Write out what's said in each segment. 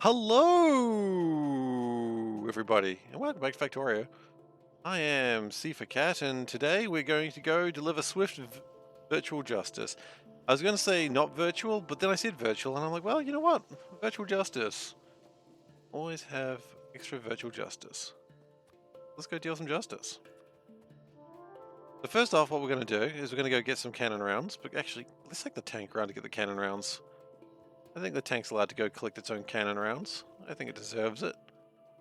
Hello, everybody, and welcome back to Factorio. I am SeiferKatt, and today we're going to go deliver swift virtual justice. I was going to say not virtual, but then I said virtual, and I'm like, well, you know what? Virtual justice. Always have extra virtual justice. Let's go deal some justice. So first off, what we're going to do is we're going to go get some cannon rounds, but actually, let's take the tank around to get the cannon rounds. I think the tank's allowed to go collect its own cannon rounds. I think it deserves it.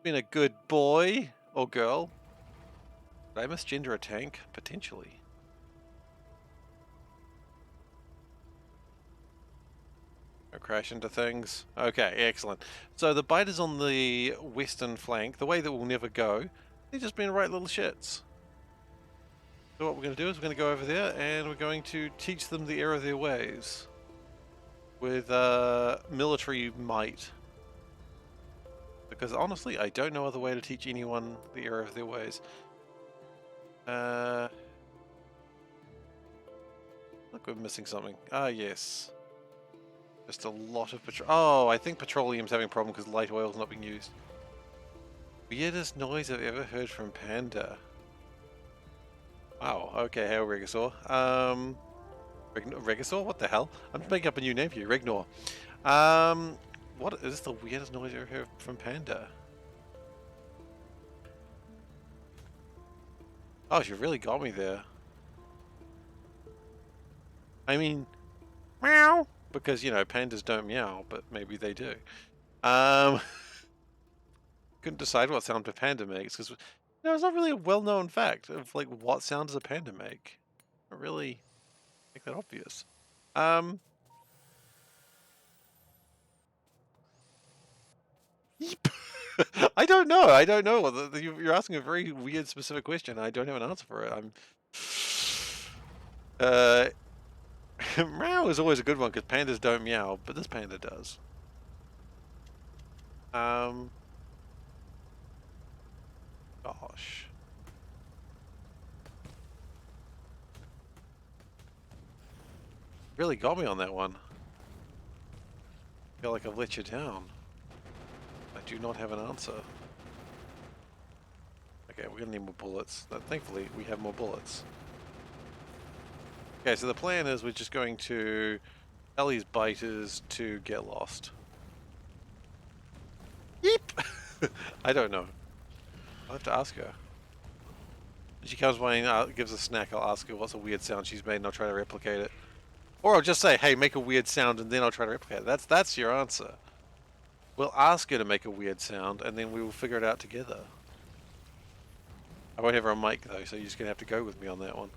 Been a good boy or girl. Did I misgender a tank? Potentially. Don't crash into things. Okay, excellent. So the biters on the western flank, the way that we'll never go, they've just been right little shits. So what we're going to do is we're going to go over there and we're going to teach them the error of their ways. With military might. Because honestly, I don't know other way to teach anyone the error of their ways. Look, we're missing something. Ah, yes. Just a lot of petrol. Oh, I think petroleum's having a problem because light oil's not being used. Weirdest noise I've ever heard from Panda. Wow, okay, hail Regisaur. Regisaur? What the hell? I'm making up a new name for you, Regnor. What is this the weirdest noise I've ever heard from Panda? Oh, she really got me there. I mean, meow! Because, you know, pandas don't meow, but maybe they do. Couldn't decide what sound a panda makes, because, you know, it's not really a well-known fact of, like, what sound does a panda make. Not really make that obvious. Yeep. I don't know. I don't know. You're asking a very weird, specific question. I don't have an answer for it. Meow is always a good one because pandas don't meow, but this panda does. Gosh. Really got me on that one. I feel like I've let you down. I do not have an answer. Okay, we're gonna need more bullets. Thankfully, we have more bullets. Okay, so the plan is we're just going to tell these biters to get lost. Yeep! I don't know. I'll have to ask her. If she comes by and gives a snack, I'll ask her what's a weird sound she's made and I'll try to replicate it. Or I'll just say, hey, make a weird sound and then I'll try to replicate it. That's your answer. We'll ask her to make a weird sound and then we will figure it out together. I won't have her on mic though, so you're just gonna have to go with me on that one.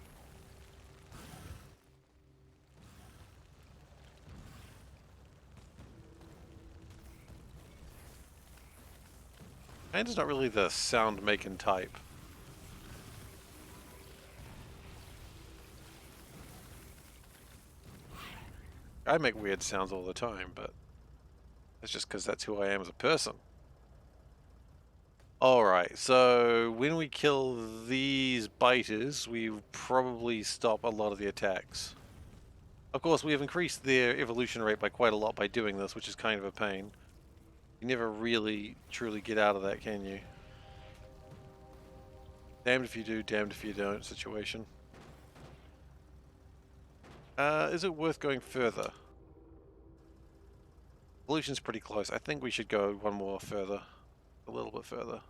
Panda's not really the sound making type. I make weird sounds all the time, but that's just because that's who I am as a person. Alright, so when we kill these biters, we probably stop a lot of the attacks. Of course, we have increased their evolution rate by quite a lot by doing this, which is kind of a pain. You never really, truly get out of that, can you? Damned if you do, damned if you don't situation. Is it worth going further? Evolution's pretty close. I think we should go one more further. A little bit further.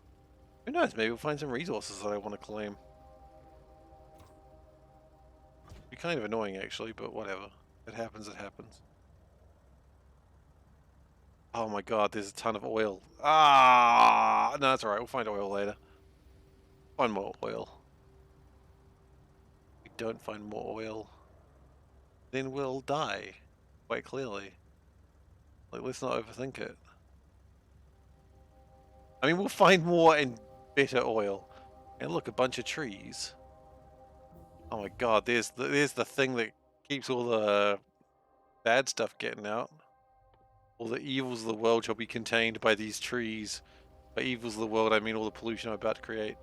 Who knows, maybe we'll find some resources that I want to claim. Be kind of annoying actually, but whatever. It happens, it happens. Oh my god, there's a ton of oil. Ah, no, that's alright, we'll find oil later. Find more oil. If we don't find more oil, then we'll die. Quite clearly. Like, let's not overthink it. I mean, we'll find more and better oil. And look, a bunch of trees. Oh my god, there's the thing that keeps all the bad stuff getting out. All the evils of the world shall be contained by these trees. By evils of the world, I mean all the pollution I'm about to create.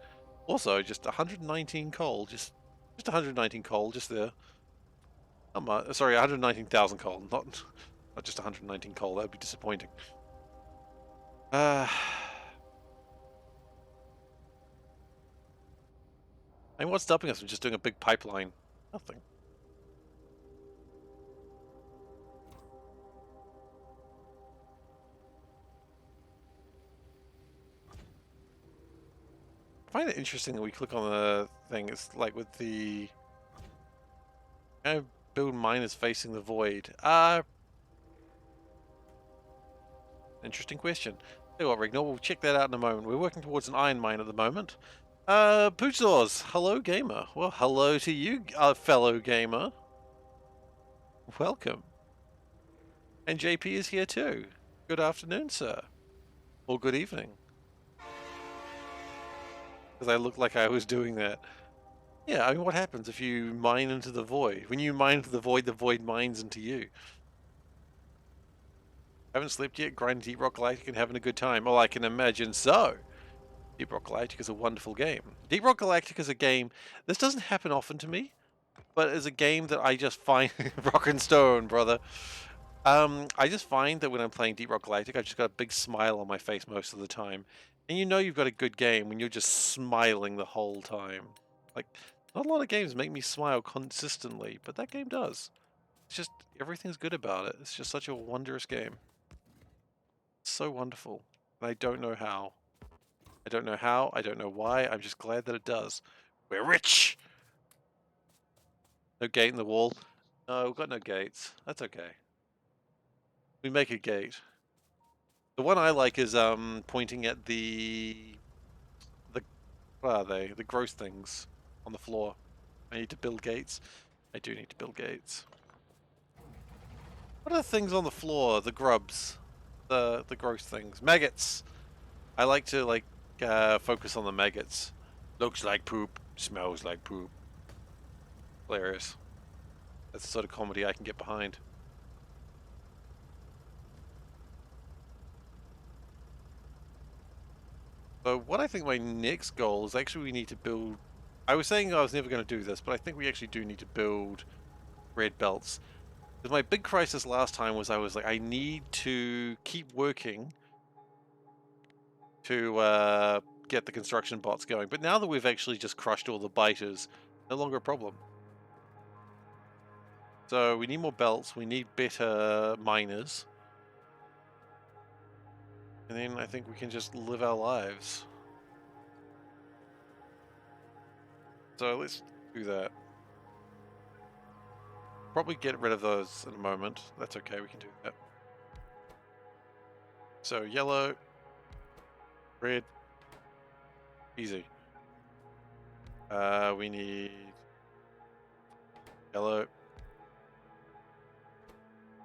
Also, just 119 coal, just 119 coal, just there. Sorry, 119,000 coal, not just 119 coal. That'd be disappointing. I mean, what's stopping us from just doing a big pipeline? Nothing. I find it interesting that we click on the thing. It's like with the build miners facing the void. Interesting question. Tell you what, Rignor, we'll check that out in a moment. We're working towards an iron mine at the moment. Poochsaws, hello gamer. Well, hello to you, fellow gamer. Welcome. And JP is here too. Good afternoon, sir. Or good evening. Because I looked like I was doing that. Yeah, I mean, what happens if you mine into the void? When you mine into the void mines into you. Haven't slept yet, grinding Deep Rock Galactic and having a good time. Well, I can imagine so. Deep Rock Galactic is a wonderful game. Deep Rock Galactic is a game, this doesn't happen often to me, but it's a game that I just find, rock and stone, brother. I just find that when I'm playing Deep Rock Galactic, I've just got a big smile on my face most of the time. And you know you've got a good game when you're just smiling the whole time. Like, not a lot of games make me smile consistently, but that game does. It's just, everything's good about it. It's just such a wondrous game. It's so wonderful. And I don't know how. I don't know how, I don't know why, I'm just glad that it does. We're rich! No gate in the wall. No, we've got no gates. That's okay. We make a gate. The one I like is pointing at the what are they? The gross things on the floor. I need to build gates. I do need to build gates. What are the things on the floor? The grubs. The gross things. Maggots! I like to focus on the maggots. Looks like poop. Smells like poop. Hilarious. That's the sort of comedy I can get behind. So what I think my next goal is actually we need to build... I was saying I was never going to do this, but I think we actually do need to build red belts. Because my big crisis last time was I was like, I need to keep working to get the construction bots going. But now that we've actually just crushed all the biters, no longer a problem. So we need more belts, we need better miners. And then I think we can just live our lives. So let's do that. Probably get rid of those in a moment. That's okay, we can do that. So yellow, red, easy. We need yellow,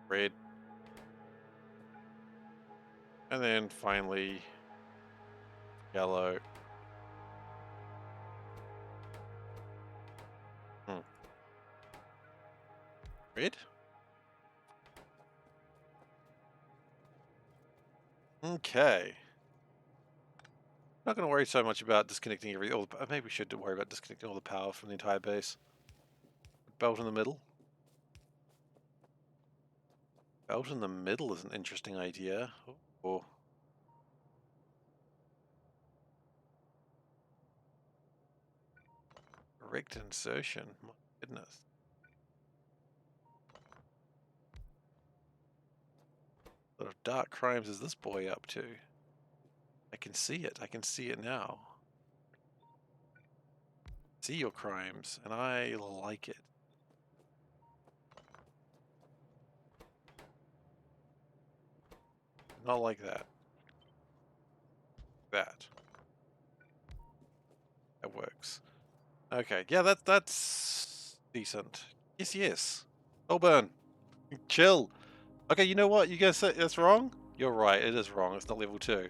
red, and then finally yellow. Red? Okay. Not going to worry so much about disconnecting everything. Maybe we should worry about disconnecting all the power from the entire base. Belt in the middle. Belt in the middle is an interesting idea. Oh. Direct insertion. My goodness. What sort of dark crimes is this boy up to? I can see it. I can see it now. See your crimes, and I like it. Not like that. That. That works. Okay, yeah, that's decent. Yes, yes. Oh, burn. Chill. Okay, you know what? You guys say that's wrong? You're right, it is wrong. It's not level 2.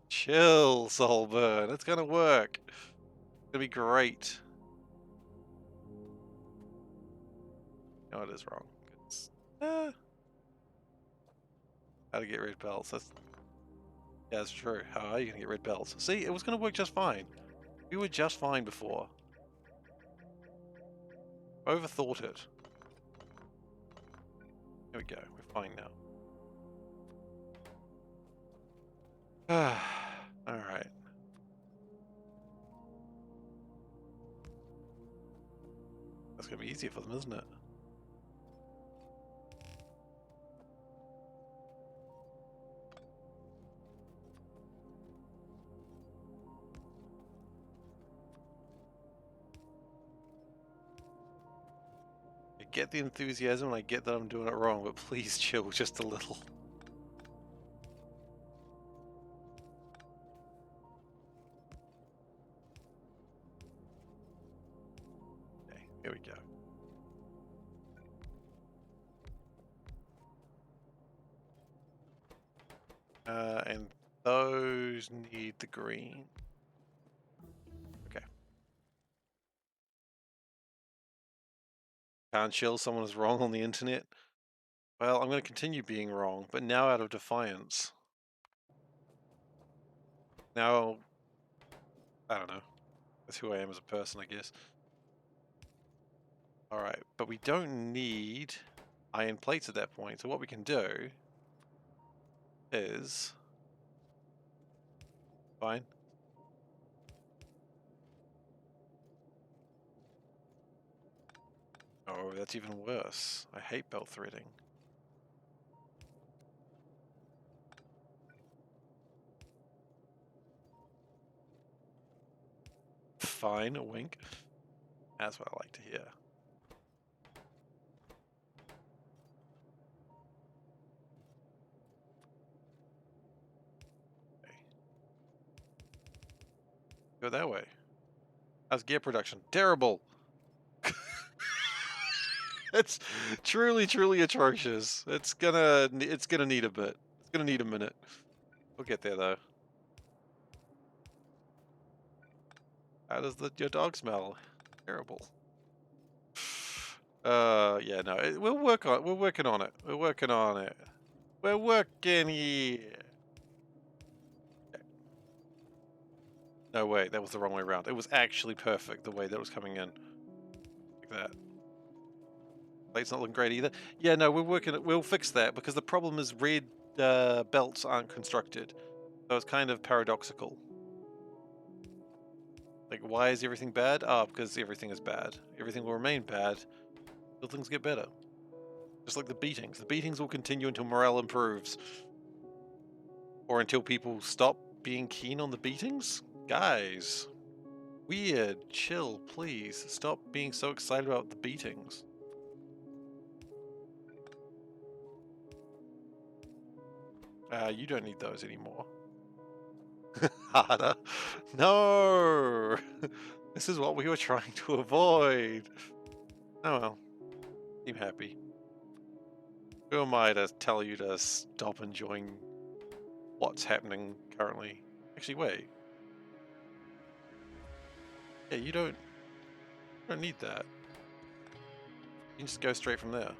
Chill, Soulburn. It's gonna work. It's gonna be great. No, it is wrong. It's, how to get red belts. Yeah, that's true. How are you gonna get red belts? See, it was gonna work just fine. We were just fine before. Overthought it. There we go. We're fine now. Alright. That's gonna be easier for them, isn't it? I get the enthusiasm and I get that I'm doing it wrong, but please chill just a little. Okay, here we go. And those need the green. Okay. Can't chill, someone is wrong on the internet. Well, I'm going to continue being wrong, but now out of defiance. Now, I don't know. That's who I am as a person, I guess. Alright, but we don't need iron plates at that point, so what we can do is... Fine. Oh, that's even worse. I hate belt threading. Fine, a wink. That's what I like to hear. Okay. Go that way. How's gear production? Terrible! It's truly, truly atrocious. It's gonna need a bit. It's gonna need a minute. We'll get there though. How does your dog smell? Terrible. Yeah, no, we'll work on. We're working on it. We're working on it. We're working here. Okay. No, wait, that was the wrong way around. It was actually perfect the way that was coming in. Like that. Plate's not looking great either. Yeah, no, we're working. We'll fix that because the problem is red belts aren't constructed, so it's kind of paradoxical. Like, why is everything bad? Oh, because everything is bad. Everything will remain bad until things get better. Just like the beatings. The beatings will continue until morale improves. Or until people stop being keen on the beatings? Guys. Weird. Chill, please. Stop being so excited about the beatings. You don't need those anymore. Harder. No! This is what we were trying to avoid. Oh well. Seem happy. Who am I to tell you to stop enjoying what's happening currently? Actually, wait. Yeah, you don't need that. You can just go straight from there.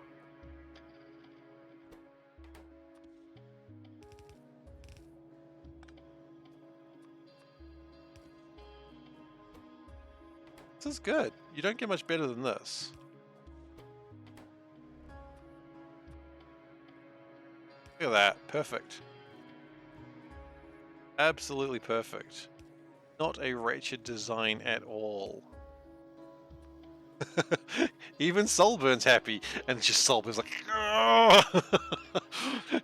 This is good. You don't get much better than this. Look at that. Perfect. Absolutely perfect. Not a wretched design at all. Even Solburn's happy, and just Solburn's like,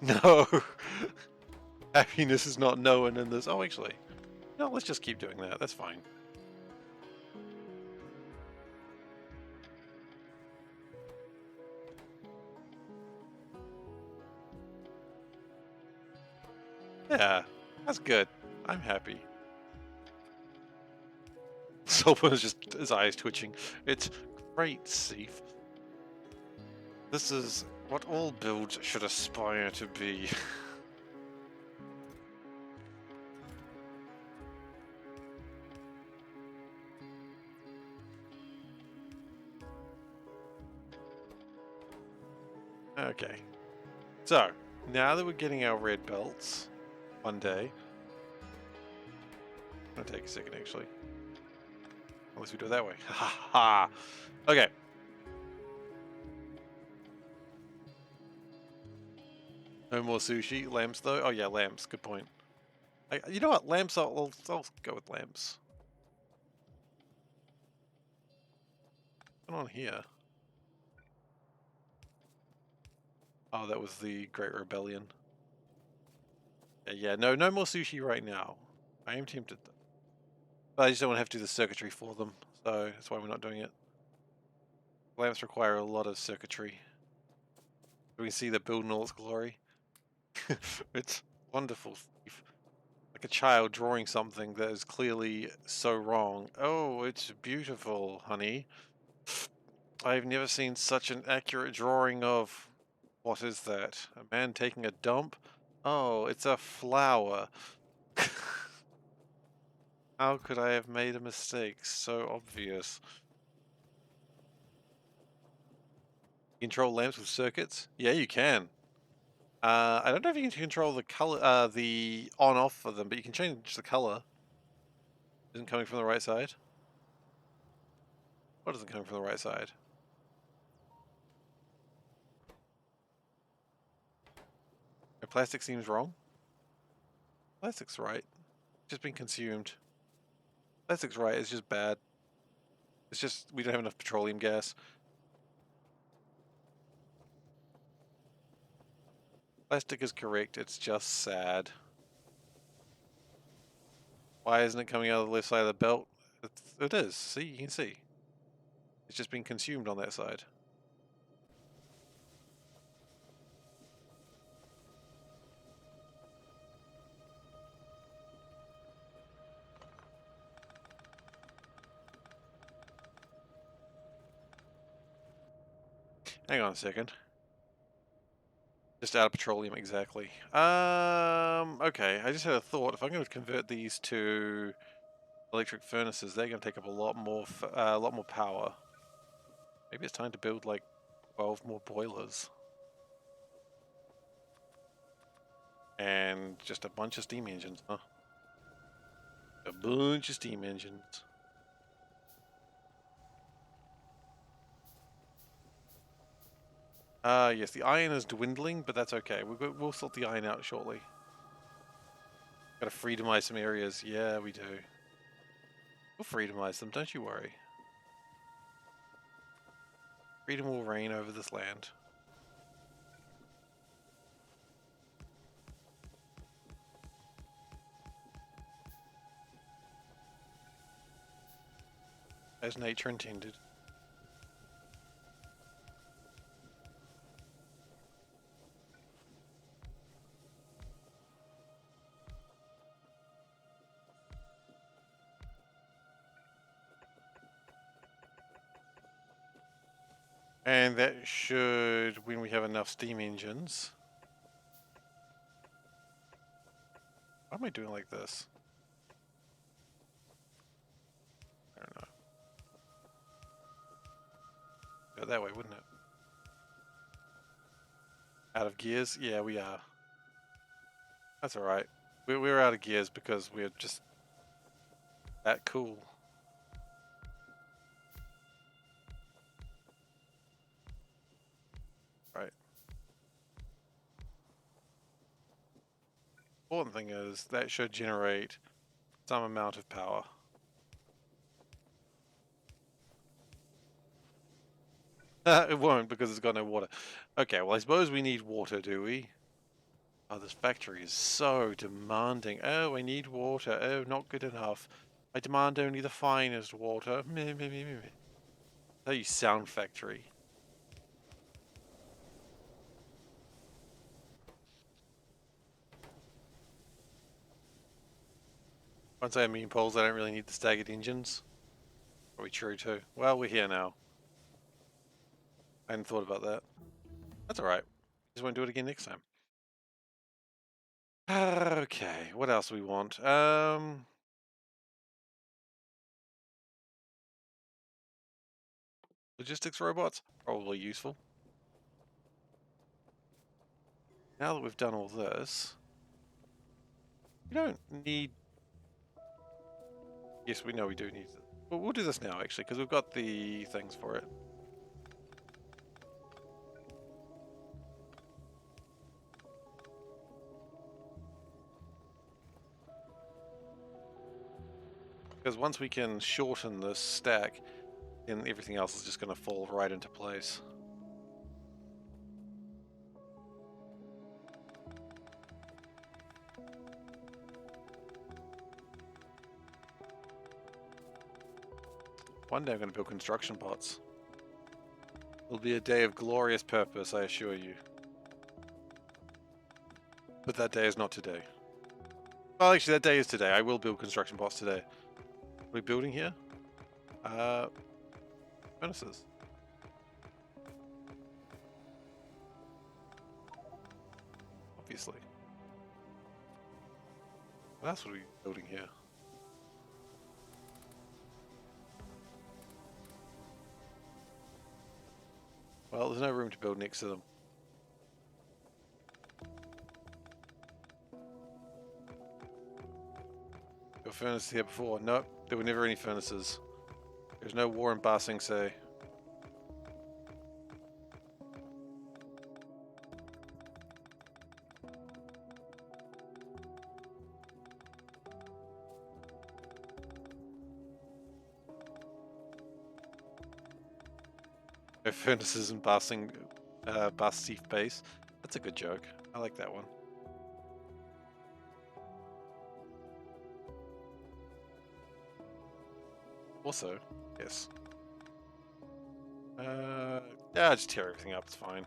no. Happiness is not known in this. Oh, actually, no. Let's just keep doing that. That's fine. Yeah, that's good. I'm happy. Solburn is just his eyes twitching. It's great, Seif. This is what all builds should aspire to be. Okay. So, now that we're getting our red belts, one day. It'll take a second, actually. Unless we do it that way. Ha ha! Okay. No more sushi. Lamps, though? Oh, yeah, lamps. Good point. You know what? Lamps, I'll go with lamps. What's on here? Oh, that was the Great Rebellion. Yeah, no more sushi right now. I am tempted, though. But I just don't want to have to do the circuitry for them, so that's why we're not doing it. Lamps require a lot of circuitry. We can see the build in all its glory. It's wonderful, Steve. Like a child drawing something that is clearly so wrong. Oh, it's beautiful, honey. I've never seen such an accurate drawing of... What is that? A man taking a dump? Oh, it's a flower. How could I have made a mistake? So obvious. Control lamps with circuits? Yeah, you can. I don't know if you can control the color, the on-off for them, but you can change the color. Isn't coming from the right side? What isn't coming from the right side? The plastic seems wrong. Plastic's right. Just been consumed. Plastic's right, it's just bad. It's just, we don't have enough petroleum gas. Plastic is correct, it's just sad. Why isn't it coming out of the left side of the belt? It is, see, you can see. It's just been consumed on that side. Hang on a second. Just out of petroleum, exactly. Okay, I just had a thought. If I'm going to convert these to electric furnaces, they're going to take up a lot more power. Maybe it's time to build like 12 more boilers. And just a bunch of steam engines, huh? A bunch of steam engines. Yes, the iron is dwindling, but that's okay. We'll sort the iron out shortly. Gotta freedomize some areas. Yeah, we do. We'll freedomize them, don't you worry. Freedom will reign over this land. As nature intended. And that should, when we have enough steam engines... Why am I doing like this? I don't know. Go that way, wouldn't it? Out of gears? Yeah, we are. That's alright. We're out of gears because we're just that cool. Right. Important thing is that should generate some amount of power. It won't because it's got no water. Okay, well I suppose we need water, do we? Oh, this factory is so demanding. Oh, I need water. Oh, not good enough. I demand only the finest water. Meh, meh, meh, meh, meh. How you sound, factory. Once I have mean poles, I don't really need the staggered engines. Probably true too. Well, we're here now. I hadn't thought about that. That's alright. Just won't do it again next time. Okay, what else do we want? Logistics robots? Probably useful. Now that we've done all this, we don't need... Yes, we know we do need it. But we'll do this now, actually, because we've got the things for it. Because once we can shorten this stack, then everything else is just going to fall right into place. One day I'm going to build construction bots. It'll be a day of glorious purpose, I assure you. But that day is not today. Well, actually, that day is today. I will build construction bots today. Are we building here? Furnaces. Obviously. What else are we building here? Well, there's no room to build next to them. There were furnaces here before. Nope, there were never any furnaces. There's no war in Ba Sing Se. No furnaces in Ba Sing base. That's a good joke. I like that one. Also, yes. Yeah, just tear everything up, it's fine.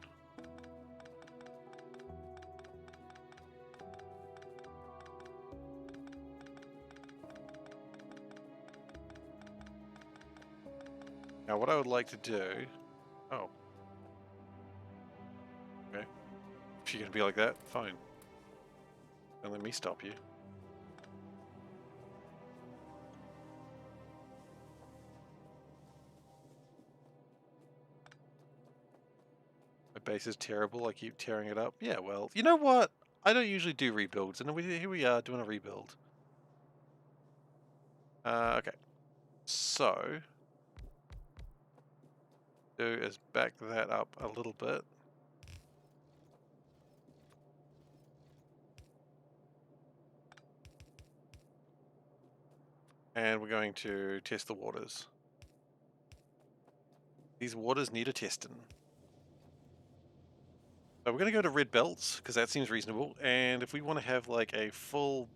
Now, what I would like to do... Oh. Okay. If you're gonna be like that, fine. Don't let me stop you. My base is terrible, I keep tearing it up. Yeah, well, you know what? I don't usually do rebuilds, and here we are doing a rebuild. Okay. So... do is back that up a little bit. And we're going to test the waters. These waters need a testing. So we're going to go to red belts, because that seems reasonable. And if we want to have like a full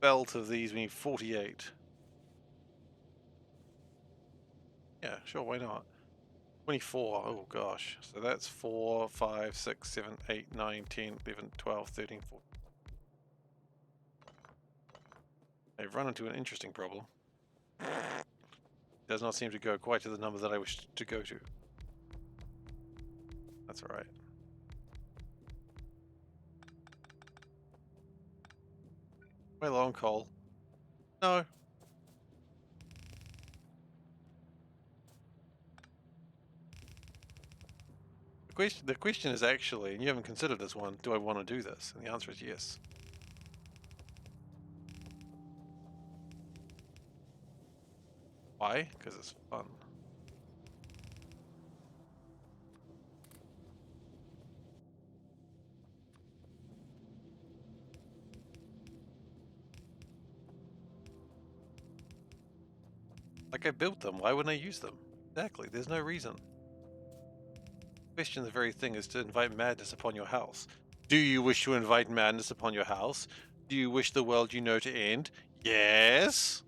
belt of these, we need 48. Yeah, sure, why not? 24, oh gosh. So that's 4, 5, 6, 7, 8, 9, 10, 11, 12, 13, 14. They've run into an interesting problem. Does not seem to go quite to the number that I wish to go to. That's alright. Way long coal. No. The question is actually, and you haven't considered this one, do I want to do this? And the answer is yes. Why? Because it's fun. Like, I built them, why wouldn't I use them? Exactly, there's no reason. The question, the very thing, is to invite madness upon your house. Do you wish to invite madness upon your house? Do you wish the world you know to end? Yes!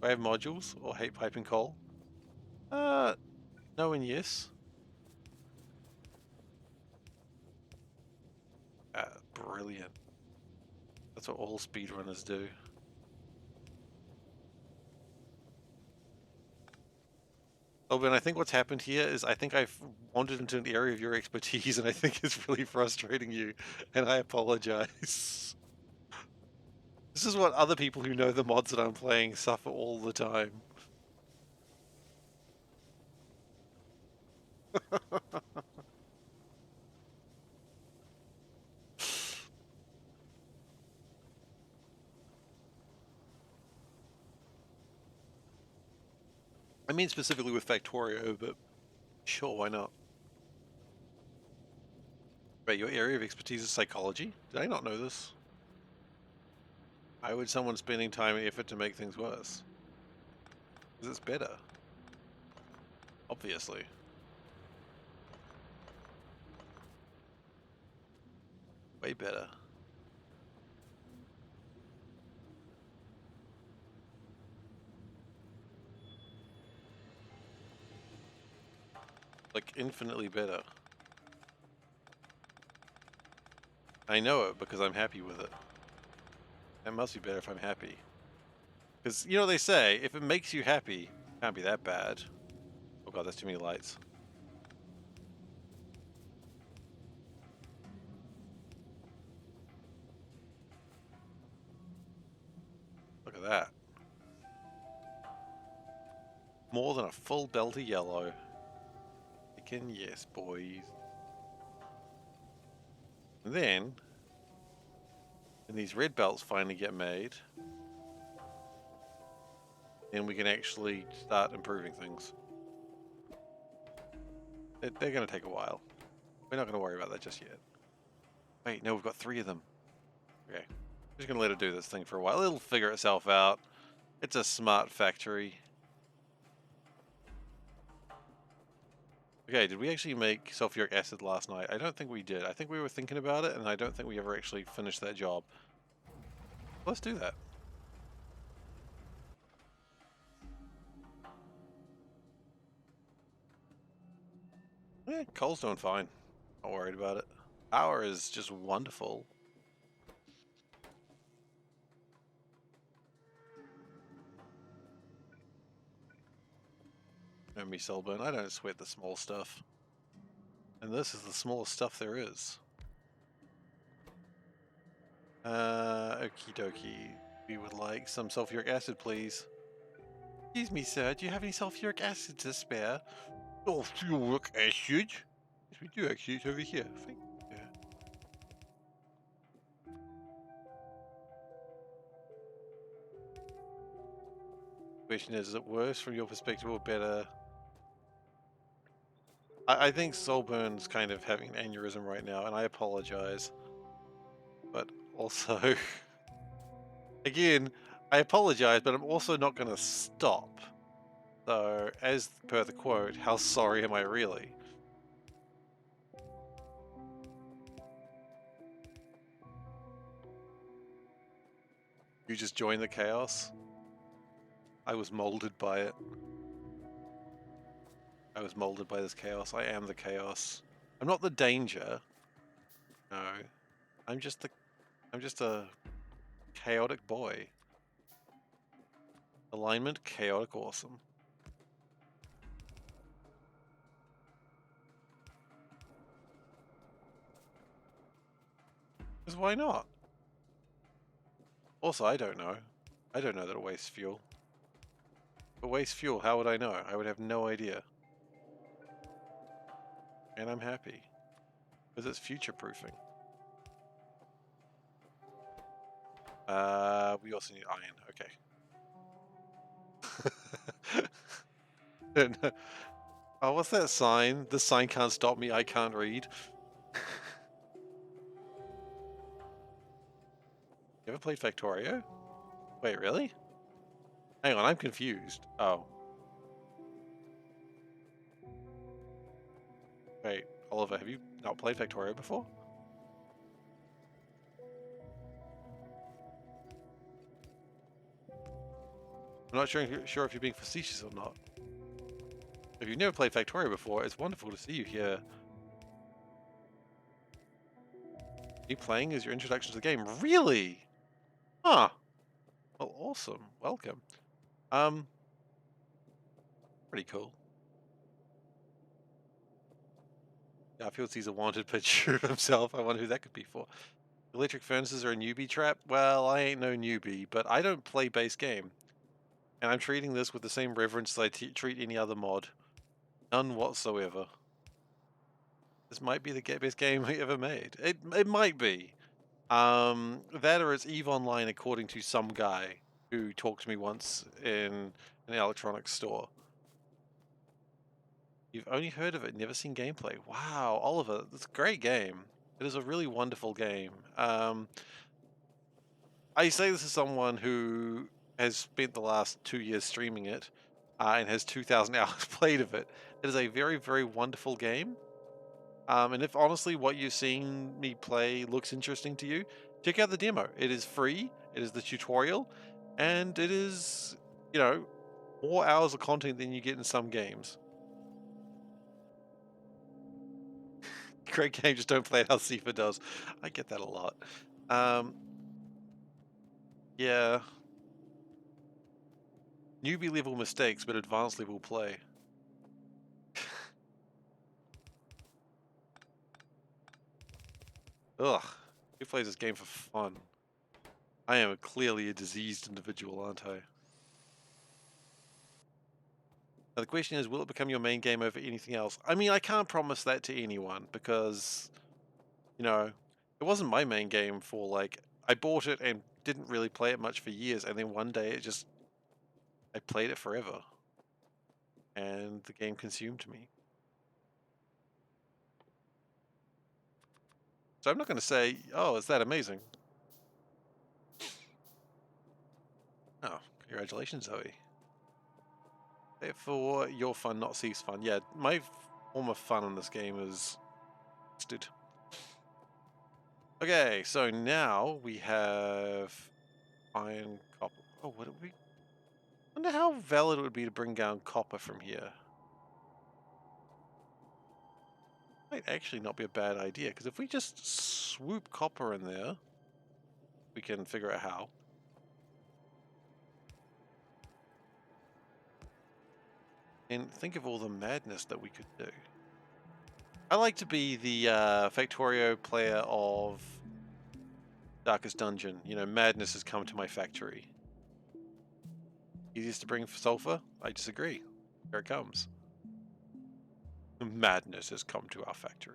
Do I have modules or hate piping coal? No and yes. Brilliant. That's what all speedrunners do. Oh, but I think what's happened here is I think I've wandered into an area of your expertise, and I think it's really frustrating you, and I apologize. This is what other people who know the mods that I'm playing suffer all the time. I mean specifically with Factorio, but sure, why not? Wait, your area of expertise is psychology? Did I not know this? Why would someone spending time and effort to make things worse? Because it's better. Obviously. Way better. Like, infinitely better. I know it because I'm happy with it. That must be better if I'm happy. Because, you know what they say, if it makes you happy, it can't be that bad. Oh god, that's too many lights. Look at that. More than a full Delta yellow. Chicken, yes, boys. And then, when these red belts finally get made, then we can actually start improving things. They're going to take a while. We're not going to worry about that just yet. Wait, no, we've got 3 of them. Okay. Just going to let it do this thing for a while. It'll figure itself out. It's a smart factory. Okay, did we actually make sulfuric acid last night? I don't think we did. I think we were thinking about it, and I don't think we ever actually finished that job. Let's do that. Yeah, coal's doing fine. Not worried about it. Power is just wonderful. And me, Selburn, I don't sweat the small stuff. And this is the smallest stuff there is. Okie dokie. We would like some sulfuric acid, please. Excuse me, sir, do you have any sulfuric acid to spare? Sulfuric acid? Yes, we do actually. It's over here. Thank you. Question is it worse from your perspective or better? I think Solburn's kind of having an aneurysm right now, and I apologize. But also, again, I apologize, but I'm also not going to stop. So, as per the quote, how sorry am I really? You just joined the chaos? I was molded by it. I was molded by this chaos. I am the chaos. I'm not the danger. No. I'm just a chaotic boy. Alignment, chaotic awesome. Because why not? Also, I don't know. I don't know that it wastes fuel. If it wastes fuel, how would I know? I would have no idea. And I'm happy. Because it's future-proofing. We also need iron. Okay. Oh, what's that sign? This sign can't stop me, I can't read. You ever played Factorio? Wait, really? Hang on, I'm confused. Oh. Wait, Oliver, have you not played Factorio before? I'm not sure if you're being facetious or not. If you've never played Factorio before, it's wonderful to see you here. You playing is your introduction to the game. Really? Huh. Well, awesome. Welcome. Pretty cool. Garfield sees a wanted picture of himself. I wonder who that could be for. Electric furnaces are a newbie trap? Well, I ain't no newbie, but I don't play base game. And I'm treating this with the same reverence as I treat any other mod. None whatsoever. This might be the best game we ever made. It might be. That or it's EVE Online according to some guy who talked to me once in an electronics store. You've only heard of it, never seen gameplay. Wow, Oliver, that's a great game. It is a really wonderful game. I say this as someone who has spent the last 2 years streaming it and has 2,000 hours played of it. It is a very, very wonderful game. And if honestly what you've seen me play looks interesting to you, check out the demo. It is free, it is the tutorial, and it is, you know, more hours of content than you get in some games. Great game, just don't play it how Seifer does. I get that a lot. Um, yeah. Newbie level mistakes, but advanced level play. Ugh. Who plays this game for fun? I am clearly a diseased individual, aren't I? Now the question is, will it become your main game over anything else? I mean, I can't promise that to anyone because, you know, it wasn't my main game for like, I bought it and didn't really play it much for years, and then one day I played it forever. And the game consumed me. So I'm not going to say, oh, it's that amazing. Oh, congratulations, Zoe. For your fun, not Steve's fun. Yeah, my form of fun in this game is stood. Okay, so now we have iron, copper. Oh, what do we? I wonder how valid it would be to bring down copper from here. Might actually not be a bad idea, because if we just swoop copper in there, we can figure out how. And think of all the madness that we could do. I like to be the Factorio player of Darkest Dungeon. You know, madness has come to my factory. Easiest to bring for sulfur? I disagree. Here it comes. Madness has come to our factory.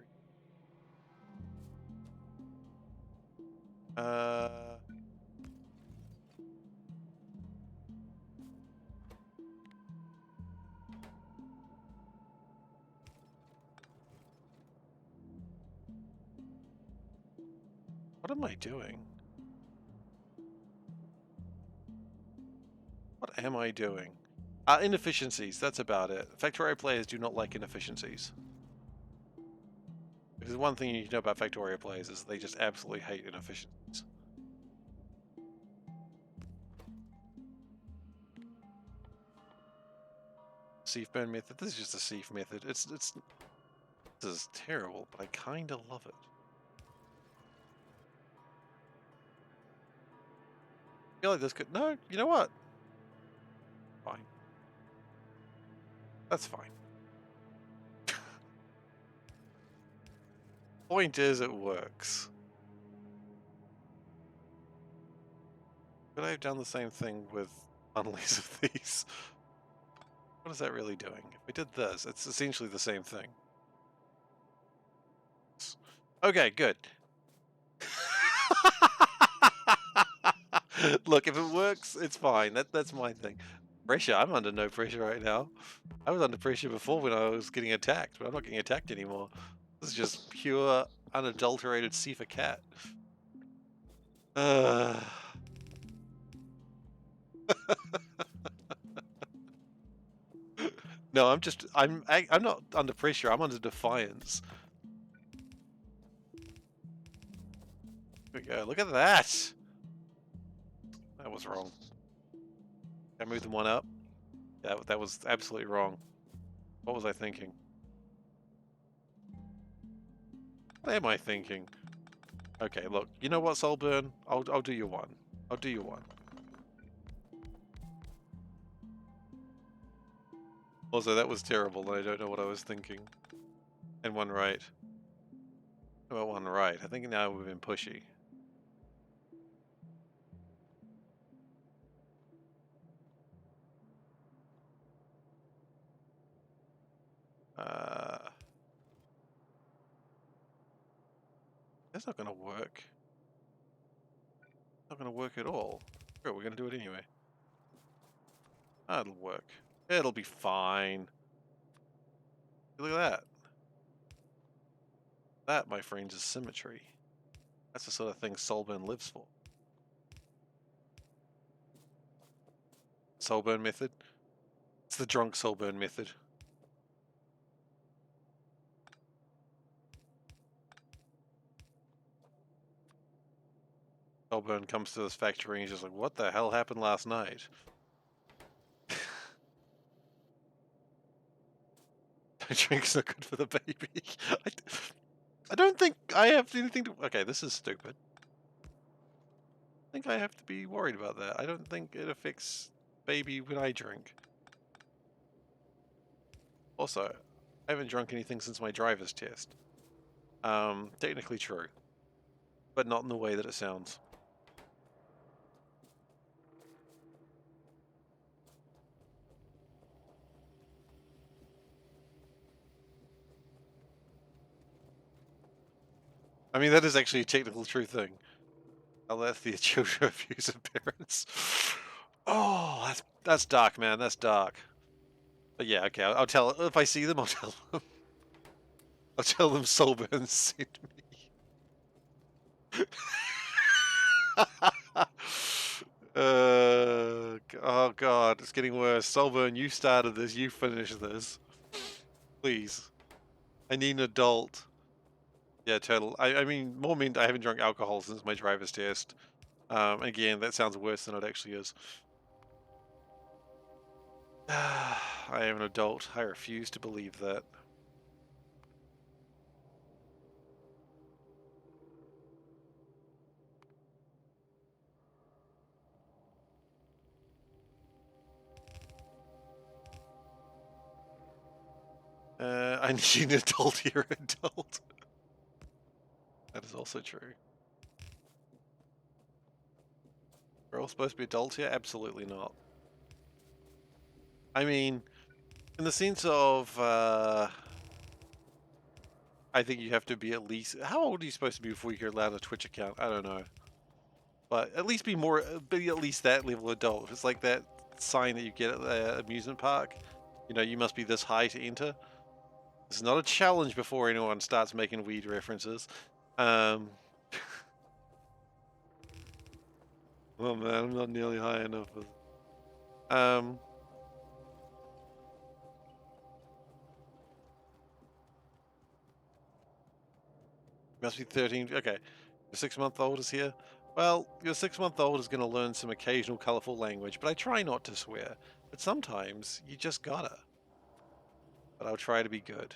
What am I doing? What am I doing? Inefficiencies, that's about it. Factorio players do not like inefficiencies. Because one thing you need to know about Factorio players is they just absolutely hate inefficiencies. Sieve burn method. This is just a sieve method. This is terrible, but I kind of love it. I feel like this could. No, you know what? Fine. That's fine. Point is, it works. Could I have done the same thing with unleash of these? What is that really doing? If we did this, it's essentially the same thing. Okay, good. Look, if it works, it's fine. That's my thing. Pressure. I'm under no pressure right now. I was under pressure before when I was getting attacked, but I'm not getting attacked anymore. This is just pure, unadulterated SeiferKatt. No, I'm not under pressure. I'm under defiance. Here we go. Look at that. That was wrong. I moved them one up. That was absolutely wrong. What was I thinking? What am I thinking? Okay, look. You know what, Soulburn? I'll do you one. I'll do you one. Also, that was terrible, and I don't know what I was thinking. And one right. How about one right? I think now we've been pushy. That's not gonna work. Not gonna work at all. Sure, we're gonna do it anyway. That'll work. It'll be fine. Look at that. That, my friends, is symmetry. That's the sort of thing Solburn lives for. Solburn method? It's the drunk Solburn method. Solburn comes to this factory and he's just like, what the hell happened last night? Drink's not good for the baby. I don't think I have anything to... Okay, this is stupid. I think I have to be worried about that. I don't think it affects baby when I drink. Also, I haven't drunk anything since my driver's test. Technically true. But not in the way that it sounds. I mean, that is actually a technical true thing. I'll let the children abuse of parents. Oh, that's dark, man. That's dark. But yeah, okay. I'll tell if I see them. I'll tell them. I'll tell them Solburn sent me. Oh god, it's getting worse. Solburn, you started this. You finished this. Please. I need an adult. Yeah, total. I mean, more mean I haven't drunk alcohol since my driver's test. Again, that sounds worse than it actually is. I am an adult. I refuse to believe that. I need an adult here, adult. That is also true. We're all supposed to be adults here? Absolutely not. I mean, in the sense of, I think you have to be at least... How old are you supposed to be before you're allowed a Twitch account? I don't know. But at least be at least that level of adult. If it's like that sign that you get at the amusement park, you know, you must be this high to enter. This is not a challenge before anyone starts making weed references. Oh man, I'm not nearly high enough. Must be 13. Okay, your 6-month-old is here. Well, your 6-month-old is going to learn some occasional colorful language, but I try not to swear. But sometimes you just gotta. But I'll try to be good.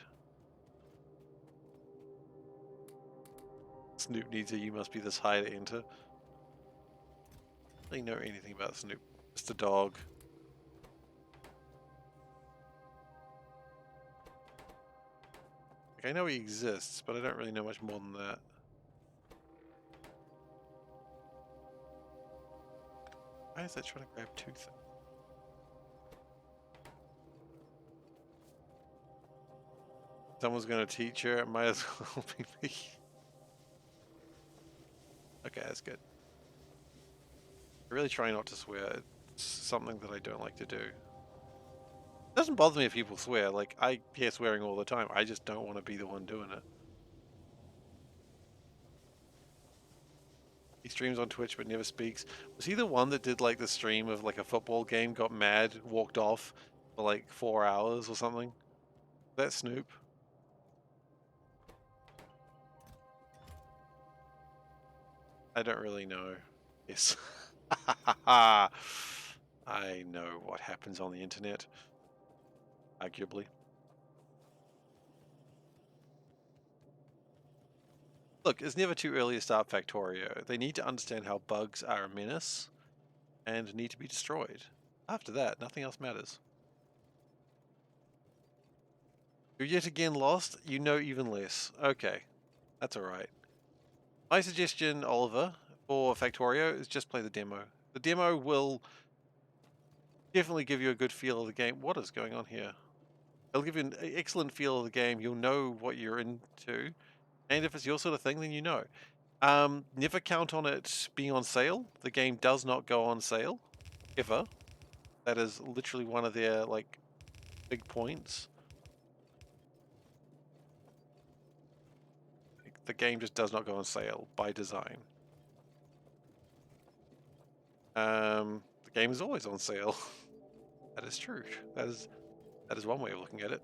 Snoop needs a you must be this high to enter. I don't know anything about Snoop. Just a dog. Like, I know he exists, but I don't really know much more than that. Why is that trying to grab two things? Someone's gonna teach her, it might as well be me. Okay, that's good. I really try not to swear. It's something that I don't like to do. It doesn't bother me if people swear. Like, I hear swearing all the time. I just don't want to be the one doing it. He streams on Twitch but never speaks. Was he the one that did like the stream of like a football game, got mad, walked off for like 4 hours or something? Is that Snoop? I don't really know. Yes. I know what happens on the internet. Arguably. Look, it's never too early to start Factorio. They need to understand how bugs are a menace and need to be destroyed. After that, nothing else matters. You're yet again lost? You know even less. Okay, that's alright. My suggestion, Oliver, for Factorio is just play the demo. The demo will definitely give you a good feel of the game. What is going on here? It'll give you an excellent feel of the game. You'll know what you're into. And if it's your sort of thing, then you know. Never count on it being on sale. The game does not go on sale. Ever. That is literally one of their, like, big points. the game just does not go on sale by design. The game is always on sale. That is true. That is one way of looking at it.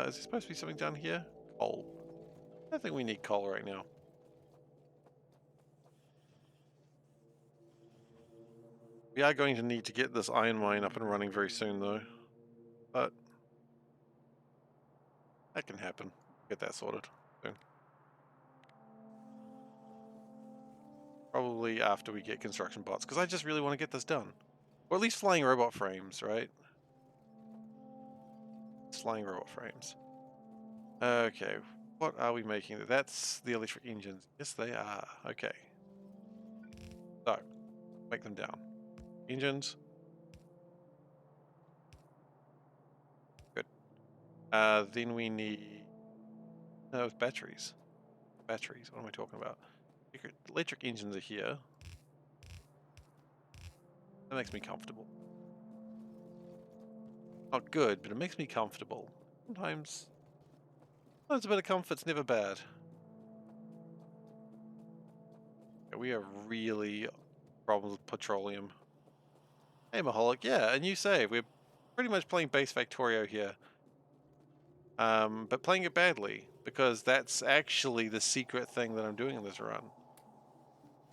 Is there supposed to be something down here? Coal. I think we need coal right now. We are going to need to get this iron mine up and running very soon, though. But that can happen. Get that sorted soon. Probably after we get construction bots, because I just really want to get this done. Or at least flying robot frames, right? Flying robot frames. Okay, what are we making? That's the electric engines. Yes, they are. Okay. So, make them down. Engines. Good. Then we need... No, it's batteries. Batteries, what am I talking about? Electric engines are here. That makes me comfortable. Not good, but it makes me comfortable. Sometimes a bit of comfort's never bad. Yeah, we have really problems with petroleum. Hey, Maholic, yeah, a new save. We're pretty much playing base Factorio here. But playing it badly, because that's actually the secret thing that I'm doing in this run.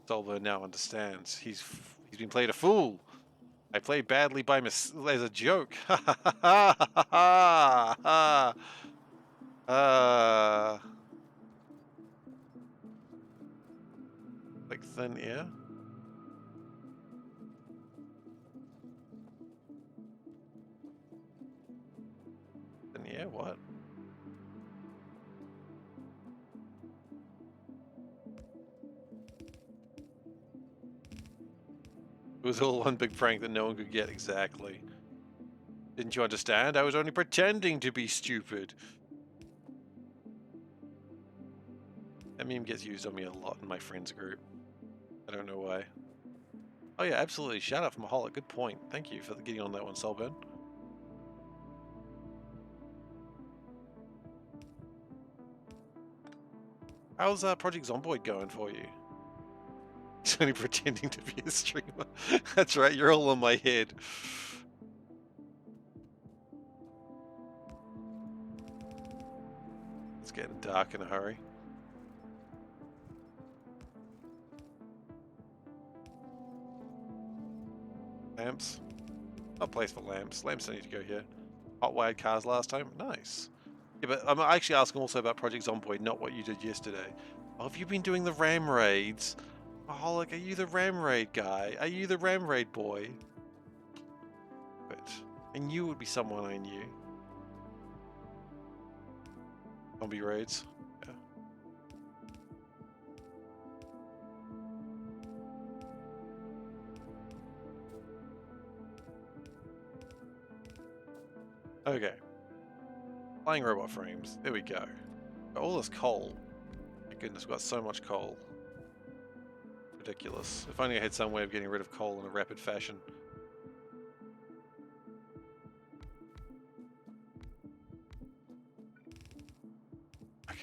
Solver now understands. He's been played a fool. I played badly by as a joke. Ha ha ha ha ha ha. Like thin air. Thin air. What? It was all one big prank that no one could get exactly. Didn't you understand? I was only pretending to be stupid. That meme gets used on me a lot in my friends group. I don't know why. Oh yeah, absolutely. Shout out from Maholic. Good point. Thank you for getting on that one, Solburn. How's Project Zomboid going for you? He's only pretending to be a streamer. That's right, you're all on my head. It's getting dark in a hurry. Lamps. Not place for lamps. Lamps don't need to go here. Hot wired cars last time. Nice. Yeah, but I'm actually asking also about Project Zomboid, not what you did yesterday. Oh, have you been doing the ram raids? Maholic, are you the ram raid guy? Are you the ram raid boy? But I knew it would be someone I knew. Zombie raids. Yeah. Okay. Flying robot frames. There we go. Got all this coal. My goodness, we've got so much coal. Ridiculous. If only I had some way of getting rid of coal in a rapid fashion. Okay.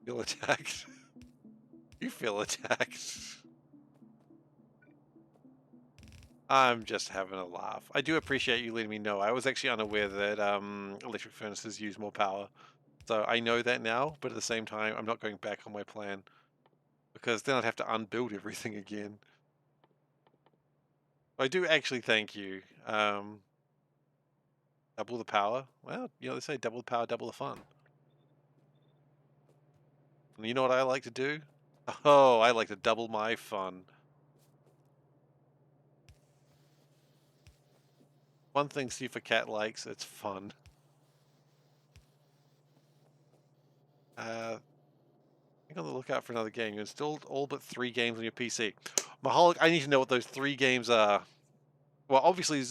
Feel attacked. You feel attacked. I'm just having a laugh. I do appreciate you letting me know. I was actually unaware that electric furnaces use more power. So I know that now, but at the same time, I'm not going back on my plan. Because then I'd have to unbuild everything again. I do actually thank you. Double the power? Well, you know, they say double the power, double the fun. And you know what I like to do? Oh, I like to double my fun. One thing SeiferKatt likes, it's fun. Think on the lookout for another game. You installed all but 3 games on your PC. Maholic, I need to know what those 3 games are. Well, obviously,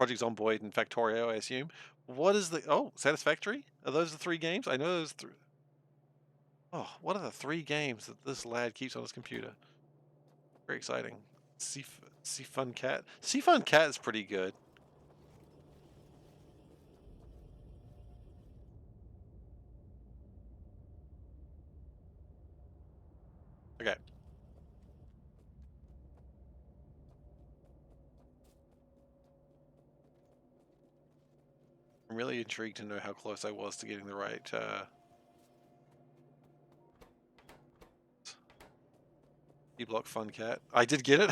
Project Zomboid and Factorio, I assume. What is the... Oh, Satisfactory? Are those the 3 games? I know those 3... Oh, what are the 3 games that this lad keeps on his computer? Very exciting. SeiferKatt. SeiferKatt is pretty good. Okay. I'm really intrigued to know how close I was to getting the right D-Block Fun Cat. I did get it.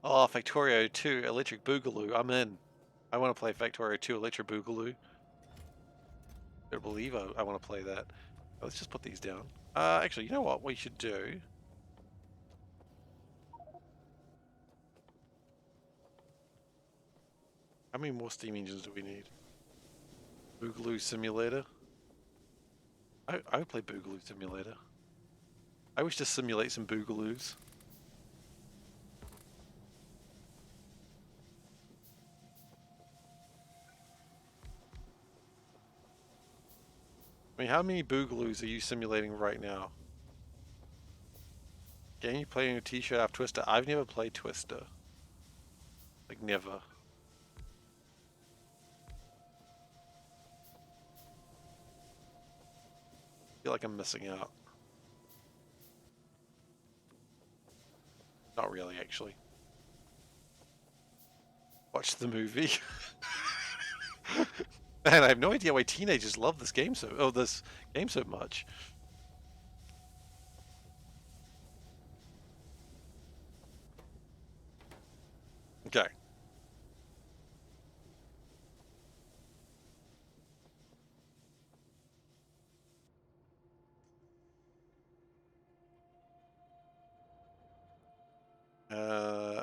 Oh, Factorio 2 Electric Boogaloo. I'm in. I want to play Factorio 2 Electric Boogaloo. I believe I want to play that. Let's just put these down. Actually, you know what we should do? How many more steam engines do we need? Boogaloo Simulator. I would play Boogaloo Simulator. I wish to simulate some Boogaloos. I mean, how many Boogaloos are you simulating right now? Game you playing a t-shirt off Twister? I've never played Twister. Like, never. I feel like I'm missing out. Not really, actually. Watch the movie. Man, I have no idea why teenagers love this game so much. Okay.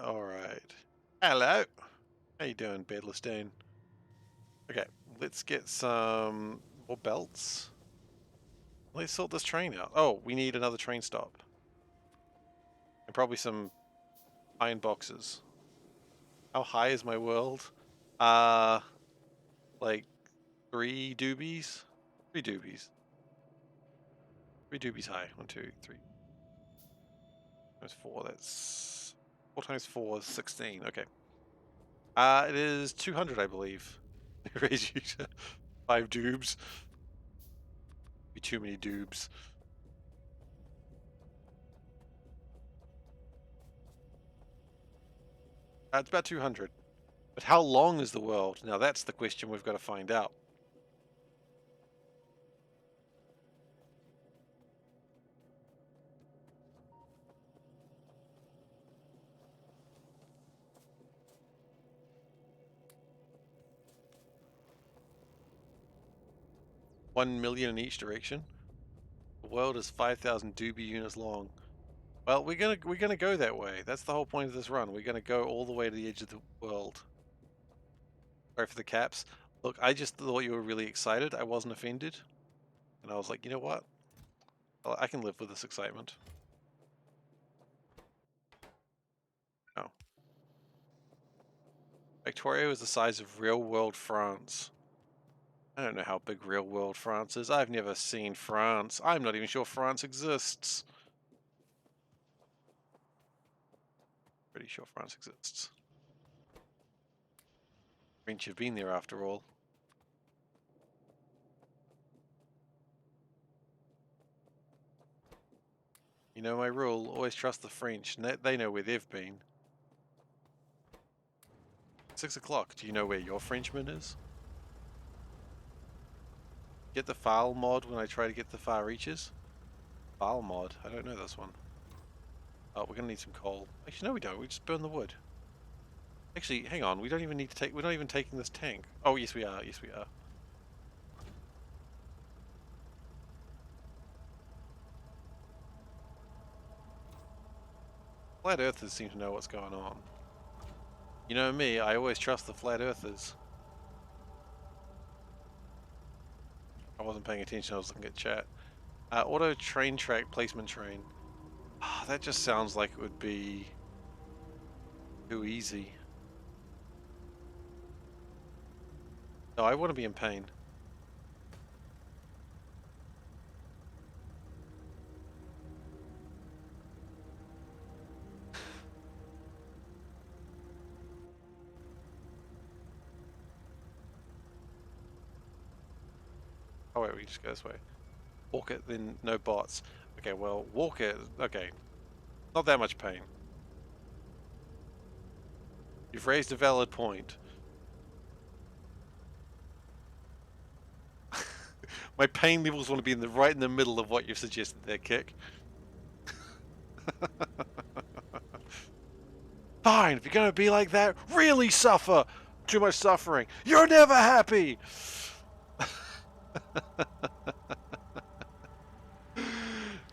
All right. Hello. How you doing, Bedlestone? Okay, let's get some more belts. Let's sort this train out. Oh, we need another train stop. And probably some iron boxes. How high is my world? Like 3 doobies? 3 doobies. 3 doobies high. 1, 2, 3. Times 4, that's... 4 times 4 is 16, okay. It is 200, I believe. Raise you to 5 doobs. Be too many doobs. It's about 200. But how long is the world? Now that's the question we've got to find out. $1 million in each direction. The world is 5,000 doobie units long. Well, we're gonna go that way. That's the whole point of this run. We're gonna go all the way to the edge of the world. Sorry for the caps. Look, I just thought you were really excited. I wasn't offended. And I was like, you know what? I can live with this excitement. Oh. Factorio is the size of real-world France. I don't know how big real-world France is. I've never seen France. I'm not even sure France exists. Pretty sure France exists. French have been there after all. You know my rule, always trust the French. They know where they've been. 6 o'clock. Do you know where your Frenchman is? Get the file mod when I try to get the far reaches? File mod? I don't know this one. Oh, we're gonna need some coal. Actually, no we don't. We just burn the wood. Actually, hang on. We don't even need to take... We're not even taking this tank. Oh, yes we are. Yes we are. Flat Earthers seem to know what's going on. You know me, I always trust the Flat Earthers. I wasn't paying attention, I was looking at chat. Auto train track placement train. That just sounds like it would be too easy. No, I want to be in pain. Oh wait, we just go this way. Walk it, then no bots. Okay, well, walk it. Okay, not that much pain. You've raised a valid point. My pain levels want to be right in the middle of what you've suggested there, Kick. Fine, if you're gonna be like that, really suffer! Too much suffering. You're never happy!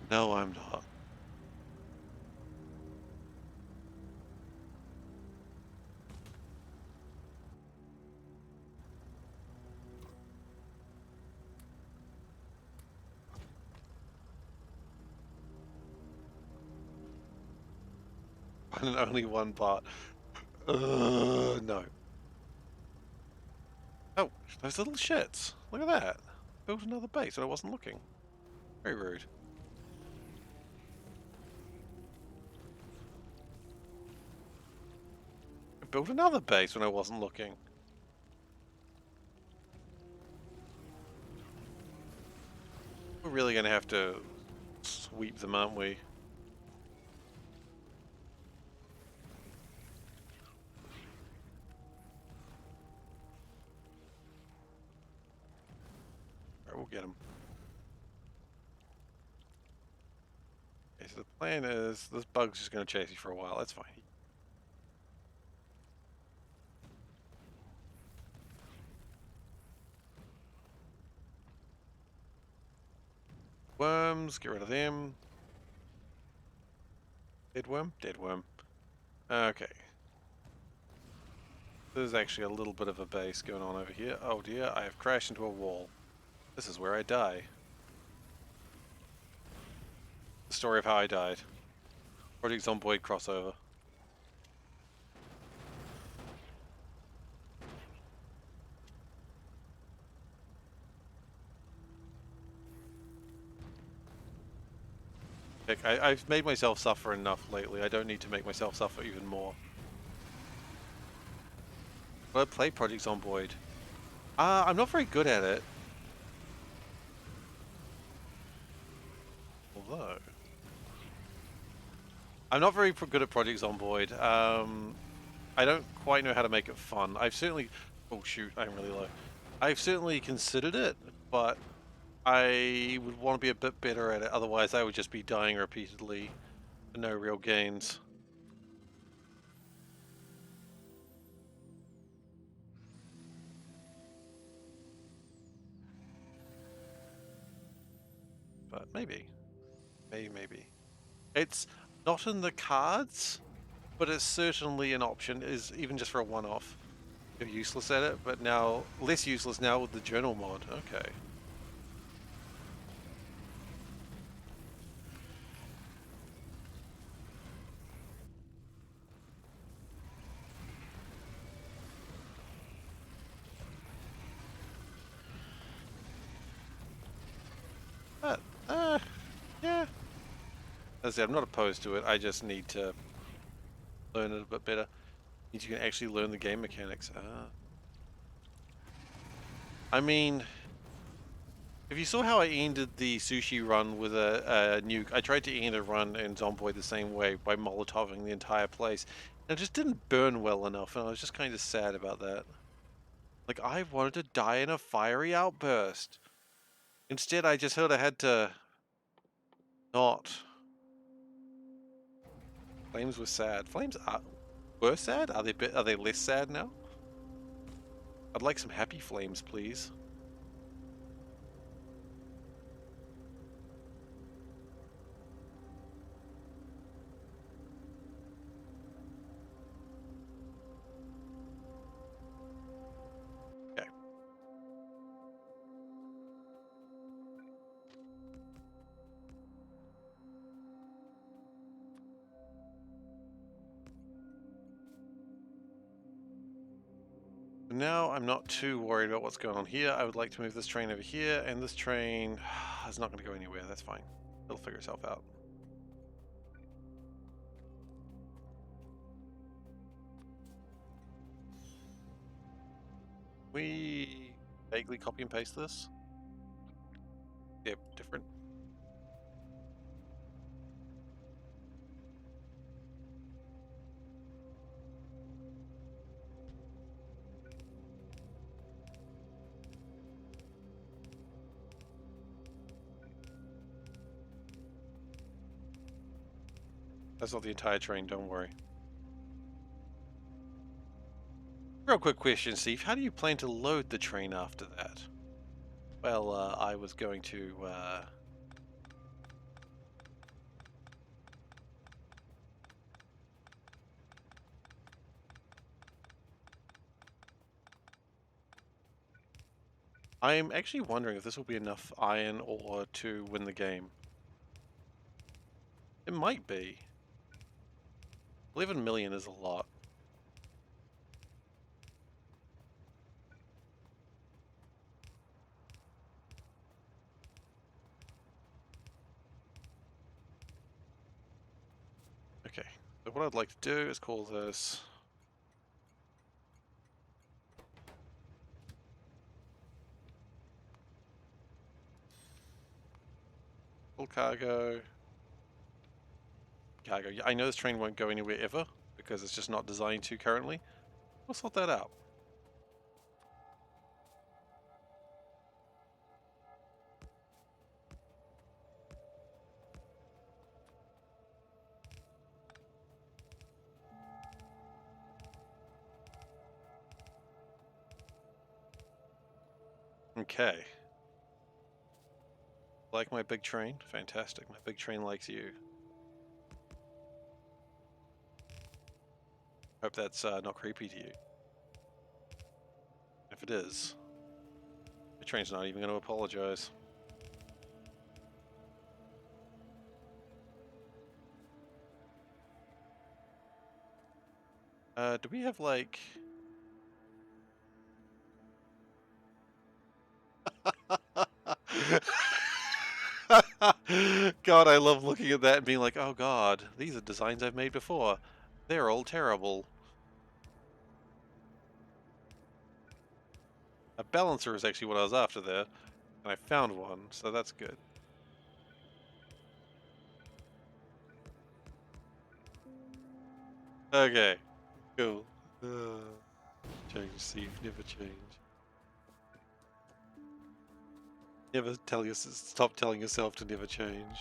No, I'm not. And only one part. No. Oh, those little shits. Look at that. Built another base and I wasn't looking. Very rude. I built another base when I wasn't looking. We're really gonna have to sweep them, aren't we? Alright, we'll get them. Okay, so the plan is this bug's just gonna chase you for a while. That's fine. Worms, get rid of them. Dead worm? Dead worm. Okay. There's actually a little bit of a base going on over here. Oh dear, I have crashed into a wall. This is where I die. The story of how I died. Project Zomboid crossover. Heck, I've made myself suffer enough lately. I don't need to make myself suffer even more. Well, I play Project Zomboid. I'm not very good at it. Although... I'm not very good at Project Zomboid. I don't quite know how to make it fun. I've certainly... Oh shoot, I'm really low. I've certainly considered it, but I would want to be a bit better at it. Otherwise, I would just be dying repeatedly for no real gains. But maybe. Maybe. It's not in the cards, but it's certainly an option, is even just for a one-off. You're useless at it, but now less useless now with the journal mod. Okay. But yeah. As I said, I'm not opposed to it. I just need to learn it a bit better. Means you can actually learn the game mechanics. I mean, if you saw how I ended the sushi run with a nuke, I tried to end a run in Zomboid the same way by molotoving the entire place. And it just didn't burn well enough, and I was just kind of sad about that. Like, I wanted to die in a fiery outburst. Instead, I just sort of had to not. Flames were sad. Were sad? Are they less sad now? I'd like some happy flames, please. Okay. now I'm not too worried about what's going on here. I would like to move this train over here, and this train is not going to go anywhere. That's fine. It'll figure itself out. We vaguely copy and paste this. Yep, different. That's not the entire train, don't worry. Real quick question, Steve. How do you plan to load the train after that? Well, I was going to, I'm actually wondering if this will be enough iron ore to win the game. It might be. 11 million is a lot. Okay, so what I'd like to do is call this full cargo. Cargo. I know this train won't go anywhere ever because it's just not designed to currently. We'll sort that out. Okay. Like my big train? Fantastic. My big train likes you. Hope that's not creepy to you. If it is, the train's not even going to apologize. Do we have like... God, I love looking at that and being like, oh god, these are designs I've made before. They're all terrible. A balancer is actually what I was after there, and I found one, so that's good. Okay, cool. Change, Steve, never change. Never stop telling yourself to never change.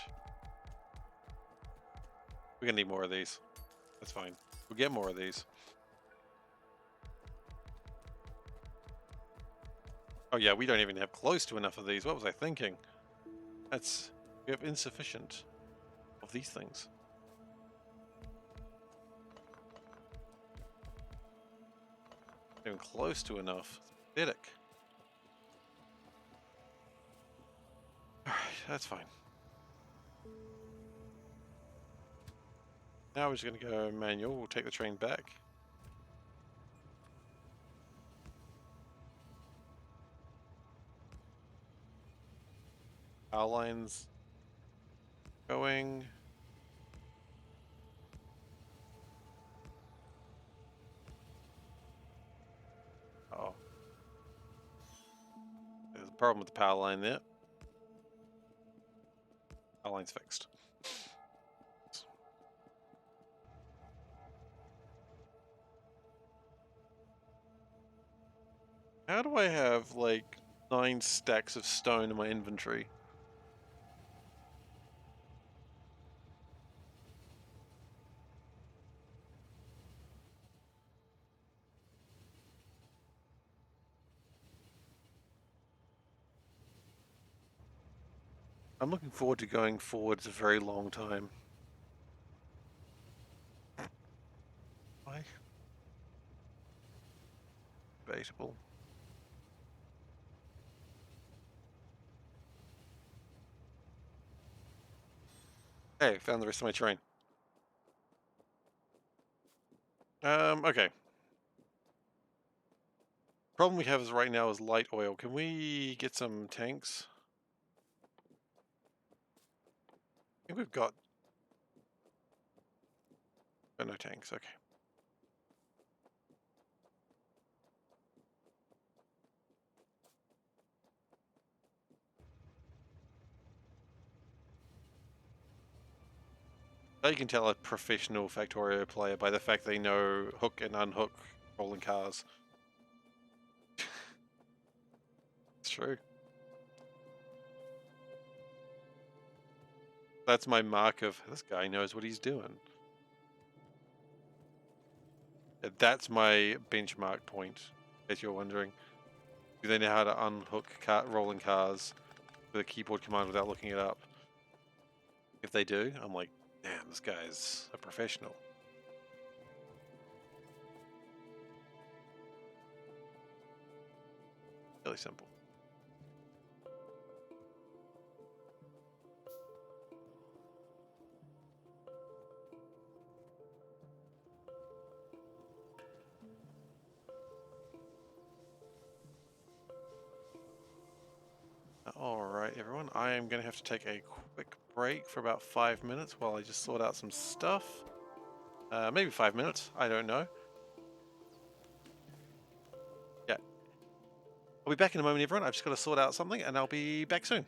We're gonna need more of these. That's fine. We'll get more of these. Oh yeah, we don't even have close to enough of these. What was I thinking? We have insufficient of these things. Not even close to enough. It's pathetic. Alright, that's fine. Now we're just gonna go manual. We'll take the train back. Power lines going. Oh. There's a problem with the power line there. Power line's fixed. How do I have like 9 stacks of stone in my inventory? I'm looking forward to going forward. It's a very long time. Why? Debatable. Hey, found the rest of my train. Okay. Problem we have is right now is light oil. Can we get some tanks? I think we've got... Oh, no tanks, okay. You can tell a professional Factorio player by the fact they know hook and unhook rolling cars. It's true. That's my mark of, this guy knows what he's doing. That's my benchmark point, if you're wondering. Do they know how to unhook rolling cars with a keyboard command without looking it up? If they do, I'm like, damn, this guy's a professional. Really simple. Alright, everyone, I am going to have to take a quick break for about 5 minutes while I just sort out some stuff. Maybe 5 minutes, I don't know. Yeah. I'll be back in a moment, everyone. I've just got to sort out something, and I'll be back soon.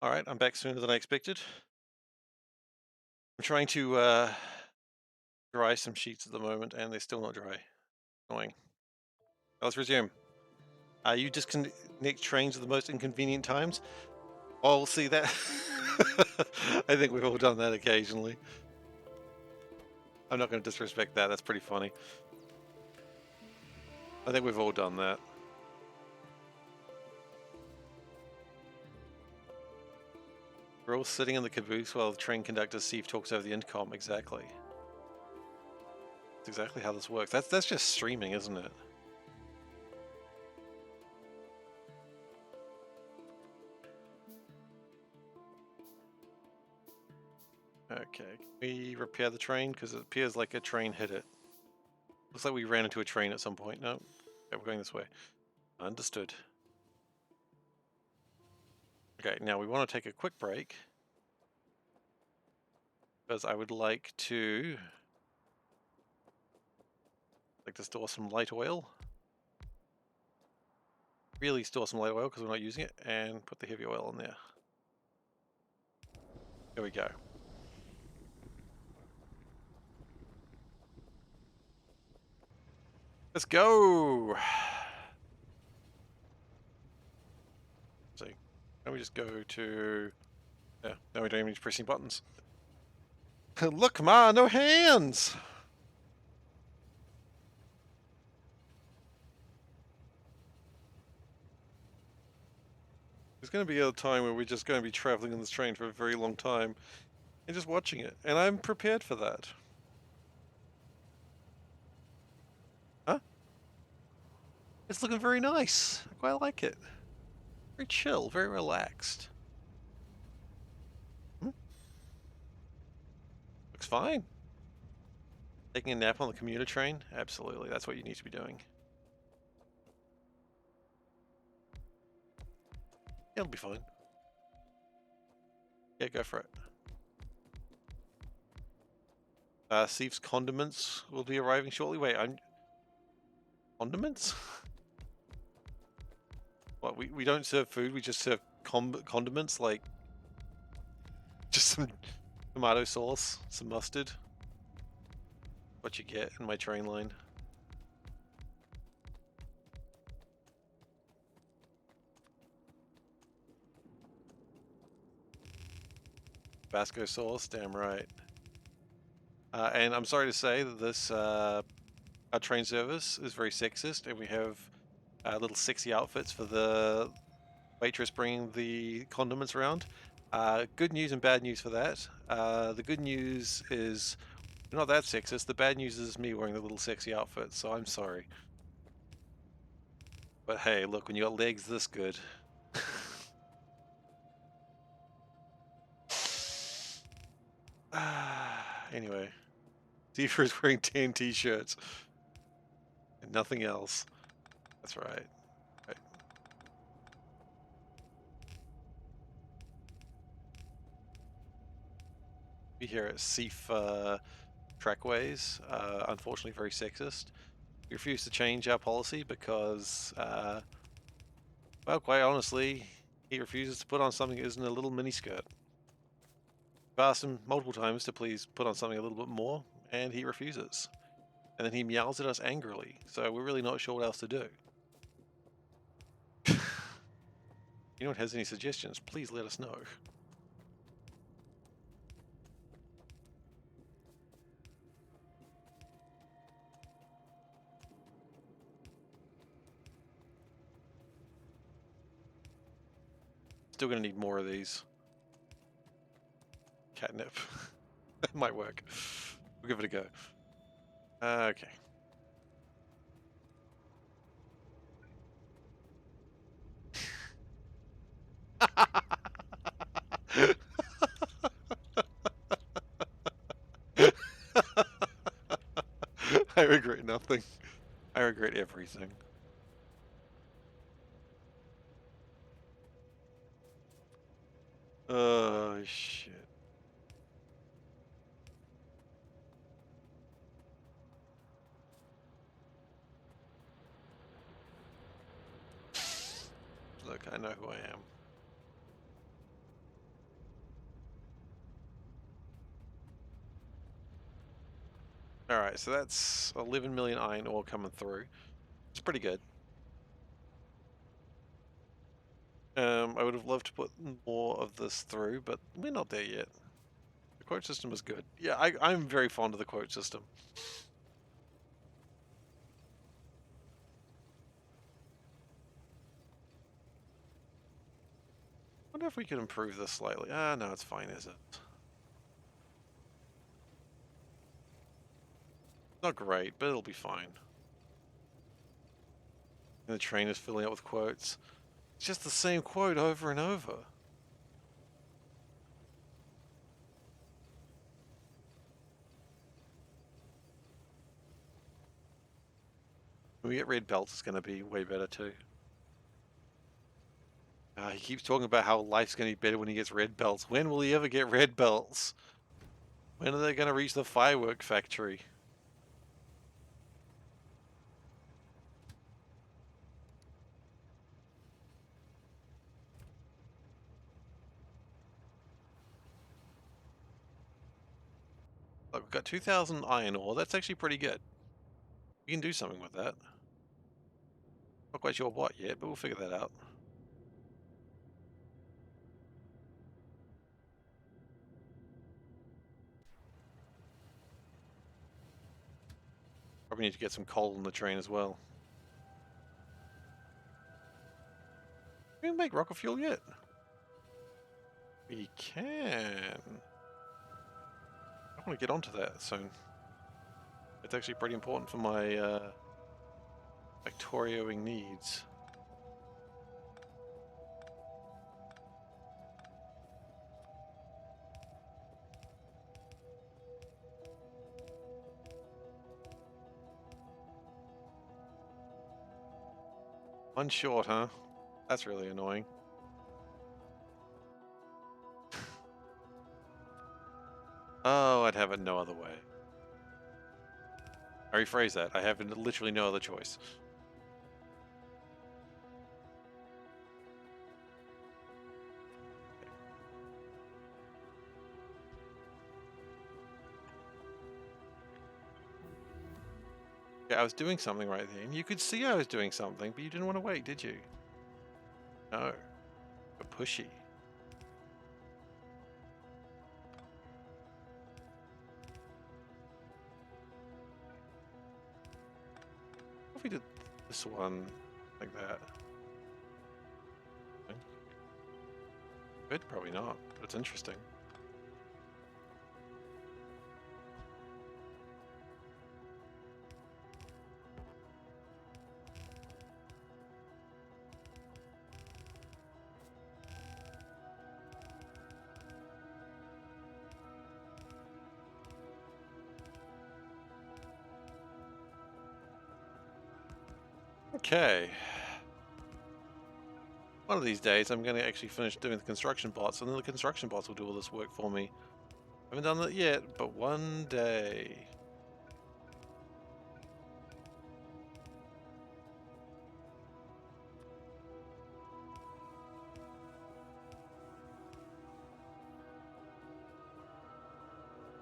Alright, I'm back sooner than I expected. I'm trying to dry some sheets at the moment, and they're still not dry. Annoying. Let's resume. You disconnect trains at the most inconvenient times. Oh, we'll see that. I think we've all done that occasionally. I'm not going to disrespect that. That's pretty funny. I think we've all done that. We're all sitting in the caboose while the train conductor Steve talks over the intercom. Exactly. That's exactly how this works. That's just streaming, isn't it? Okay, can we repair the train? Because it appears like a train hit it. Looks like we ran into a train at some point. No? Okay, we're going this way. Understood. Okay, now we want to take a quick break. Because I would like to store some light oil. Really store some light oil because we're not using it. And put the heavy oil in there. There we go. Let's go! See, now we just go to... Yeah, now we don't even need to press any buttons. Look, Ma, no hands! There's going to be a time where we're just going to be traveling on this train for a very long time and just watching it, and I'm prepared for that. Huh? It's looking very nice. I quite like it. Very chill, very relaxed. Looks fine. Taking a nap on the commuter train? Absolutely, that's what you need to be doing. It'll be fine. Yeah, go for it. Steve's condiments will be arriving shortly. Wait, condiments? What, we don't serve food, we just serve condiments, like just some tomato sauce, some mustard. What you get in my train line. Tabasco sauce, damn right. And I'm sorry to say that this our train service is very sexist, and we have little sexy outfits for the waitress bringing the condiments around. Good news and bad news for that. The good news is we're not that sexist. The bad news is me wearing the little sexy outfit, so I'm sorry. But hey, look, when you got legs this good. Anyway, Tifa is wearing tan t-shirts and nothing else. That's right. We here at Trackways, unfortunately very sexist. We refuse to change our policy because, well, quite honestly, he refuses to put on something that isn't a little miniskirt. I've asked him multiple times to please put on something a little bit more, and he refuses. And then he meows at us angrily, so we're really not sure what else to do. If anyone has any suggestions, please let us know. Still gonna need more of these. Catnip. That might work. We'll give it a go. Okay. I regret nothing. I regret everything. Oh, shit. Look, I know who I am. Alright, so that's 11 million iron ore coming through. It's pretty good. I would have loved to put more of this through, but we're not there yet. The quote system is good. Yeah, I'm very fond of the quote system. I wonder if we could improve this slightly. Ah, no, it's fine, is it? Not great, but it'll be fine. And the train is filling up with quotes. It's just the same quote over and over. When we get red belts, it's going to be way better too. He keeps talking about how life's going to be better when he gets red belts. When will he ever get red belts? When are they going to reach the firework factory? Look, we've got 2,000 iron ore. That's actually pretty good. We can do something with that. Not quite sure what yet, but we'll figure that out. probably need to get some coal on the train as well. Can we make rocket fuel yet? We can. I want to get onto that soon. It's actually pretty important for my Factorioing needs. One short, huh? That's really annoying. Oh, I'd have it no other way. I rephrase that. I have literally no other choice. Yeah, I was doing something right then. You could see I was doing something, but you didn't want to wait, did you? No. You're pushy. What if we did this one like that? Good, probably not, but it's interesting. Okay. One of these days, I'm going to actually finish doing the construction bots, and then the construction bots will do all this work for me. I haven't done that yet, but one day.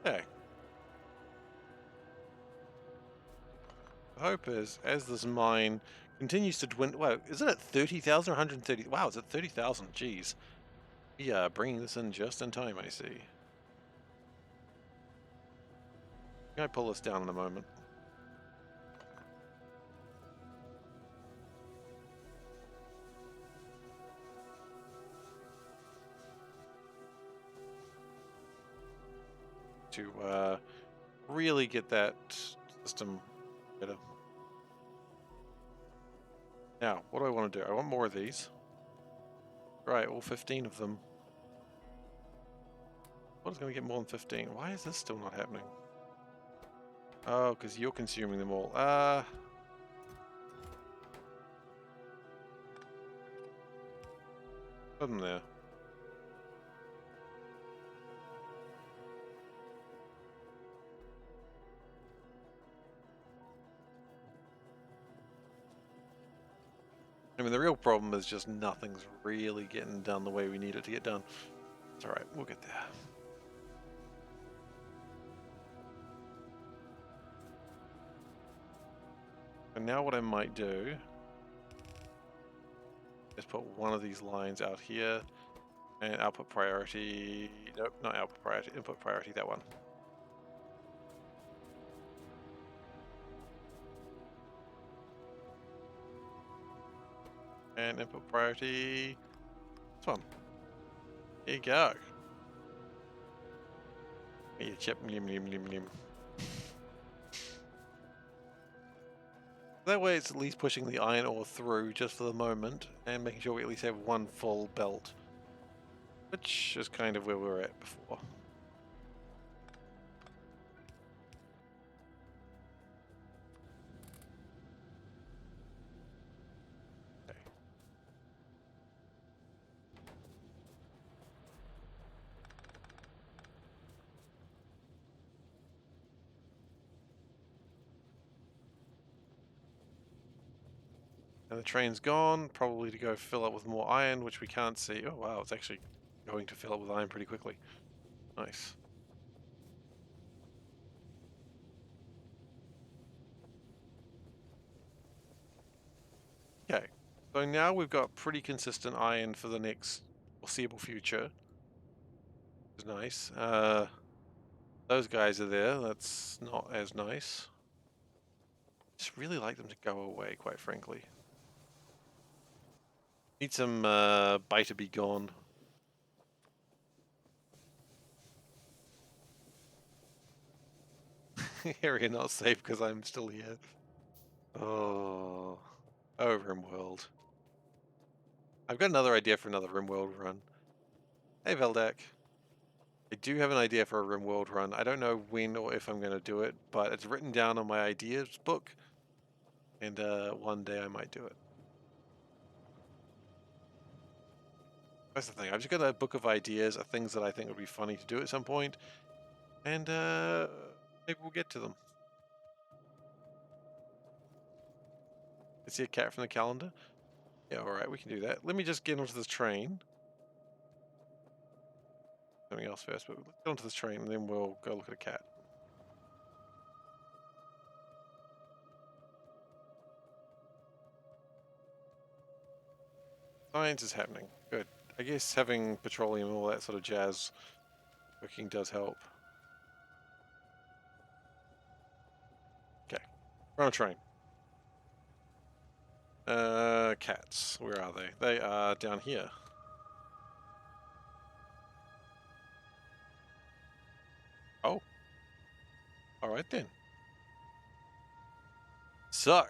Okay. The hope is, as this mine continues to dwindle, wow, is it at 30,000 or 130? Wow, it's at 30,000, jeez. We are bringing this in just in time, I see. Can I pull this down in a moment? To really get that system better. Now, what do I want to do? I want more of these. Right, all 15 of them. What is going to get more than 15? Why is this still not happening? Oh, because you're consuming them all. Put them there. I mean, the real problem is just nothing's really getting done the way we need it to get done. It's alright, we'll get there. And now what I might do is put one of these lines out here, and output priority, nope, not output priority, input priority, that one. And input priority, this one. Here you go. Here, chip, nim. That way it's at least pushing the iron ore through just for the moment, and making sure we at least have one full belt. Which is kind of where we were at before. Okay. And the train's gone, probably to go fill up with more iron, which we can't see. Oh wow, it's actually going to fill up with iron pretty quickly. Nice. Okay, so now we've got pretty consistent iron for the next foreseeable future. Which is nice. Those guys are there, that's not as nice. Just really like them to go away, quite frankly. Need some bite to be gone. Area not safe because I'm still here. Oh, RimWorld. I've got another idea for another RimWorld run. Hey, Veldak. I do have an idea for a RimWorld run. I don't know when or if I'm going to do it, but it's written down on my ideas book, and one day I might do it. That's the thing. I've just got a book of ideas of things that I think would be funny to do at some point, and maybe we'll get to them. I see a cat from the calendar. Yeah, alright, we can do that. Let me just get onto this train. Something else first, but let's get onto this train and then we'll go look at a cat. Science is happening. Good. I guess having petroleum and all that sort of jazz working does help. Okay. We're on a train. Cats. Where are they? They are down here. Oh. Alright then. So,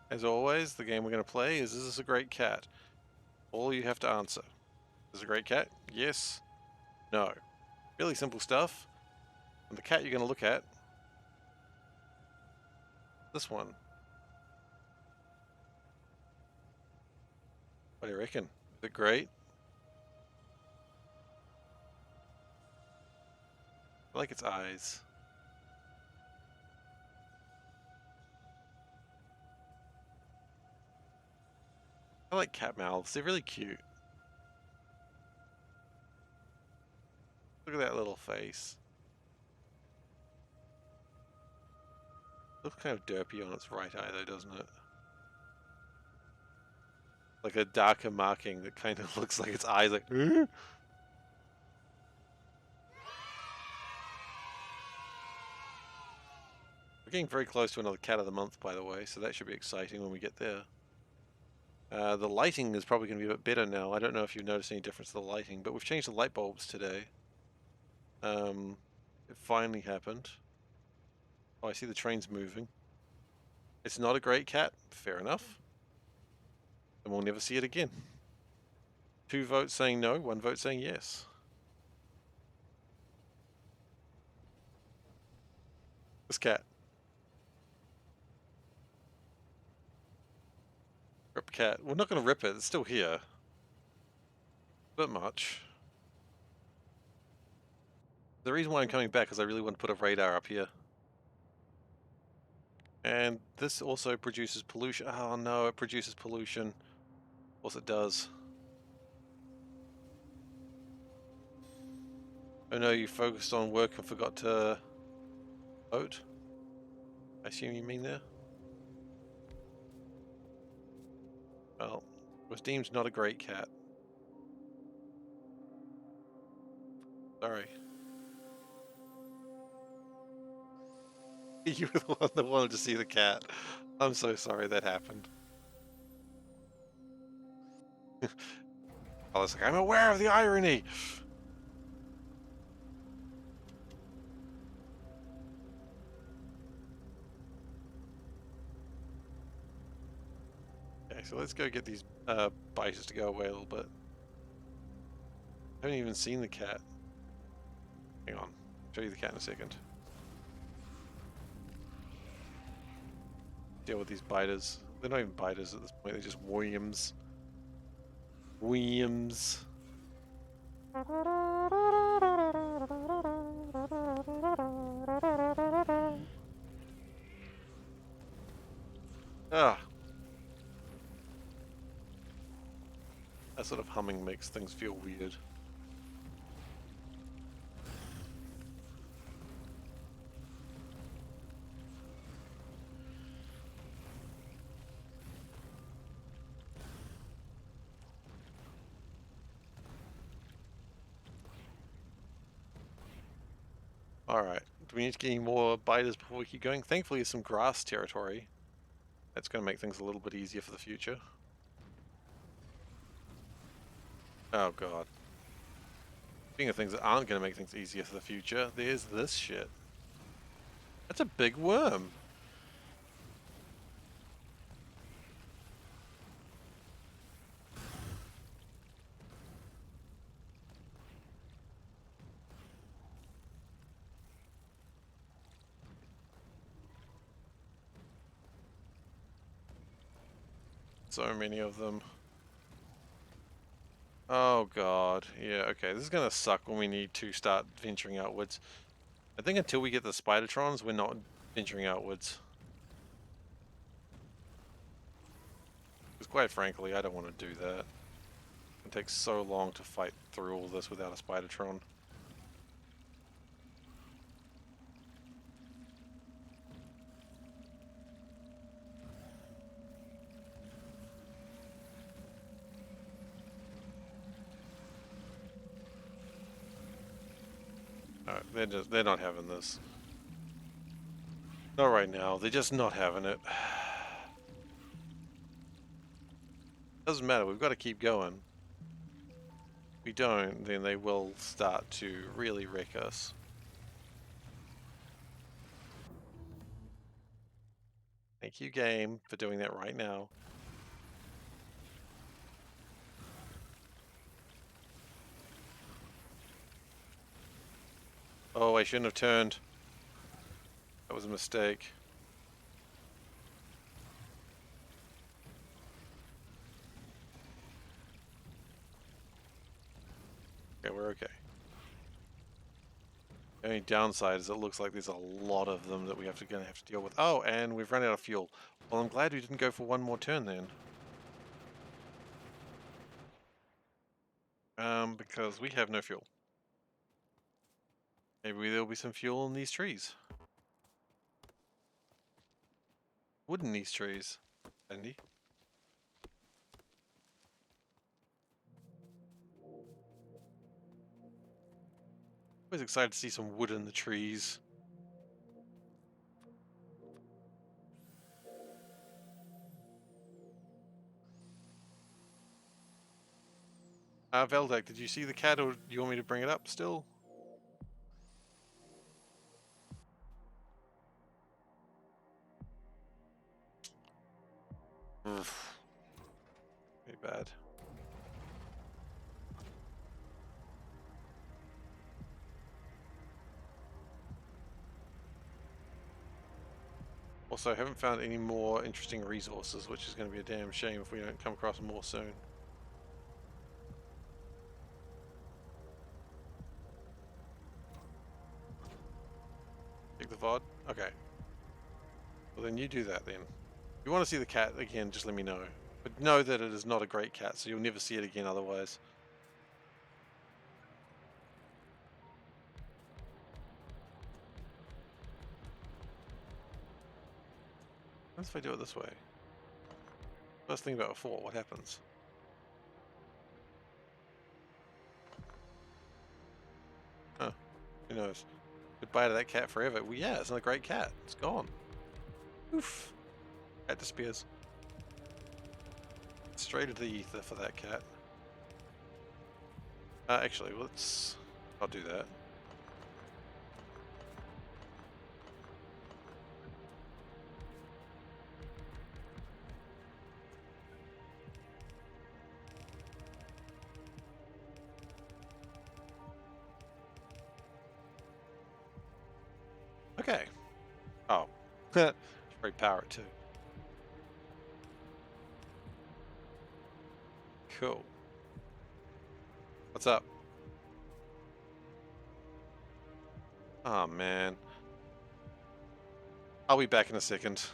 as always, the game we're going to play is this a great cat? All you have to answer. Is this a great cat? Yes. No. Really simple stuff. And the cat you're going to look at, this one. What do you reckon? Is it great? I like its eyes. I like cat mouths. They're really cute. Look at that little face. Looks kind of derpy on its right eye though, doesn't it? Like a darker marking that kind of looks like its eyes like, huh? We're getting very close to another cat of the month, by the way, so that should be exciting when we get there. The lighting is probably going to be a bit better now. I don't know if you've noticed any difference to the lighting, but we've changed the light bulbs today. It finally happened. Oh, I see the train's moving. It's not a great cat, fair enough. And we'll never see it again. 2 votes saying no, 1 vote saying yes. This cat. Rip cat. We're not going to rip it, it's still here. A bit much. The reason why I'm coming back is I really want to put a radar up here. And this also produces pollution. Oh no, it produces pollution. Of course it does. Oh no, you focused on work and forgot to vote? I assume you mean there? Well, was deemed not a great cat. Sorry. You were the one that wanted to see the cat. I'm so sorry that happened. I was like, I'm aware of the irony! Okay, so let's go get these biters to go away a little bit. I haven't even seen the cat. Hang on, I'll show you the cat in a second. Deal with these biters. They're not even biters at this point, they're just worms. Worms. Ah. That sort of humming makes things feel weird. Alright. Do we need to get any more biters before we keep going? Thankfully, there's some grass territory. That's going to make things a little bit easier for the future. Oh god. Speaking of things that aren't going to make things easier for the future, there's this shit. That's a big worm. So many of them. Oh god. Yeah, okay. This is going to suck when we need to start venturing outwards. I think until we get the Spidertrons, we're not venturing outwards. Because quite frankly, I don't want to do that. It takes so long to fight through all this without a Spidertron. Alright, they're not having this. Not right now. They're just not having it. Doesn't matter. We've got to keep going. If we don't, then they will start to really wreck us. Thank you, game, for doing that right now. Oh, I shouldn't have turned. That was a mistake. Okay, we're okay. The only downside is it looks like there's a lot of them that gonna have to deal with. Oh, and we've run out of fuel. Well, I'm glad we didn't go for one more turn then. Because we have no fuel. Maybe there'll be some fuel in these trees. Wood in these trees, Andy. Always excited to see some wood in the trees. Veldek, did you see the cat, or do you want me to bring it up still? Oof. Very bad. Also, I haven't found any more interesting resources, which is going to be a damn shame if we don't come across more soon. Take the VOD? Okay. Well, then you do that then. If you want to see the cat again, just let me know. But know that it is not a great cat, so you'll never see it again otherwise. What if I do it this way? First thing about before, what happens? Huh. Who knows? Goodbye to that cat forever. Well, yeah, it's not a great cat. It's gone. Oof. Cat disappears. Straight into the ether for that cat. Actually, I'll do that. Okay. Oh. Should probably power it too. Cool. What's up? Oh man. I'll be back in a second.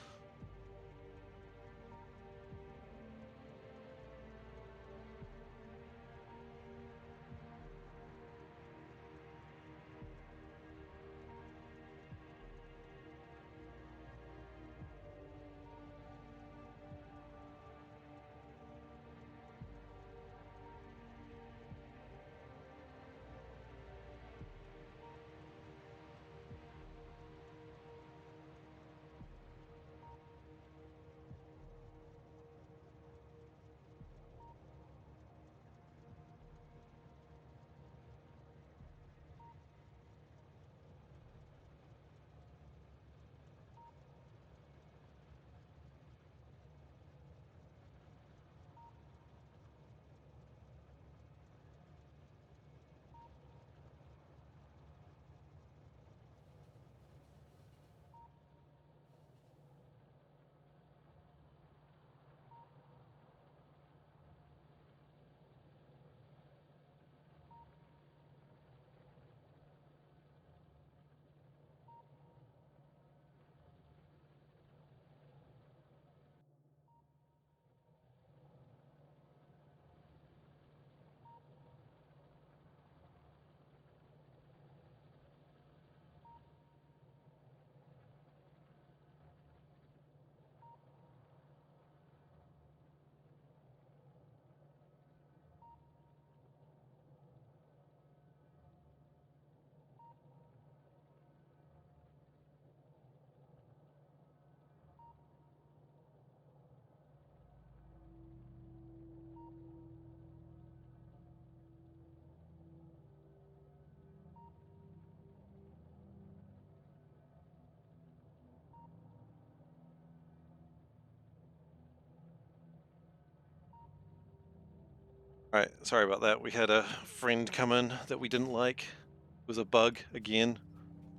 Alright, sorry about that. We had a friend come in that we didn't like. It was a bug again.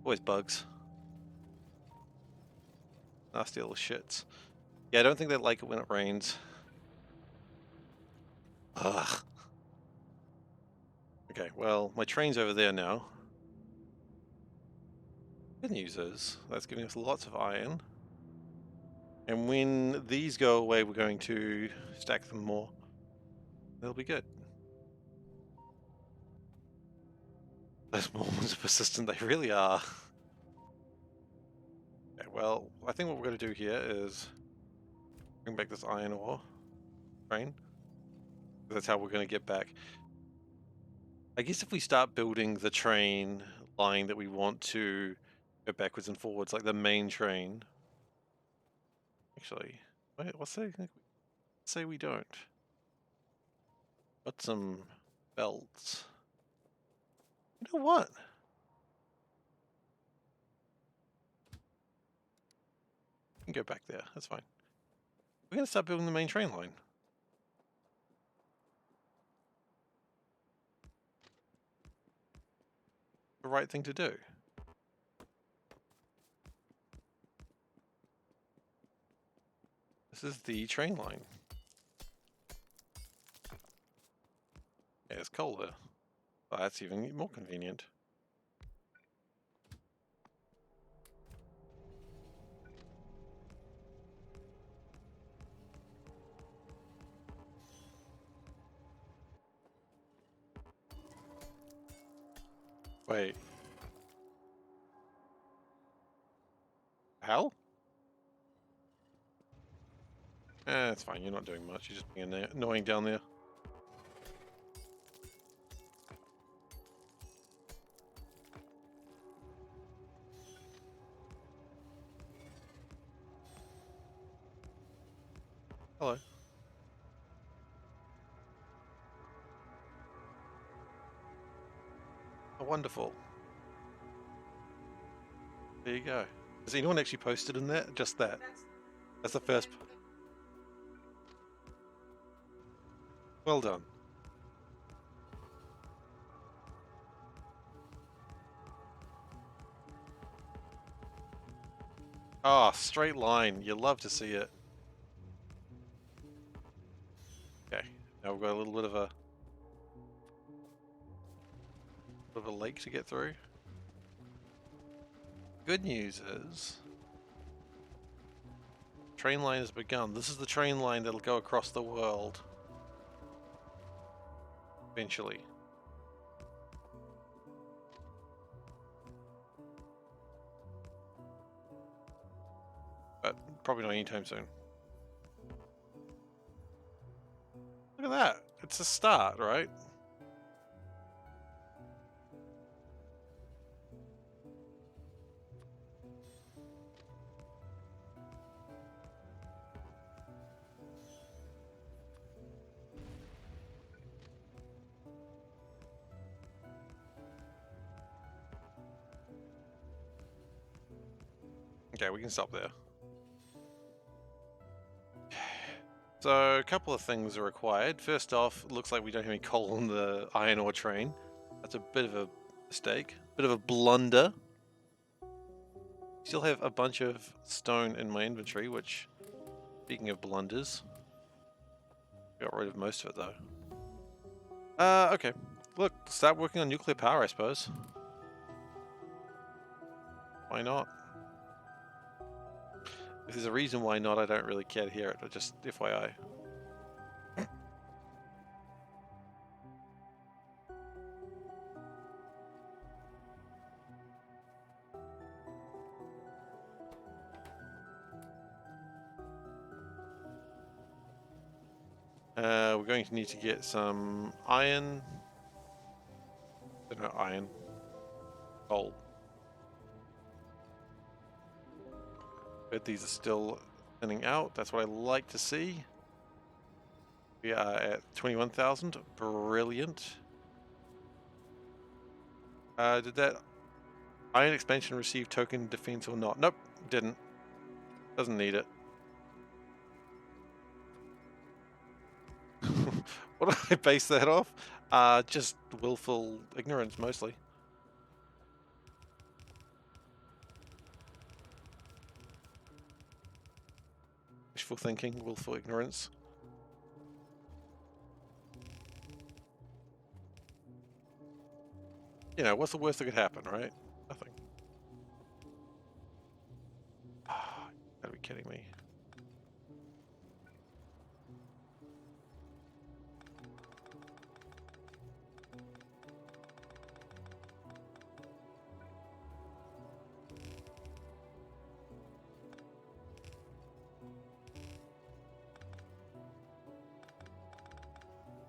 Always bugs. Nasty little shits. Yeah, I don't think they like it when it rains. Ugh. Okay, well, my train's over there now. Good news is, that's giving us lots of iron. And when these go away, we're going to stack them more. They'll be good. Those Mormons are persistent, they really are. Okay, well, I think what we're going to do here is bring back this iron ore train. That's how we're going to get back. I guess if we start building the train line that we want to go backwards and forwards, like the main train. Actually, wait, say we don't. Got some belts. You know what? We can go back there. That's fine. We're going to start building the main train line. The right thing to do. This is the train line. Yeah, it's coal there. Oh, that's even more convenient. Wait. Hell? It's fine. You're not doing much. You're just being annoying down there. Hello. Oh, wonderful. There you go. Has anyone actually posted in that? Just that. That's the first. Well done. Ah, oh, straight line. You love to see it. Okay. Now we've got a little bit of a lake to get through. Good news is train line has begun. This is the train line that'll go across the world. Eventually. But probably not anytime soon. Look at that. It's a start, right? Okay, we can stop there. So, a couple of things are required. First off, it looks like we don't have any coal on the iron ore train. That's a bit of a mistake, bit of a blunder. Still have a bunch of stone in my inventory, which, speaking of blunders, got rid of most of it though. Okay. Look, start working on nuclear power, I suppose. Why not? If there's a reason why not, I don't really care to hear it, but just FYI. We're going to need to get some iron. I don't know, iron. Coal. But these are still thinning out. That's what I like to see. We are at 21,000. Brilliant. Did that iron expansion receive token defense or not? Nope, didn't. Doesn't need it. What do I base that off? Just willful ignorance, mostly. Wishful thinking, willful ignorance. You know, what's the worst that could happen, right? Nothing. You gotta be kidding me.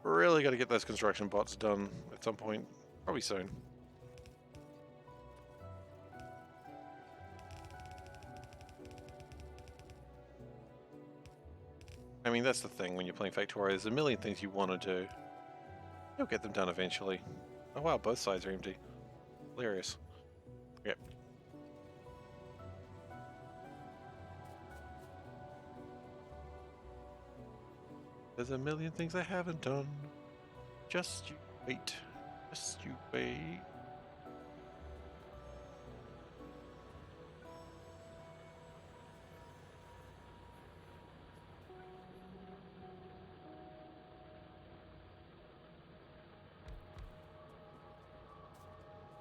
Really gotta get those construction bots done at some point. Probably soon. I mean, that's the thing when you're playing Factorio. There's a million things you want to do. You'll get them done eventually. Oh wow, both sides are empty. Hilarious. Yep. There's a million things I haven't done. Just you wait. Just you wait.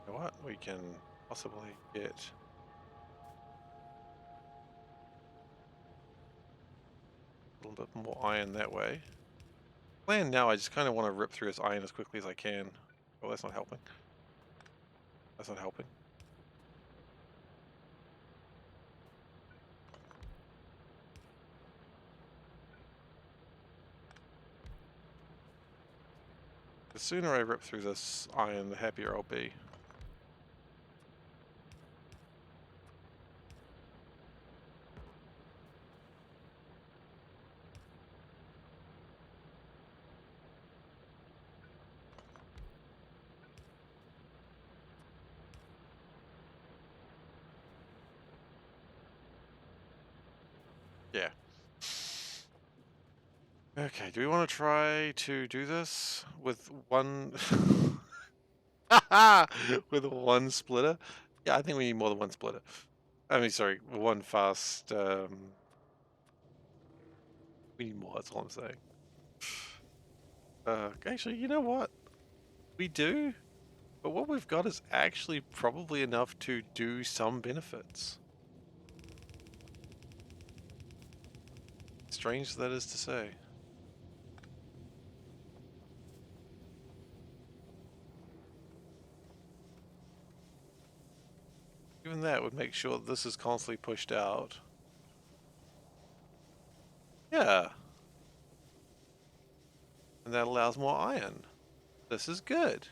You know what? We can possibly get a little bit more iron that way. Plan now, I just kind of want to rip through this iron as quickly as I can. Oh, that's not helping. That's not helping. The sooner I rip through this iron, the happier I'll be. Yeah. Okay, do we want to try to do this with one... with one splitter? Yeah, I think we need more than one splitter. I mean, sorry, one fast... we need more, that's all I'm saying. Actually, you know what? We do, but what we've got is actually probably enough to do some benefits. Strange that is to say. Even that would make sure that this is constantly pushed out. Yeah. And that allows more iron. This is good.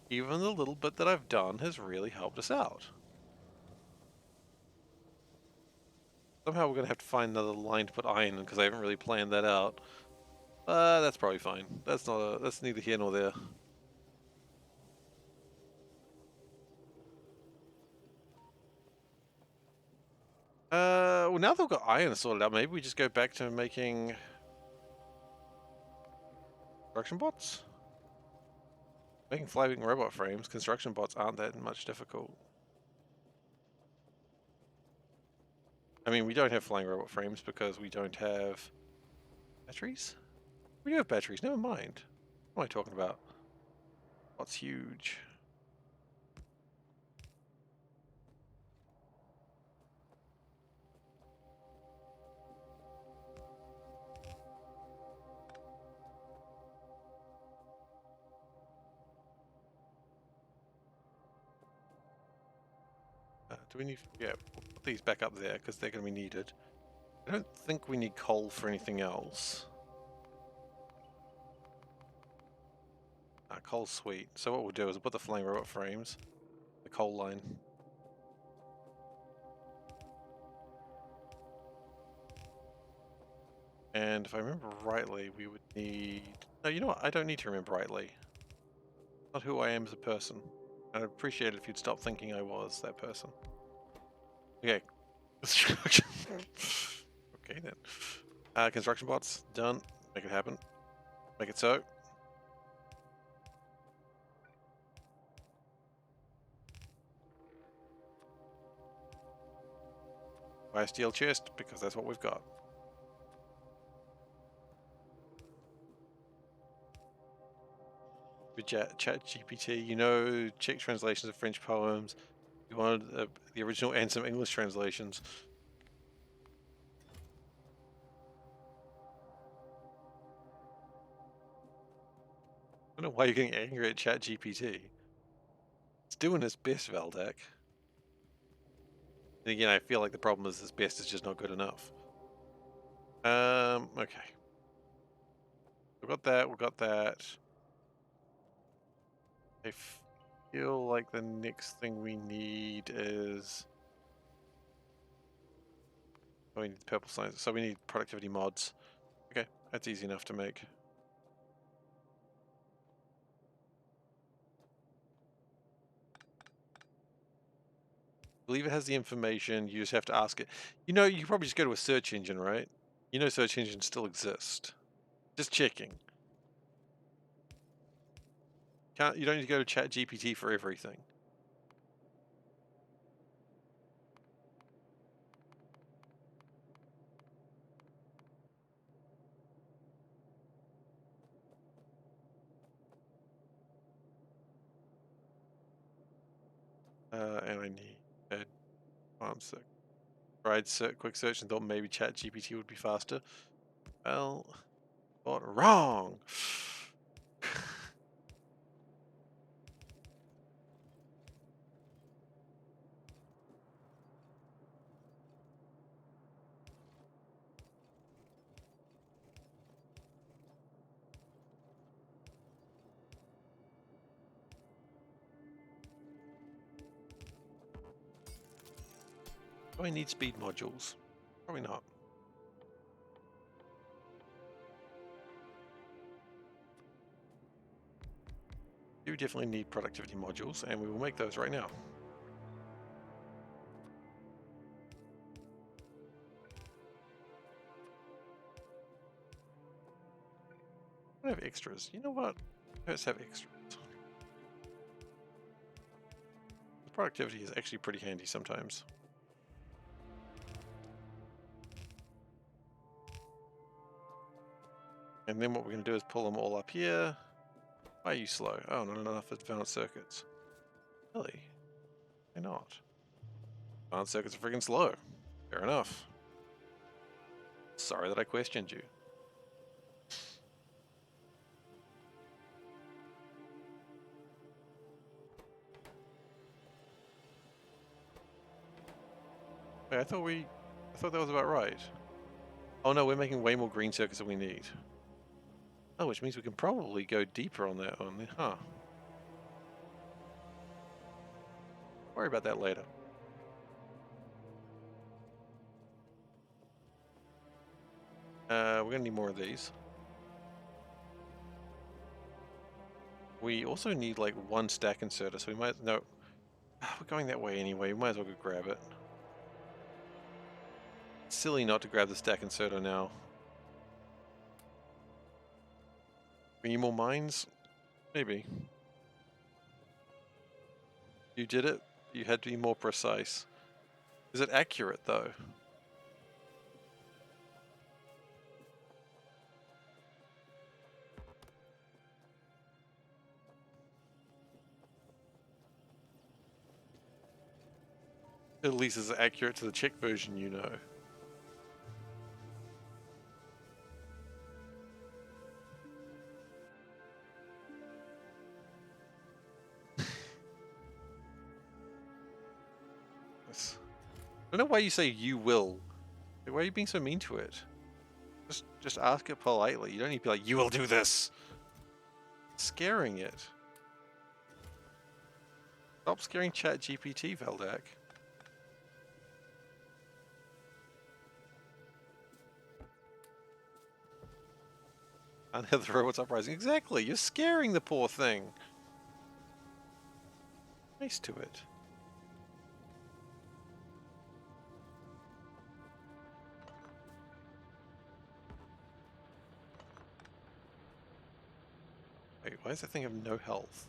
Even the little bit that I've done has really helped us out. Somehow we're going to have to find another line to put iron in because I haven't really planned that out. That's probably fine. That's neither here nor there. Well, now they've got iron sorted out, maybe we just go back to making construction bots? Making flying robot frames, construction bots aren't that much difficult. I mean, we don't have flying robot frames because we don't have batteries? We do have batteries, never mind. What am I talking about? What's huge? Do we need... Yeah, we'll put these back up there because they're going to be needed. I don't think we need coal for anything else. Coal's sweet. So what we'll do is we'll put the flying robot frames, the coal line. And if I remember rightly, we would need... No, you know what? I don't need to remember rightly. Not who I am as a person. I'd appreciate it if you'd stop thinking I was that person. Okay. Construction. Okay then. Construction bots done. Make it happen. Make it so. Buy a steel chest, because that's what we've got. With Chat GPT, you know, Czech translations of French poems. You wanted the original and some English translations. I don't know why you're getting angry at Chat GPT. It's doing its best, Valdak. And again, I feel like the problem is its best is just not good enough. Okay. We've got that, we've got that. I feel like the next thing we need is... Oh, we need the purple signs, so we need productivity mods. Okay, that's easy enough to make. I believe it has the information, you just have to ask it. You know, you can probably just go to a search engine, right? You know search engines still exist. Just checking. You don't need to go to Chat GPT for everything. And I need advanced tried quick search and thought maybe Chat GPT would be faster. Well, thought wrong. Do I need speed modules? Probably not. You definitely need productivity modules, and we will make those right now. I have extras. You know what? Let's have extras. The productivity is actually pretty handy sometimes. And then what we're going to do is pull them all up here. Why are you slow? Oh, not enough advanced circuits. Really? Why not? Advanced circuits are freaking slow. Fair enough. Sorry that I questioned you. Wait, I thought that was about right. Oh no, we're making way more green circuits than we need. Oh, which means we can probably go deeper on that one, huh? Worry about that later. We're gonna need more of these. We also need like one stack inserter, so we might, no, we're going that way anyway, we might as well go grab it. It's silly not to grab the stack inserter now. We need more mines? Maybe. You did it? You had to be more precise. Is it accurate though? At least it's accurate to the Czech version, you know. I don't know why you say you will. Like, why are you being so mean to it? Just ask it politely. You don't need to be like, you will do this. Scaring it. Stop scaring Chat GPT, Veldak. And have the robots uprising. Exactly, you're scaring the poor thing. Nice to it. Why does that thing have no health?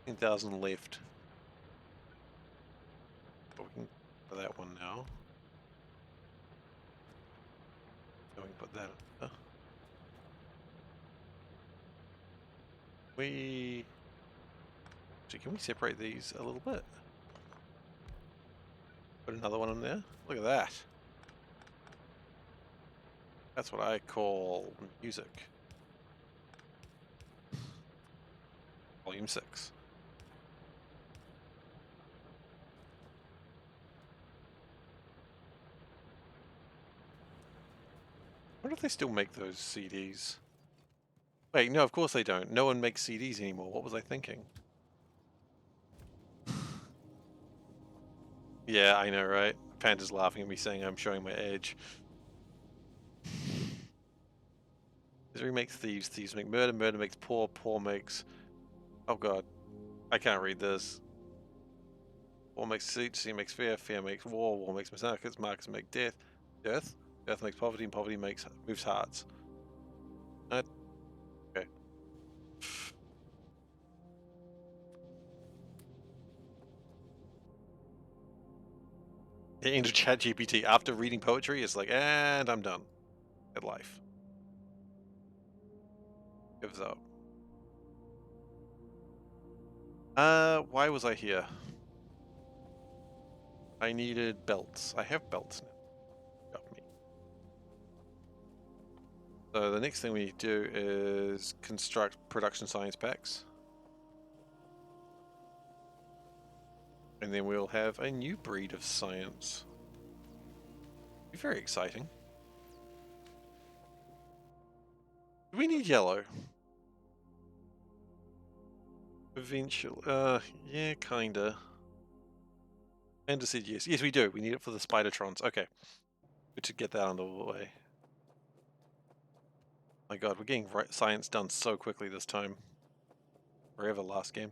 10,000 left. But we can for that one now. So we can put that. We actually, can we separate these a little bit? Put another one in there. Look at that. That's what I call music. Volume 6. I wonder if they still make those CDs. Wait, no, of course they don't. No one makes CDs anymore. What was I thinking? Yeah, I know, right? Panda's laughing at me saying I'm showing my age. Misery makes thieves, thieves make murder, murder makes poor, poor makes... Oh god, I can't read this. War makes deceit, deceit makes fear, fear makes war, war makes markets, markets make death, death, death makes poverty, and poverty moves hearts. Okay. Into ChatGPT after reading poetry, it's like, and I'm done at life. Gives up. Why was I here? I needed belts. I have belts now. Got me. So the next thing we need to do is construct production science packs. And then we'll have a new breed of science. Be very exciting. Do we need yellow? Eventually, yeah, kinda. Panda said yes. Yes, we do. We need it for the Spidertrons. Okay. Good to get that underway. My god, we're getting science done so quickly this time. Forever last game.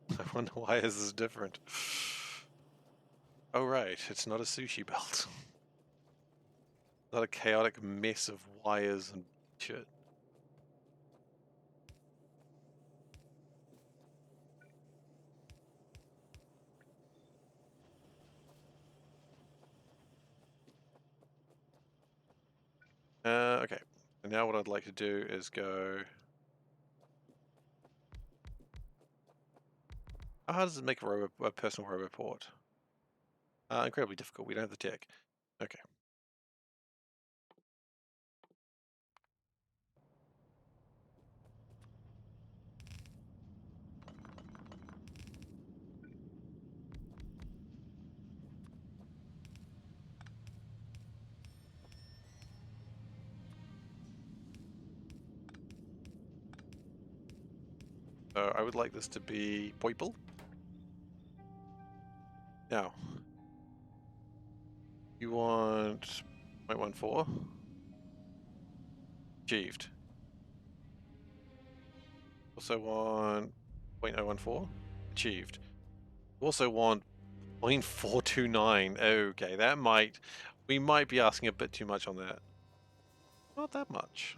I wonder why this is different. Oh right, it's not a sushi belt. Not a chaotic mess of wires and shit. Okay. So now what I'd like to do is go... How hard does it make a personal roboport? Incredibly difficult. We don't have the tech. Okay. So I would like this to be purple. Now, you want 0.14? Achieved. Also want 0.014? Achieved. Also want 0.429. Okay, that might... We might be asking a bit too much on that. Not that much.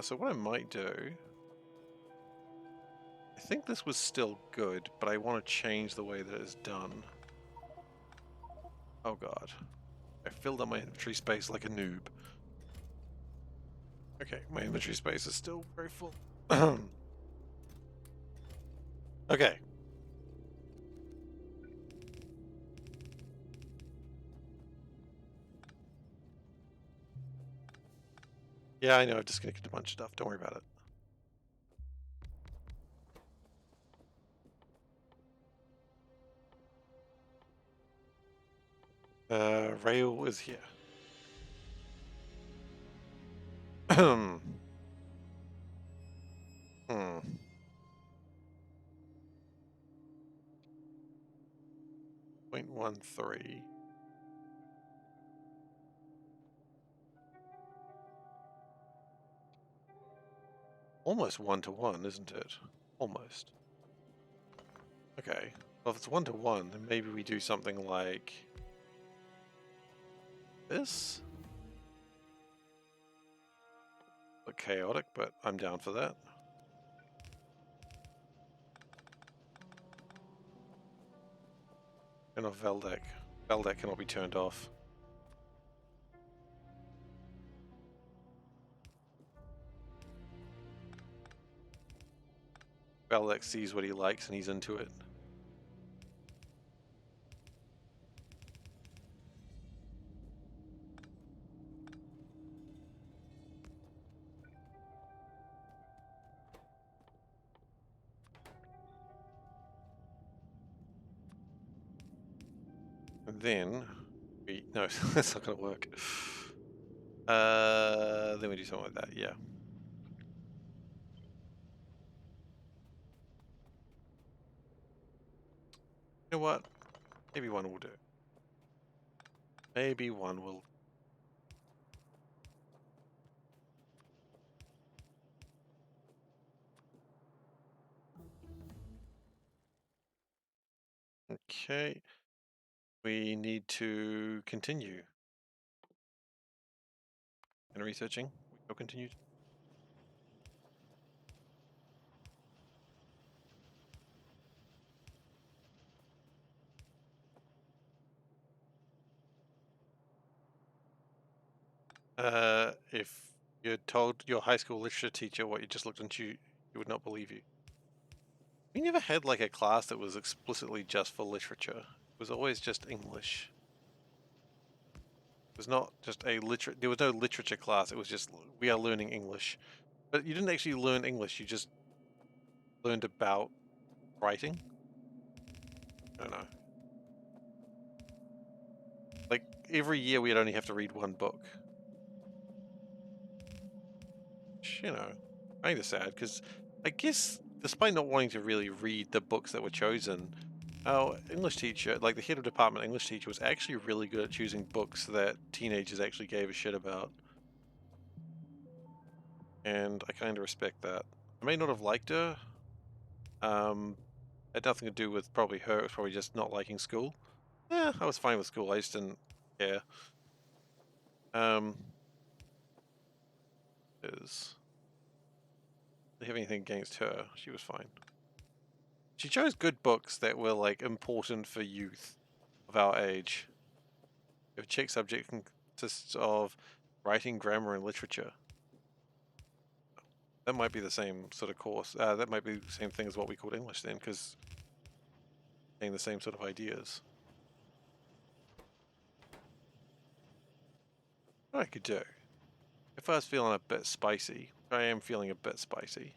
So what I might do... I think this was still good, but I want to change the way that it's done. Oh god. I filled up my inventory space like a noob. Okay, my inventory space is still very full. Okay. Yeah, I know, I've disconnected a bunch of stuff. Don't worry about it. Rail is here. Hmm. 0.13. almost 1-to-1, isn't it? Almost. Okay. Well, if it's 1-to-1, then maybe we do something like this. Look chaotic, but I'm down for that. Turn off Veldak. Veldak cannot be turned off. Veldak sees what he likes and he's into it. And then we no, that's not gonna work. Then we do something like that, yeah. You know what? Maybe one will do. Maybe one will. Okay. We need to continue. And researching. We will continue. If you told your high school literature teacher what you just looked into, he would not believe you. We never had like a class that was explicitly just for literature. It was always just English. It was not just a there was no literature class. It was just, we are learning English. But you didn't actually learn English, you just learned about writing. I don't know. Like, every year we'd only have to read one book. Which, you know, kind of sad, because I guess, despite not wanting to really read the books that were chosen, our English teacher, like the head of department English teacher, was actually really good at choosing books that teenagers actually gave a shit about. And I kind of respect that. I may not have liked her. Had nothing to do with probably her. It was probably just not liking school. Yeah, I was fine with school. I just didn't care. Is they have anything against her? She was fine. She chose good books that were like important for youth of our age. If a chick subject consists of writing, grammar, and literature, that might be the same sort of course. That might be the same thing as what we called English then, because saying the same sort of ideas. What I could do, if I was feeling a bit spicy, I am feeling a bit spicy,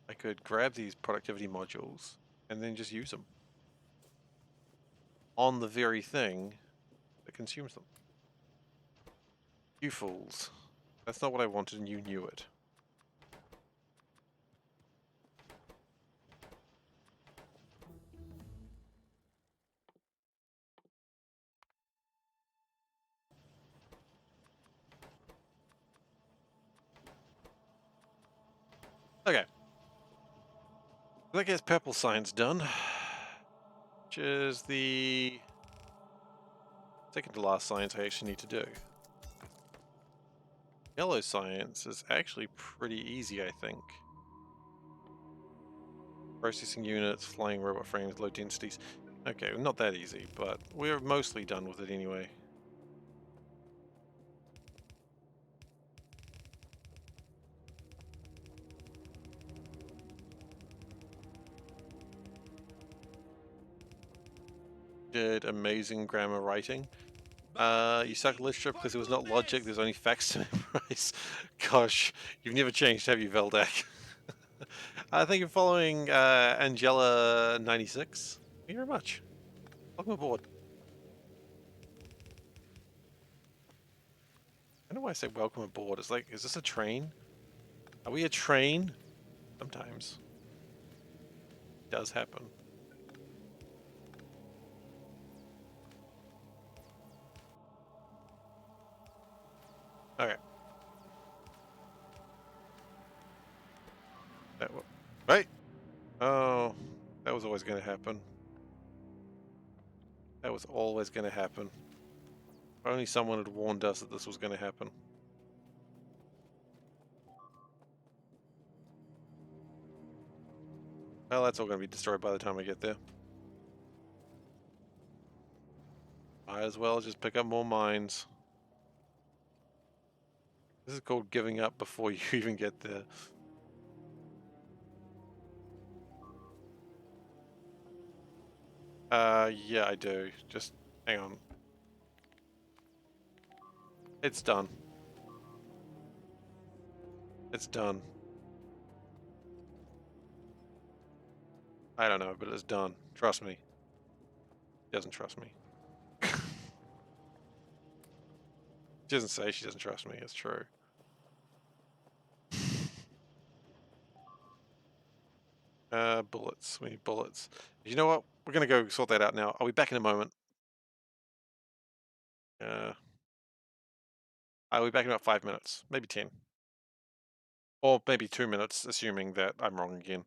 I could grab these productivity modules and then just use them on the very thing that consumes them. You fools. That's not what I wanted and you knew it. Okay. That gets purple science done, which is the second to last science I actually need to do. Yellow science is actually pretty easy, I think. Processing units, flying robot frames, low densities. Okay, not that easy, but we're mostly done with it anyway. Did amazing grammar writing. You suck at literature because it was not logic, there's only facts to memorize. Gosh, you've never changed, have you, Veldak? I think you're following Angela96. Thank you very much. Welcome aboard. I don't know why I say welcome aboard. It's like, is this a train? Are we a train? Sometimes. It does happen. Okay. Right? Oh, that was always going to happen. That was always going to happen. If only someone had warned us that this was going to happen. Well, that's all going to be destroyed by the time I get there. Might as well just pick up more mines. This is called giving up before you even get there. Yeah, I do. Just hang on. It's done. It's done. I don't know, but it's done. Trust me. She doesn't trust me. She doesn't say she doesn't trust me. It's true. Bullets. We need bullets. You know what? We're gonna go sort that out now. I'll be back in a moment. Uh, I'll be back in about 5 minutes, maybe 10, or maybe 2 minutes, assuming that I'm wrong again.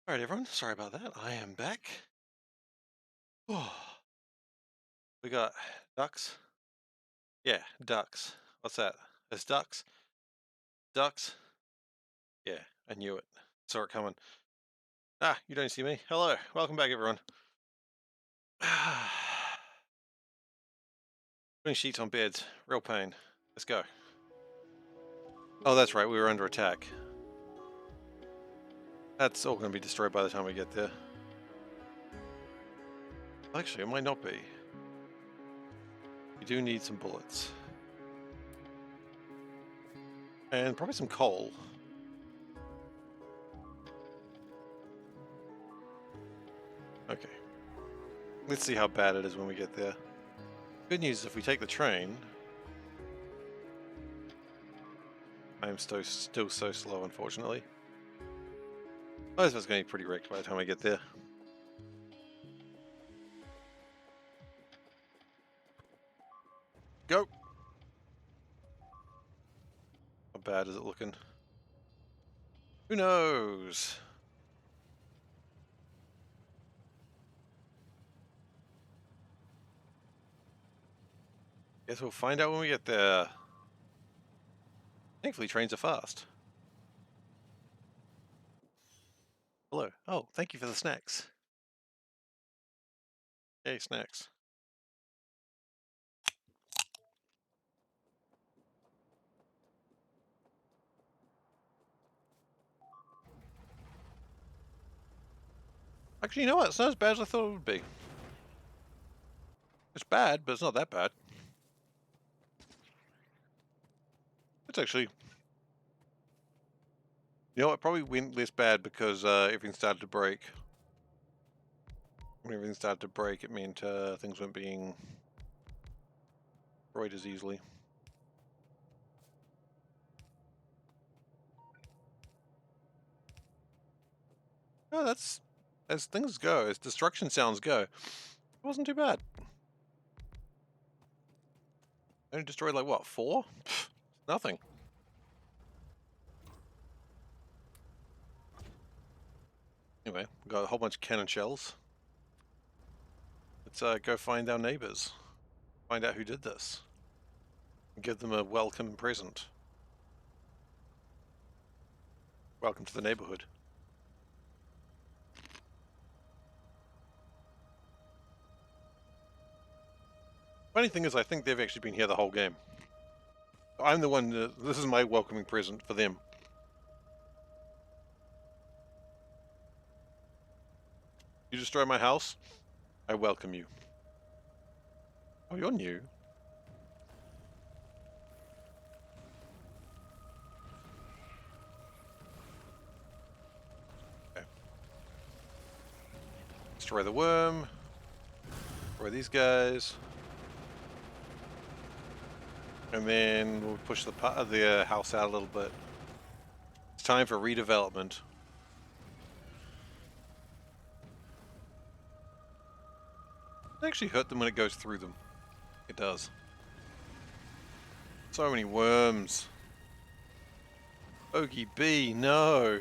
Alright, everyone. Sorry about that. I am back. Oh, we got ducks. Yeah, ducks. What's that? There's ducks. Ducks. Yeah, I knew it. Saw it coming. Ah, you don't see me. Hello. Welcome back, everyone. Putting sheets on beds. Real pain. Let's go. Oh, that's right. We were under attack. That's all going to be destroyed by the time we get there. Actually, it might not be. We do need some bullets. And probably some coal. Okay. Let's see how bad it is when we get there. Good news is if we take the train... I am still so slow, unfortunately. Oh, this is going to be pretty wrecked by the time I get there. Go! How bad is it looking? Who knows? Guess we'll find out when we get there. Thankfully, trains are fast. Hello. Oh, thank you for the snacks. Yay, snacks. Actually, you know what? It's not as bad as I thought it would be. It's bad, but it's not that bad. It's actually... You know what? It probably went less bad because everything started to break. When everything started to break, it meant things weren't being destroyed as easily. Oh, that's... As things go, as destruction sounds go, it wasn't too bad. Only destroyed like, what, 4? Pfft, nothing. Anyway, we got a whole bunch of cannon shells. Let's go find our neighbors. Find out who did this. And give them a welcome present. Welcome to the neighborhood. Funny thing is, I think they've actually been here the whole game. I'm the one, this is my welcoming present for them. You destroy my house, I welcome you. Oh, you're new. Okay. Destroy the worm. Destroy these guys. And then we'll push the house out a little bit. It's time for redevelopment. It actually hurt them when it goes through them. It does. So many worms. Ogie B, no.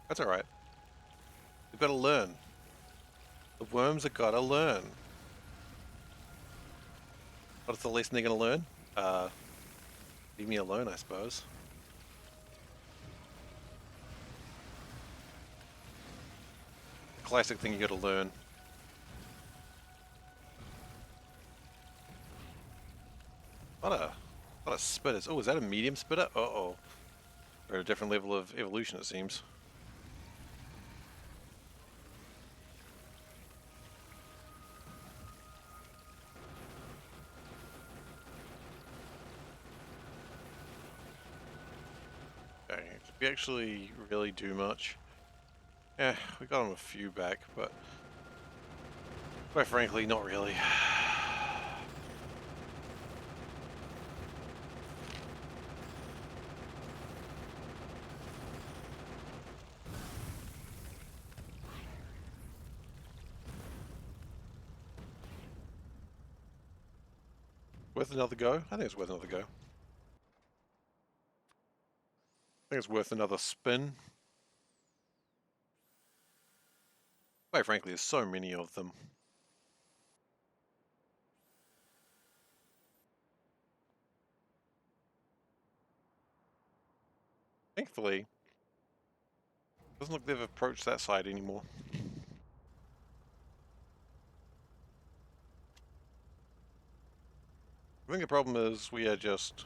That's alright. They've got to learn. The worms have got to learn. What's the lesson they're going to learn? Leave me alone, I suppose. Classic thing you got to learn. What a spitter. Oh, is that a medium spitter? Uh-oh. We're at a different level of evolution, it seems. Okay, did we actually really do much? Yeah, we got him a few back, but quite frankly, not really. Worth another go? I think it's worth another go. I think it's worth another spin. Quite frankly, there's so many of them. Thankfully, doesn't look like they've approached that side anymore. I think the problem is we are just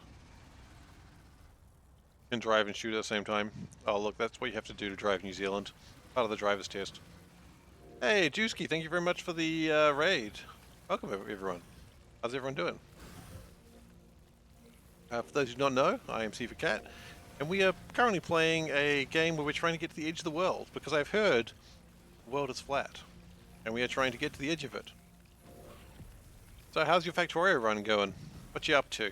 can drive and shoot at the same time. Oh look, that's what you have to do to drive New Zealand. Part of the driver's test. Hey, Juski, thank you very much for the raid. Welcome everyone. How's everyone doing? For those who do not know, I am SeiferKatt, and we are currently playing a game where we're trying to get to the edge of the world, because I've heard the world is flat, and we are trying to get to the edge of it. So how's your Factorio run going? What you up to? I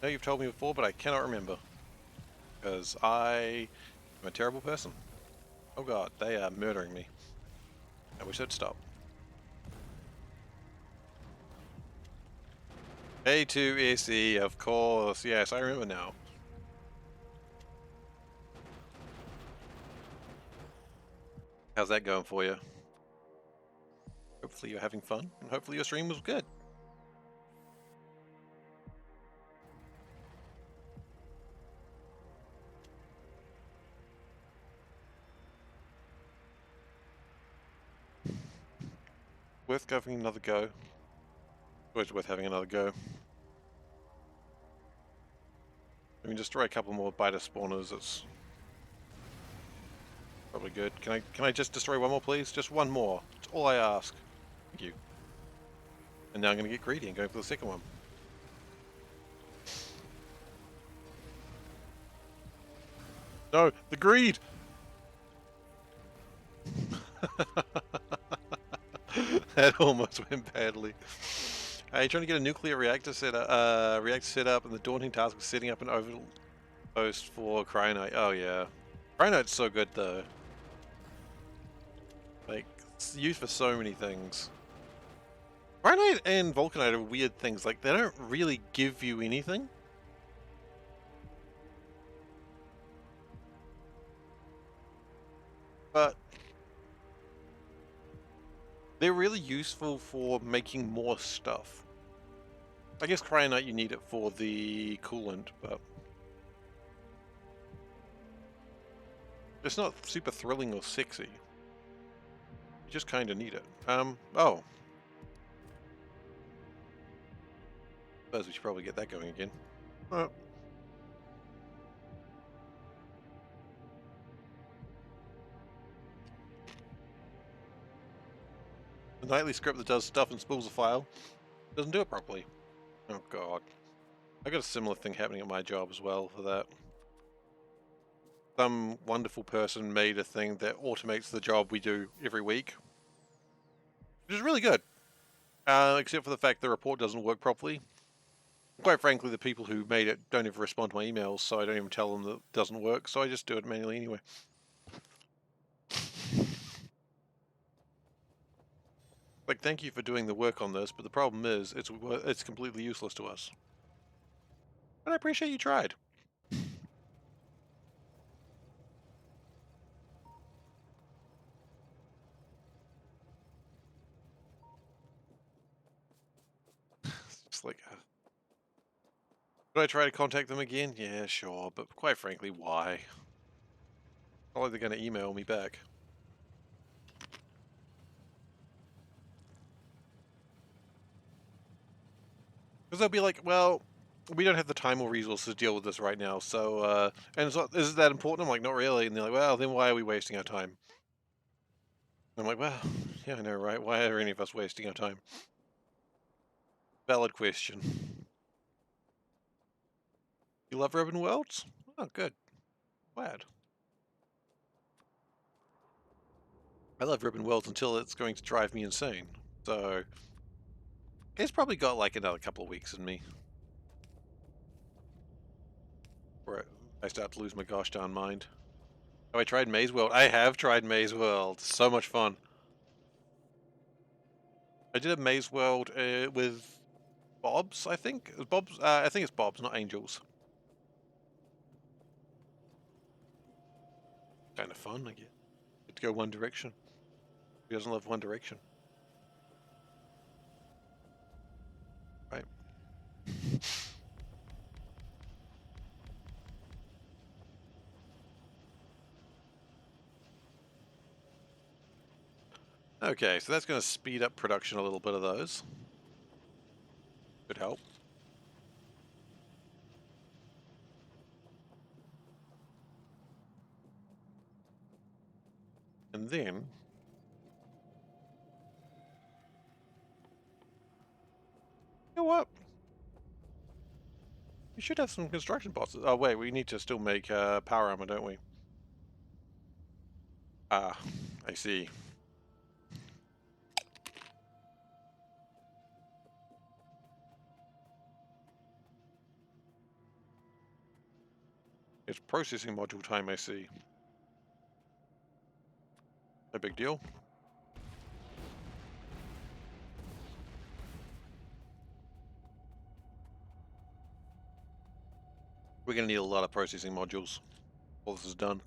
know you've told me before, but I cannot remember. Because I am a terrible person. Oh god, they are murdering me. I wish they'd stop. A2SE, of course. Yes, I remember now. How's that going for you? Hopefully you're having fun, and hopefully your stream was good. Worth having another go. Always worth having another go. I mean, destroy a couple more biter spawners. It's probably good. Can I just destroy one more, please? Just one more. That's all I ask. Thank you. And now I'm going to get greedy and go for the second one. No, the greed! That almost went badly. Are you trying to get a nuclear reactor set up, and the daunting task of setting up an overpost for Cryonite? Oh yeah, Cryonite's so good though. Like, it's used for so many things. Cryonite and Vulcanite are weird things. Like, they don't really give you anything. But they're really useful for making more stuff. I guess Cryonite you need it for the coolant, but it's not super thrilling or sexy. You just kind of need it. Oh. Suppose we should probably get that going again. Oh. The nightly script that does stuff and spools a file doesn't do it properly. Oh god. I got a similar thing happening at my job as well for that. Some wonderful person made a thing that automates the job we do every week, which is really good. Except for the fact the report doesn't work properly. Quite frankly, the people who made it don't even respond to my emails, so I don't even tell them that it doesn't work, so I just do it manually anyway. Like, thank you for doing the work on this, but the problem is, it's completely useless to us. But I appreciate you tried. It's just like, should I try to contact them again? Yeah, sure, but quite frankly, why? Not like they're going to email me back. Because they'll be like, well, we don't have the time or resources to deal with this right now, so, and it's not, is it that important? I'm like, not really. And they're like, well, then why are we wasting our time? And I'm like, well, yeah, I know, right? Why are any of us wasting our time? Valid question. You love urban worlds? Oh, good. Glad. I love urban worlds until it's going to drive me insane. So, it's probably got like another couple of weeks in me. Where I start to lose my gosh darn mind. Oh, I tried Maze World. I have tried Maze World. So much fun. I did a Maze World with Bob's, I think. It was Bob's. I think it's Bob's, not Angel's. Kind of fun, I guess. Get to go one direction. Who doesn't love One Direction? Right. Okay, so that's going to speed up production a little bit of those. Could help. And then... You know what? We should have some construction bosses. Oh, wait, we need to still make power armor, don't we? Ah, I see. It's processing module time, I see. No big deal. We're going to need a lot of processing modules while this is done.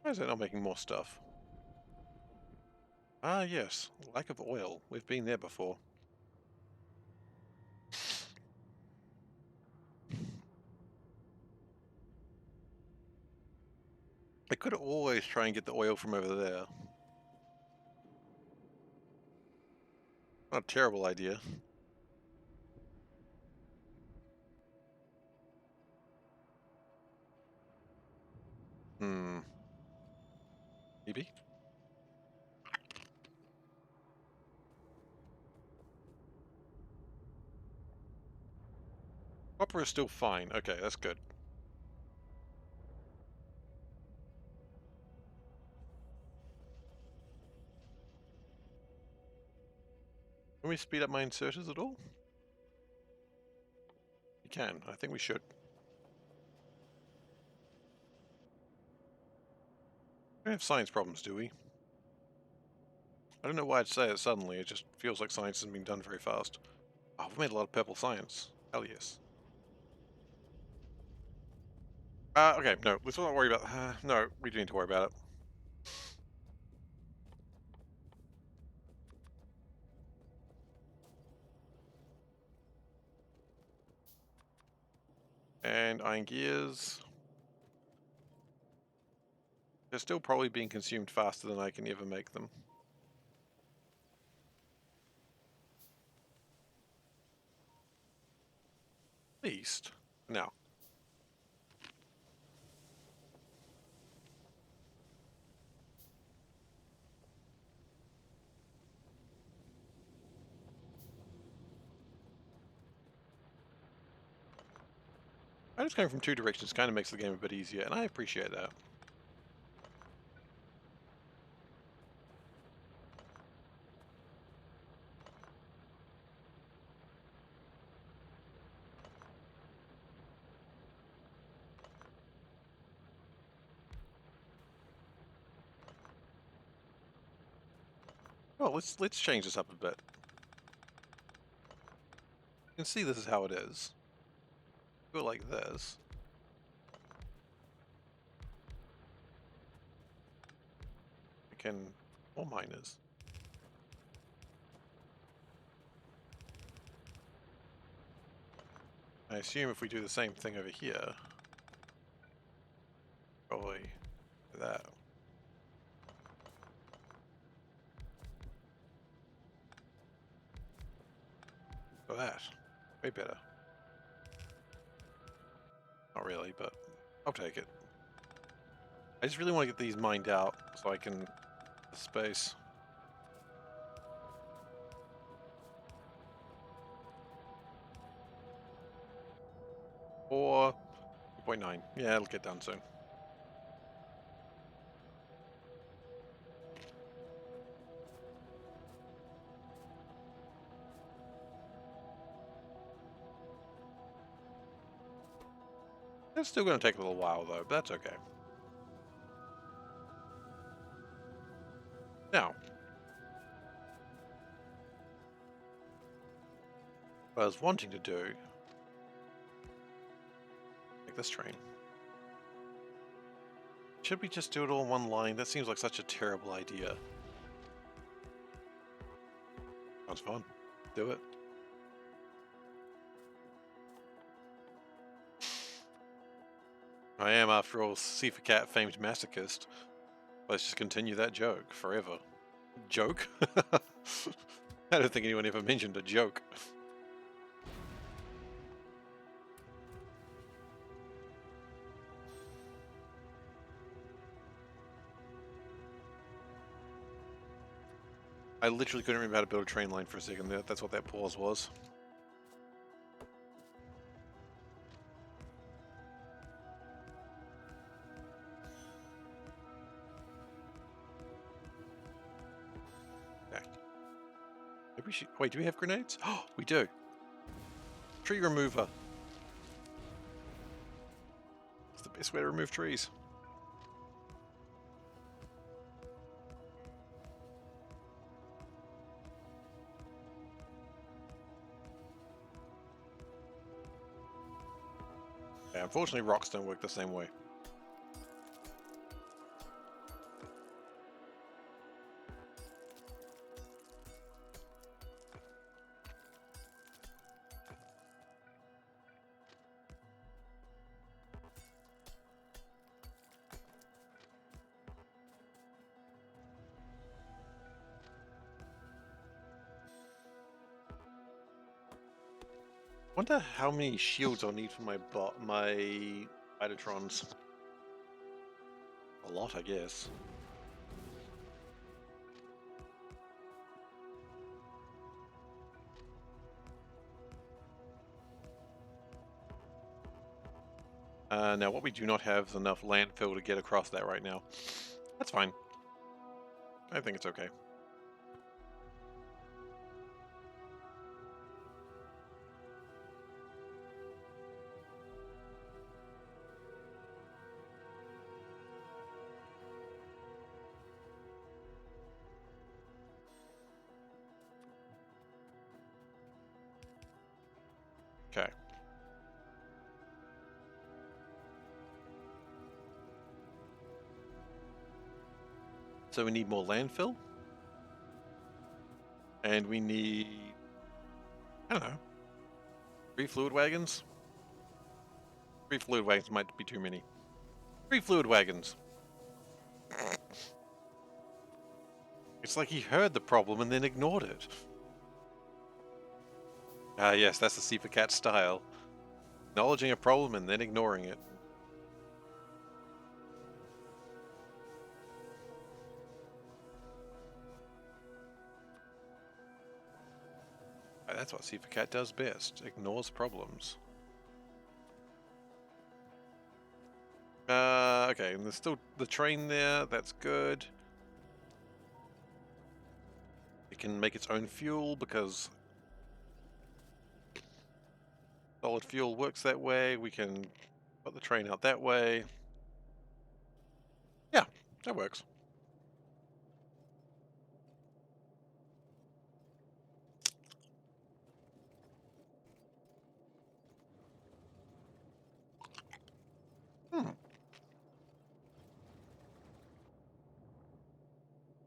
Why is it not making more stuff? Ah, yes. Lack of oil. We've been there before. I could always try and get the oil from over there. Not a terrible idea. Maybe? Copper is still fine. Okay, that's good. Can we speed up my inserters at all? We can. I think we should. We don't have science problems, do we? I don't know why I'd say it suddenly. It just feels like science isn't being done very fast. Oh, we've made a lot of purple science. Hell yes. Okay, no, let's not worry about... no, we do need to worry about it. And iron gears... They're still probably being consumed faster than I can ever make them. At least. Now. I just going from two directions kind of makes the game a bit easier, and I appreciate that. Well, let's change this up a bit. You can see this is how it is. Do it like this. We can... more miners. I assume if we do the same thing over here... Probably that. Or that. Way better. Not really, but I'll take it. I just really want to get these mined out so I can... the space. Or 2.9. Yeah, it'll get done soon. It's still going to take a little while, though, but that's okay. Now, what I was wanting to do, make this train. Should we just do it all in one line? That seems like such a terrible idea. Sounds fun. Do it. I am, after all, SeiferKatt famed masochist. Let's just continue that joke forever. Joke? I don't think anyone ever mentioned a joke. I literally couldn't remember how to build a train line for a second there. That's what that pause was. Maybe we should... Wait, do we have grenades? Oh, we do. Tree remover. It's the best way to remove trees. Yeah, unfortunately, rocks don't work the same way. Wonder how many shields I'll need for my Idatrons. A lot, I guess. Now, what we do not have is enough landfill to get across that right now. That's fine. I think it's okay. Okay. So we need more landfill. And we need... I don't know. 3 fluid wagons? 3 fluid wagons might be too many. 3 fluid wagons. It's like he heard the problem and then ignored it. Ah, yes, that's the SeiferKatt style. Acknowledging a problem and then ignoring it. That's what SeiferKatt does best. Ignores problems. Okay, and there's still the train there. That's good. It can make its own fuel because solid fuel works that way. We can put the train out that way. Yeah, that works.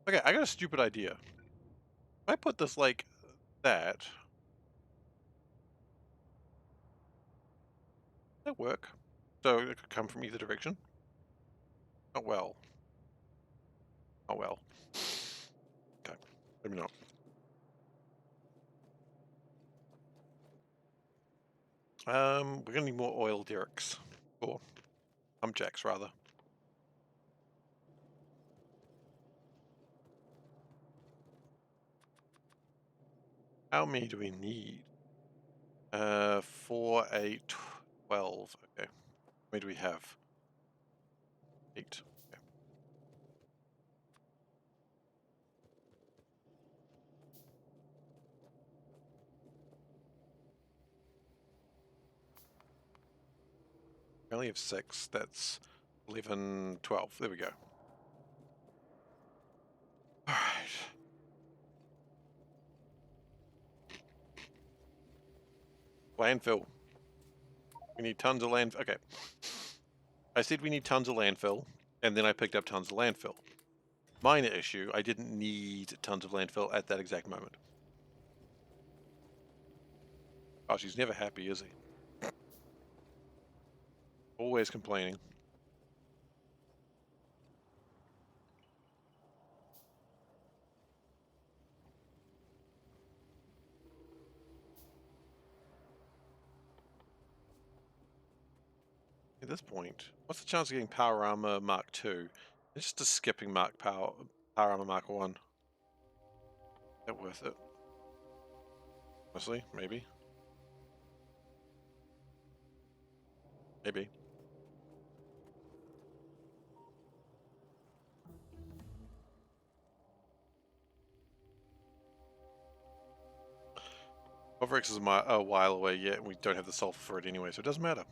Okay, I got a stupid idea. If I put this like that, that work? So it could come from either direction? Oh well. Oh well. Okay, maybe not. We're gonna need more oil derricks. Or pump jacks, rather. How many do we need? 4, 8, 12. Okay. How many do we have? 8. Okay. I only have 6. That's 11, 12. There we go. Alright. Landfill. We need tons of landfill. Okay. I said we need tons of landfill, and then I picked up tons of landfill. Minor issue, I didn't need tons of landfill at that exact moment. Oh, she's never happy, is he? Always complaining. At this point, what's the chance of getting Power Armor Mark 2? It's just a skipping Power Armor Mark 1. Is that worth it? Honestly, maybe. Maybe. Overx is a while away yet, and we don't have the sulfur for it anyway, so it doesn't matter.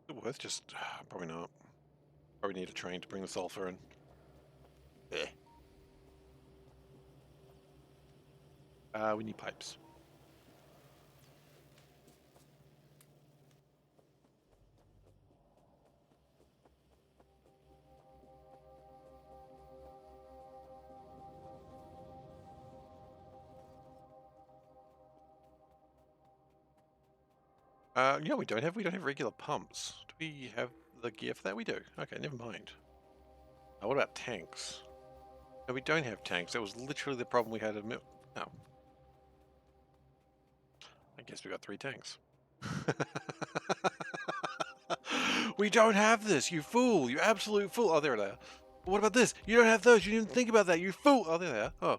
Is it worth just... probably not. Probably need a train to bring the sulfur in. Eh. We need pipes. Yeah, we don't have regular pumps. Do we have the gear for that? We do. Okay, never mind. What about tanks? No, we don't have tanks. That was literally the problem we had at No. I guess we got 3 tanks. We don't have this, you fool! You absolute fool! Oh, there they are. What about this? You don't have those. You didn't think about that. You fool! Oh, there they are. Oh.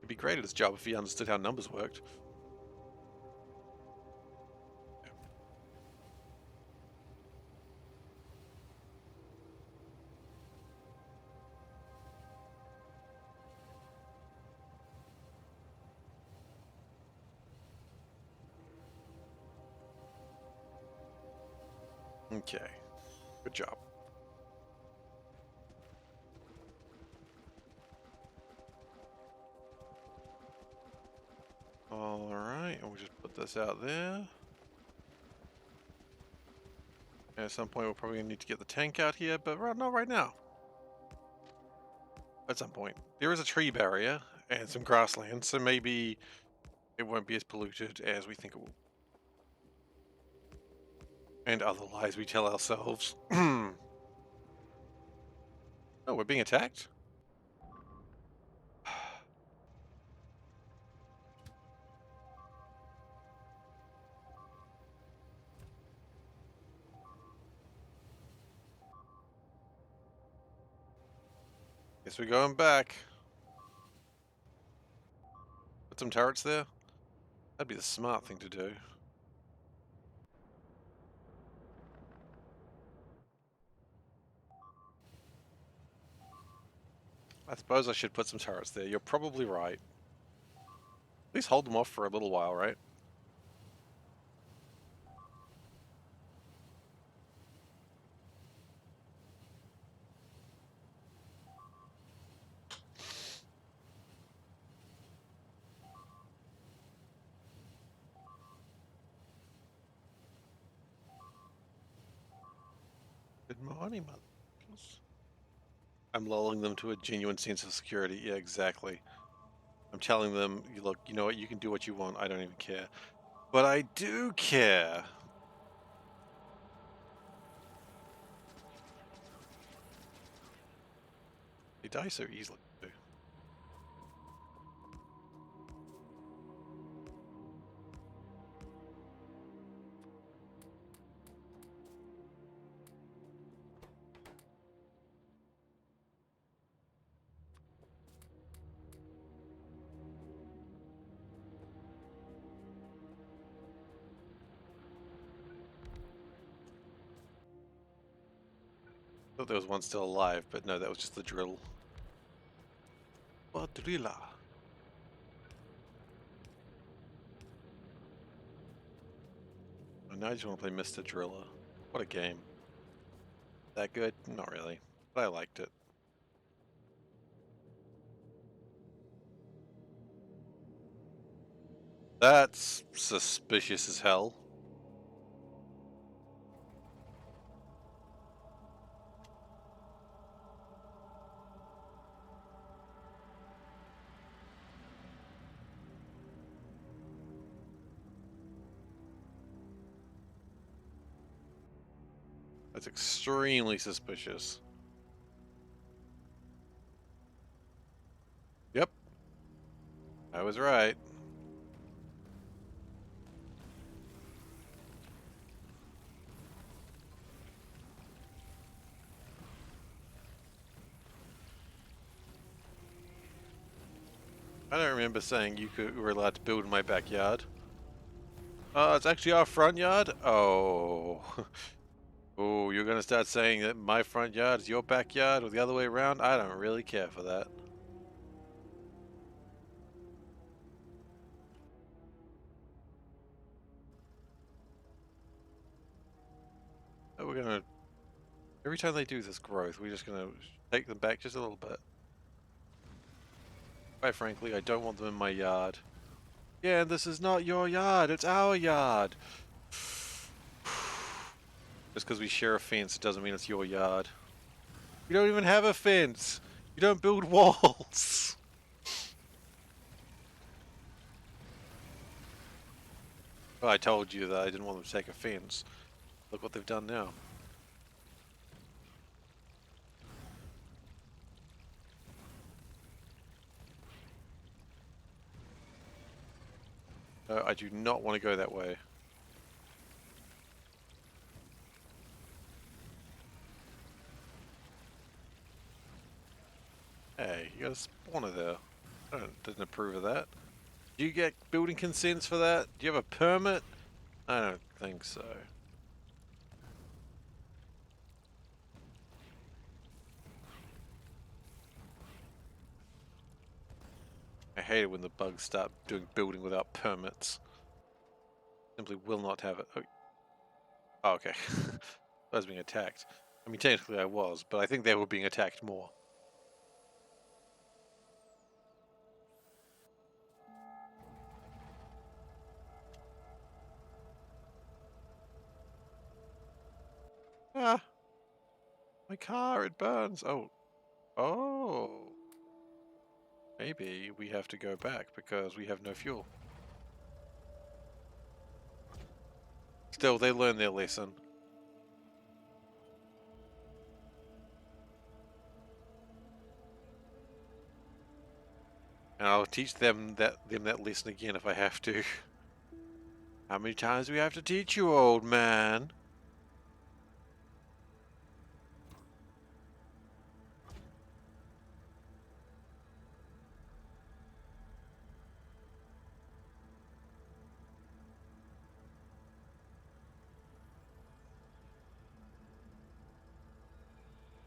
He'd be great at his job if he understood how numbers worked. Okay. Good job. Alright, and we'll just put this out there. And at some point we're probably going to need to get the tank out here, but not right now. At some point. There is a tree barrier and some grassland, so maybe it won't be as polluted as we think it will. And other lies we tell ourselves. Oh, we're being attacked? Guess we're going back. Put some turrets there? That'd be the smart thing to do. I suppose I should put some turrets there. You're probably right. At least hold them off for a little while, right? Good morning, motherfuckers. I'm lulling them to a genuine sense of security. Yeah, exactly. I'm telling them, look, you know what, you can do what you want. I don't even care. But I do care. They die so easily, too. Thought there was one still alive, but no, that was just the drill. Quadrilla. And now I just want to play Mr. Driller. What a game. That good? Not really. But I liked it. That's suspicious as hell. That's extremely suspicious. Yep. I was right. I don't remember saying you were allowed to build in my backyard. It's actually our front yard? Oh. Oh, you're gonna start saying that my front yard is your backyard or the other way around? I don't really care for that. Oh, we're gonna... Every time they do this growth, we're just gonna take them back just a little bit. Quite frankly, I don't want them in my yard. Yeah, this is not your yard, it's our yard. Just because we share a fence, it doesn't mean it's your yard. You don't even have a fence. You don't build walls. Well, I told you that I didn't want them to take a fence. Look what they've done now. No, I do not want to go that way. Hey, you got a spawner there. I didn't approve of that. Do you get building consents for that? Do you have a permit? I don't think so. I hate it when the bugs start doing building without permits. Simply will not have it. Oh, okay. I was being attacked. I mean, technically I was, but I think they were being attacked more. Ah, my car, it burns. Oh. Oh. Maybe we have to go back because we have no fuel. Still, they learned their lesson. And I'll teach them that lesson again if I have to. How many times do we have to teach you, old man?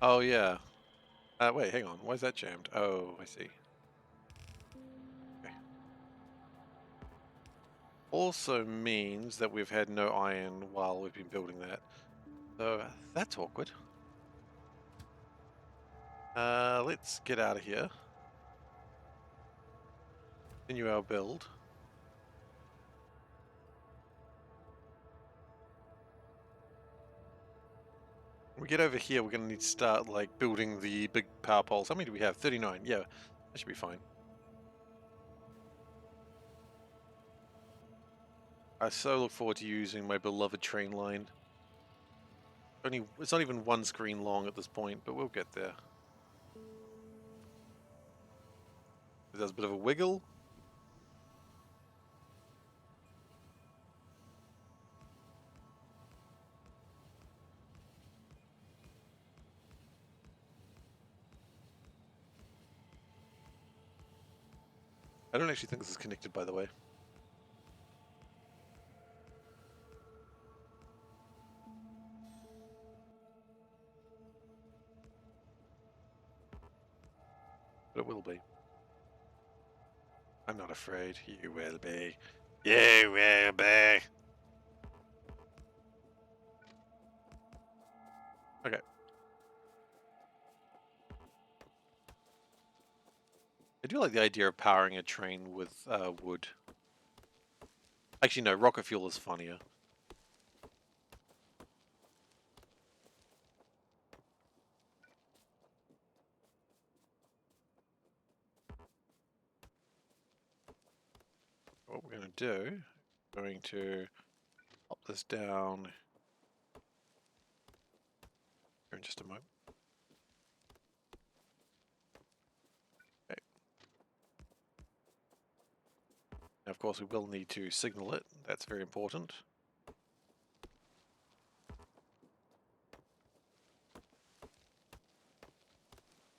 Oh yeah. Wait, hang on. Why is that jammed? Oh, I see. Okay. Also means that we've had no iron while we've been building that. So that's awkward. Let's get out of here. Continue our build. When we get over here, we're going to need to start like building the big power poles. How many do we have? 39. Yeah, that should be fine. I so look forward to using my beloved train line. It's not even one screen long at this point, but we'll get there. It does a bit of a wiggle. I don't actually think this is connected, by the way. But it will be. I'm not afraid. You will be. You will be. do like the idea of powering a train with wood. Actually, no, rocket fuel is funnier. What we're going to do, we're going to pop this down here in just a moment. Okay. Now, of course, we will need to signal it. That's very important.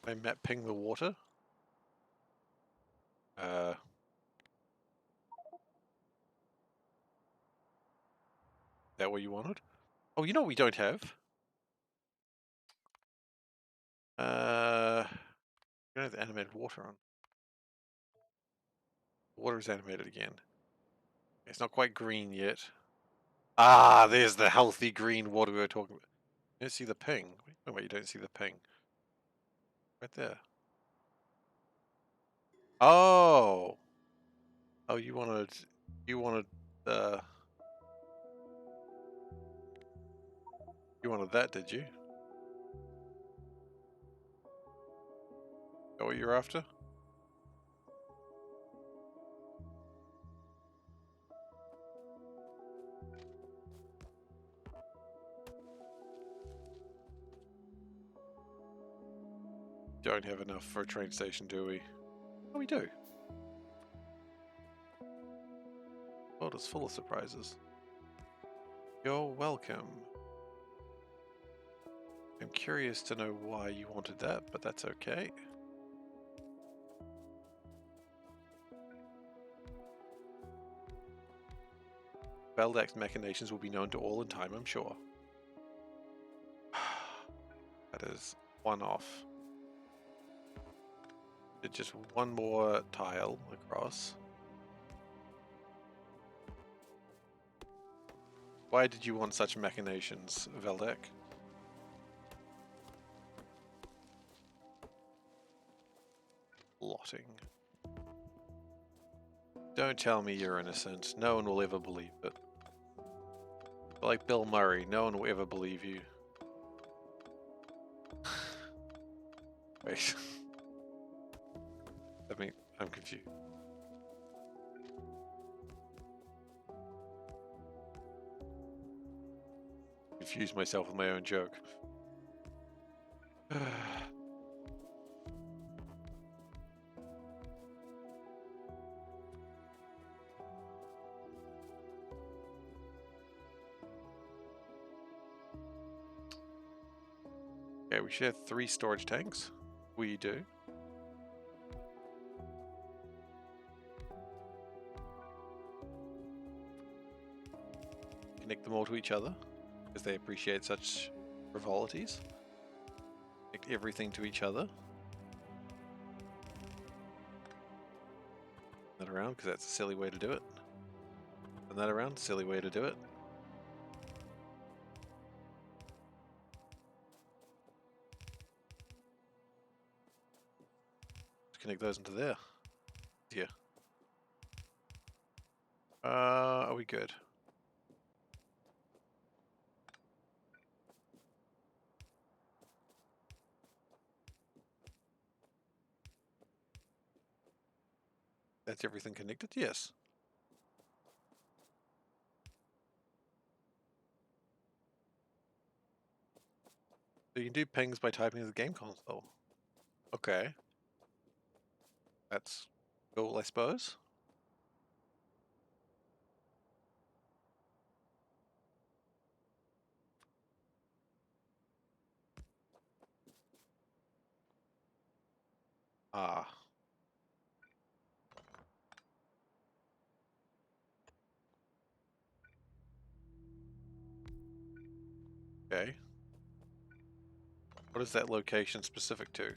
I map ping the water. That what you wanted? Oh, you know what we don't have? We don't have the animated water on. Water is animated again. It's not quite green yet. Ah, there's the healthy green water we were talking about. You don't see the ping. Wait, you don't see the ping. Right there. Oh! Oh, you wanted, uh, you wanted that, did you? Is that what you're after? Don't have enough for a train station, do we? Oh, we do. The world is full of surprises. You're welcome. I'm curious to know why you wanted that, but that's okay. Veldak's machinations will be known to all in time, I'm sure. That is one off. Did just one more tile across. Why did you want such machinations, Veldak? Plotting. Don't tell me you're innocent. No one will ever believe it. Like Bill Murray, no one will ever believe you. Wait. I'm confused. Confused myself with my own joke. Okay, we should have 3 storage tanks. We do. Connect them all to each other, because they appreciate such frivolities. Connect everything to each other. Turn that around, because that's a silly way to do it. Turn that around, silly way to do it. Connect those into there. Yeah. Are we good? That's everything connected? Yes. So you can do pings by typing in the game console. Okay. That's cool, I suppose. Ah. Okay. What is that location specific to?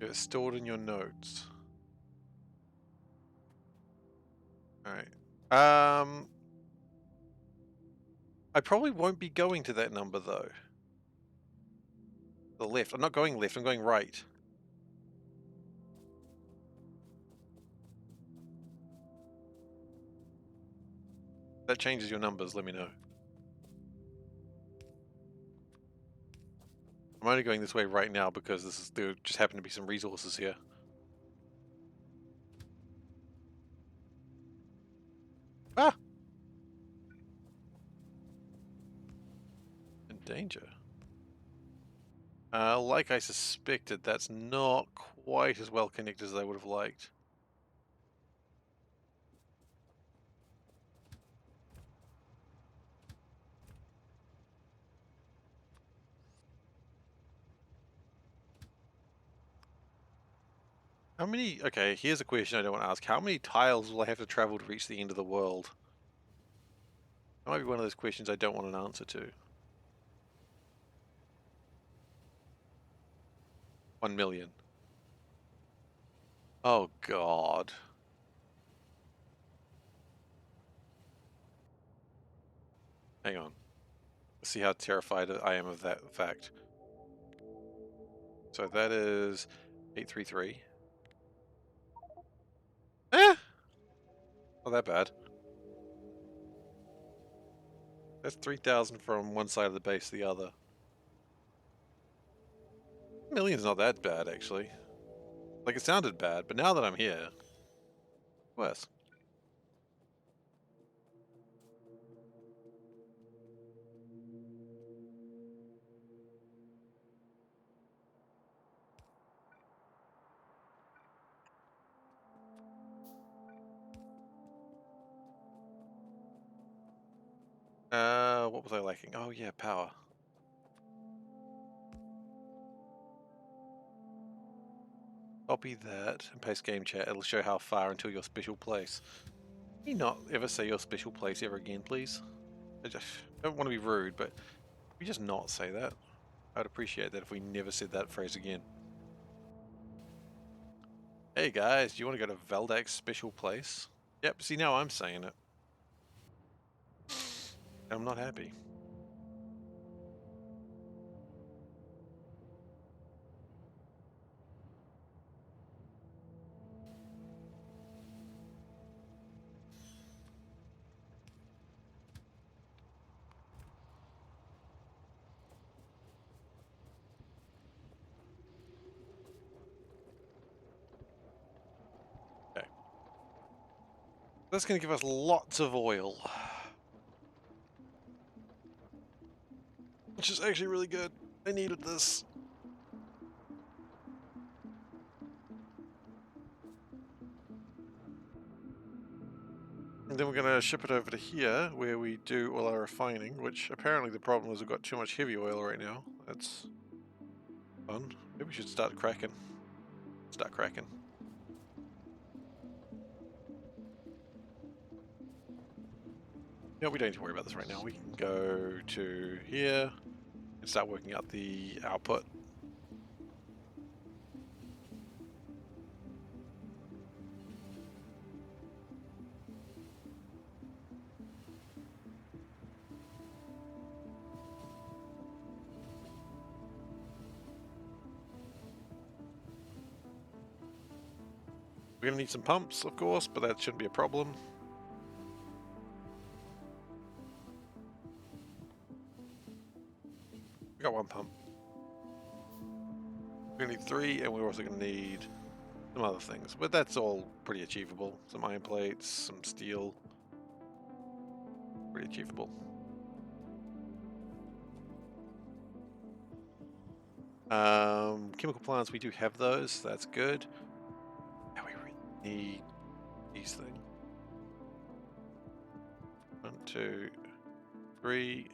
it's stored in your notes. Alright. I probably won't be going to that number, though. The left. I'm not going left, I'm going right. That changes your numbers, let me know. I'm only going this way right now because there just happen to be some resources here. Ah! In danger. Like I suspected, that's not quite as well connected as I would have liked. How many... Okay, here's a question I don't want to ask. How many tiles will I have to travel to reach the end of the world? That might be one of those questions I don't want an answer to. 1 million. Oh, God. Hang on. Let's see how terrified I am of that fact. So that is 833. Eh! Not that bad. That's 3,000 from one side of the base to the other. Million's not that bad, actually. Like, it sounded bad, but now that I'm here... worse. What was I lacking? Oh yeah, power. Copy that and paste game chat. It'll show how far until your special place. Can you not ever say your special place ever again, please? I just don't want to be rude, but can we just not say that? I'd appreciate that if we never said that phrase again. Hey guys, do you want to go to Valdak's special place? Yep, see now I'm saying it. I'm not happy. Okay. That's going to give us lots of oil. Which is actually really good. I needed this. And then we're going to ship it over to here, where we do all our refining, which apparently the problem is we've got too much heavy oil right now. That's fun. Maybe we should start cracking. Start cracking. No, we don't need to worry about this right now. We can go to here and start working out the output. We're going to need some pumps, of course, but that shouldn't be a problem. We got one pump. We're going to need 3, and we're also going to need some other things. But that's all pretty achievable. Some iron plates, some steel. Pretty achievable. Chemical plants, we do have those. That's good. Now we really need these things. 1, 2, 3.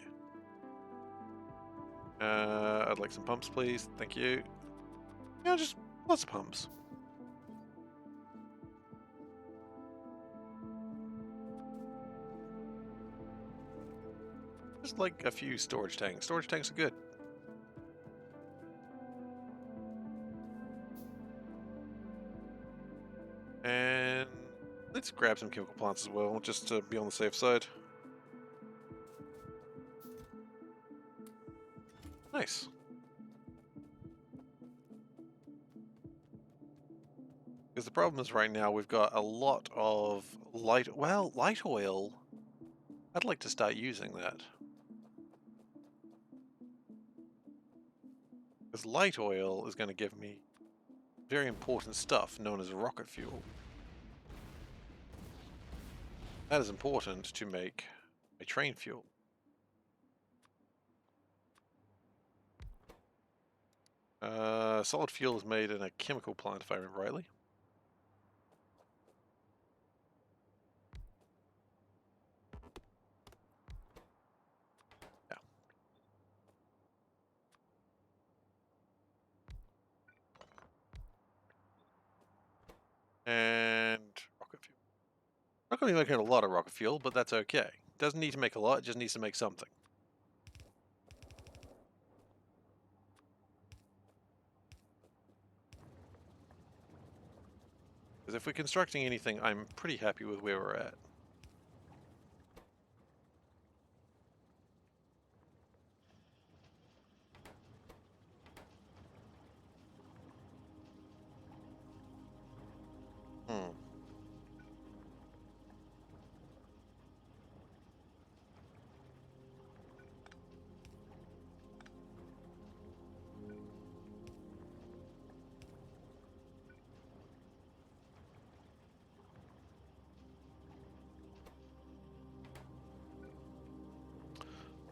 I'd like some pumps, please. Thank you. Yeah, just lots of pumps. Just like a few storage tanks. Storage tanks are good. let's grab some chemical plants as well, just to be on the safe side. Nice. Because the problem is right now we've got a lot of light oil. I'd like to start using that. Because light oil is going to give me very important stuff known as rocket fuel. That is important to make a train fuel. Solid fuel is made in a chemical plant, if I remember rightly. Yeah. And rocket fuel. Not going to be making a lot of rocket fuel, but that's okay. Doesn't need to make a lot, it just needs to make something. Because if we're constructing anything, I'm pretty happy with where we're at. Hmm.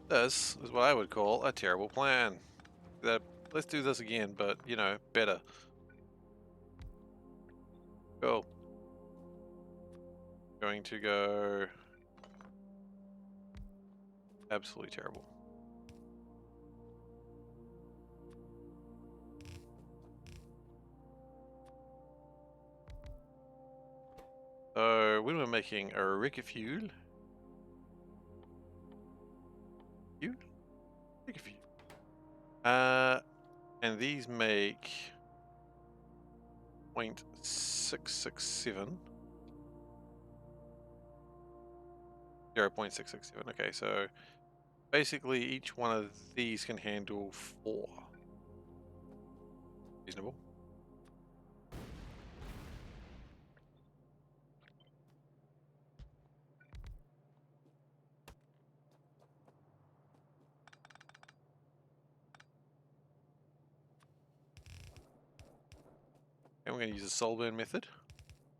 This is what I would call a terrible plan. Let's do this again, but, you know, better. Go. Going to go... absolutely terrible. So, when we're making a rocket fuel... Rocket fuel? And these make... 0.667. 0.667, okay, so basically each one of these can handle 4. Reasonable. And we're going to use the soul burn method.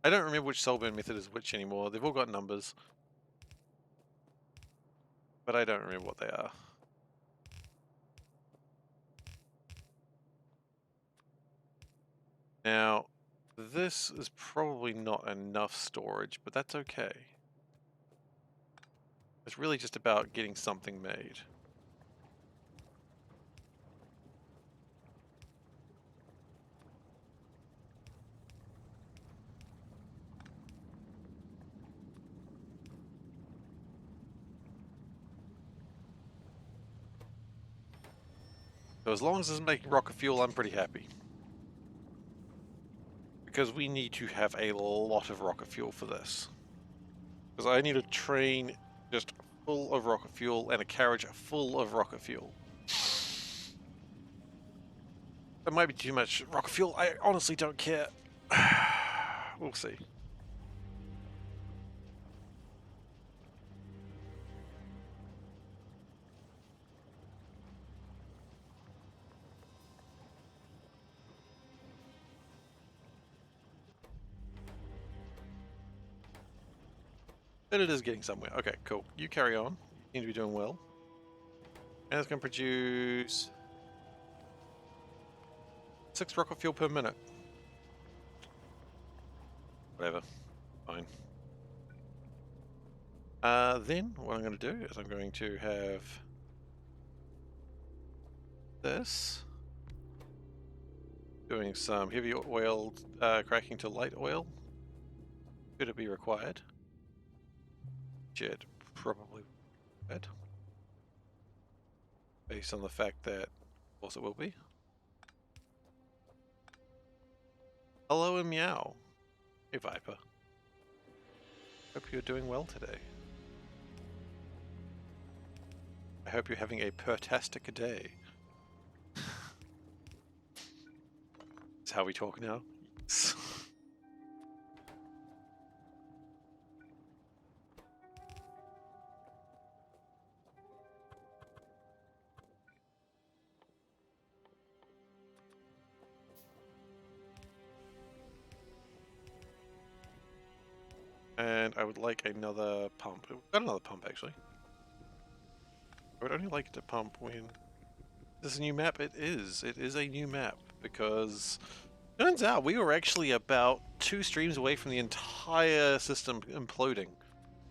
I don't remember which soul burn method is which anymore. They've all got numbers. But I don't remember what they are. Now, this is probably not enough storage, but that's okay. It's really just about getting something made. So as long as it's making rocket fuel, I'm pretty happy. Because we need to have a lot of rocket fuel for this. Because I need a train just full of rocket fuel and a carriage full of rocket fuel. That might be too much rocket fuel. I honestly don't care. We'll see. But it is getting somewhere. Okay, cool. You carry on. You seem to be doing well. And it's going to produce 6 rocket fuel per minute. Whatever. Fine. Then what I'm going to do is I'm going to have this. Doing some heavy oil cracking to light oil. Could it be required? Jet probably would. Based on the fact that, of course, it will be. Hello and meow. Hey, Viper. Hope you're doing well today. I hope you're having a pertastic day. Is how we talk now? And I would like another pump. We've got another pump, actually. I would only like to pump when... This is a new map? It is. It is a new map, because... Turns out we were actually about 2 streams away from the entire system imploding.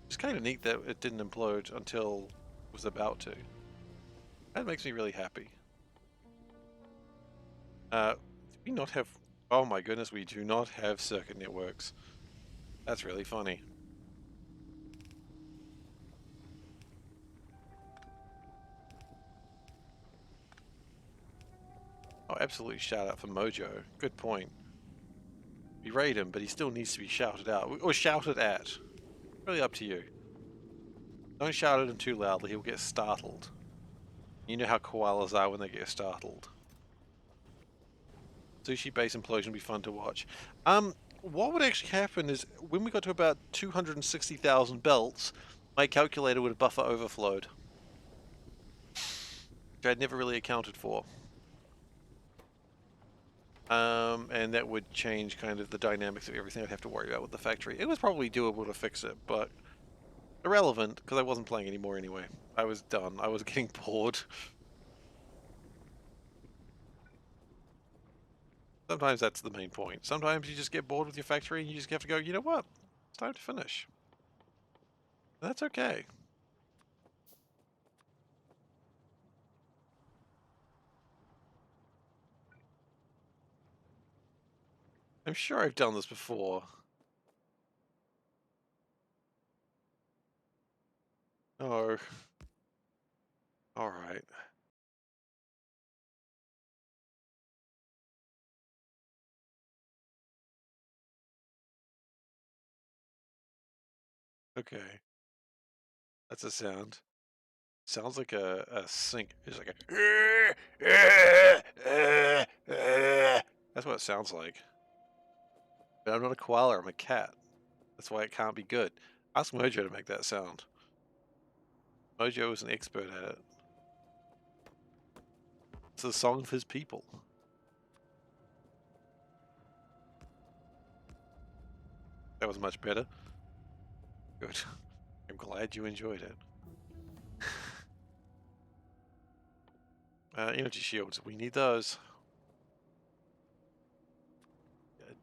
It's kind of neat that it didn't implode until it was about to. That makes me really happy. Do we not have... Oh my goodness, we do not have circuit networks. That's really funny. Oh, absolutely shout out for Mojo. Good point. We raid him, but he still needs to be shouted out. Or shouted at. Really up to you. Don't shout at him too loudly, he'll get startled. You know how koalas are when they get startled. Sushi base implosion would be fun to watch. What would actually happen is, when we got to about 260,000 belts, my calculator would have buffer overflowed. Which I'd never really accounted for. And that would change kind of the dynamics of everything I'd have to worry about with the factory. It was probably doable to fix it, but irrelevant, because I wasn't playing anymore anyway. I was done. I was getting bored. Sometimes that's the main point. Sometimes you just get bored with your factory and you just have to go, you know what? It's time to finish. That's okay. I'm sure I've done this before. Oh. Alright. Okay. That's a sound. Sounds like a sink. It's like a... That's what it sounds like. But I'm not a koala, I'm a cat. That's why it can't be good. Ask Mojo to make that sound. Mojo is an expert at it. It's the song of his people. That was much better. Good. I'm glad you enjoyed it. Energy shields. We need those. Good.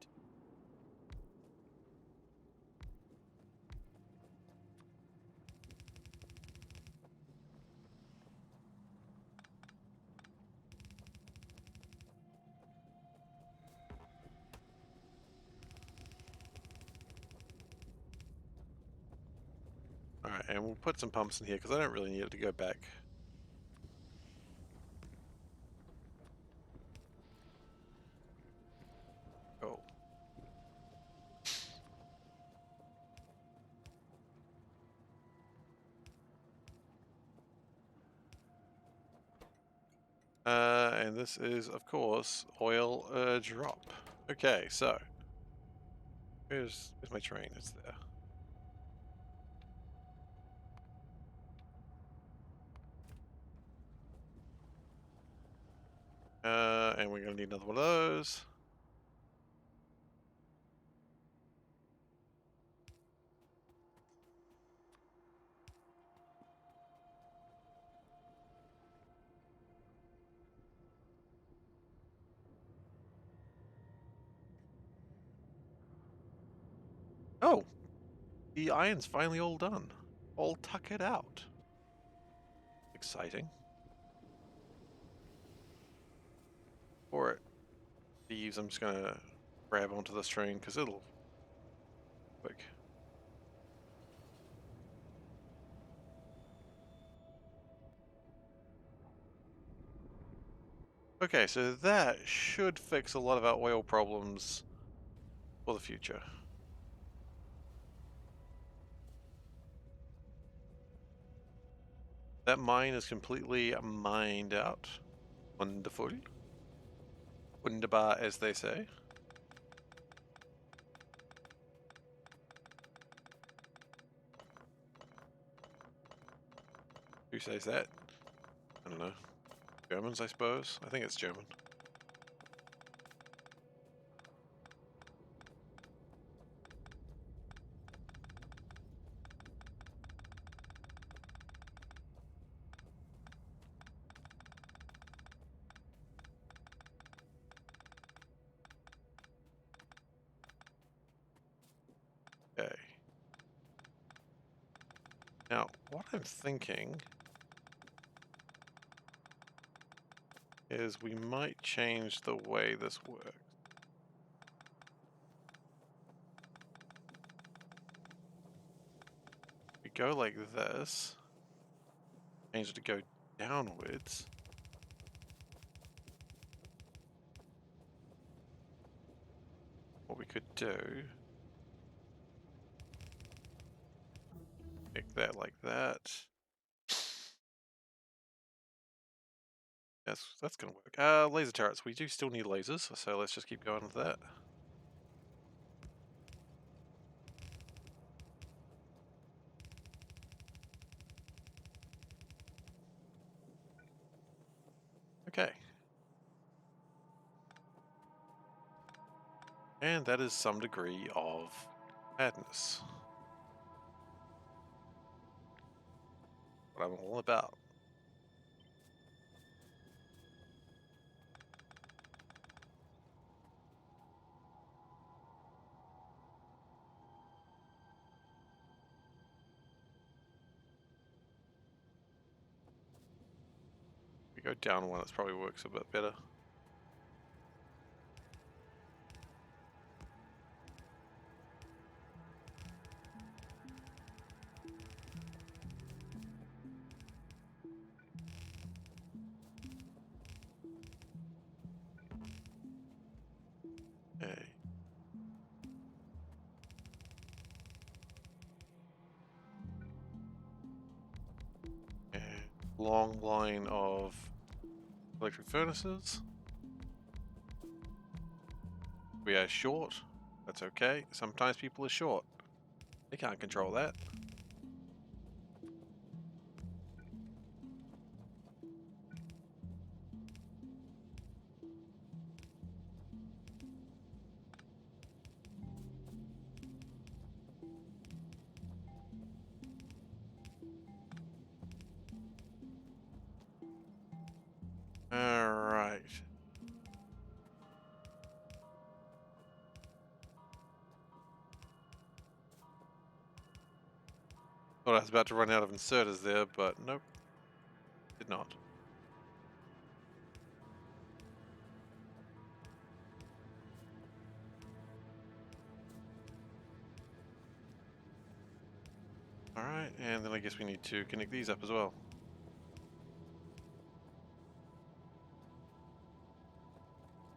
Alright, and we'll put some pumps in here because I don't really need it to go back. Oh. And this is, of course, oil drop. Okay, so where's my train? It's there. And we're gonna need another one of those. Oh, the iron's finally all done. All tuck it out. Exciting. For thieves, I'm just gonna grab onto this train because it'll quick. Okay, so that should fix a lot of our oil problems for the future. That mine is completely mined out. Wonderful. Wunderbar, as they say. Who says that? I don't know. Germans, I suppose? I think it's German. Okay. Now, what I'm thinking is we might change the way this works. We go like this, change it to go downwards. What we could do, make that like that. That's gonna work. Laser turrets. We do still need lasers, so let's just keep going with that. Okay. And that is some degree of madness. What I'm all about. We go down one, it probably works a bit better. Okay. And long line of electric furnaces. We are short. That's okay. Sometimes people are short. They can't control that. Alright. Thought I was about to run out of inserters there, but nope. Did not. Alright, and then I guess we need to connect these up as well.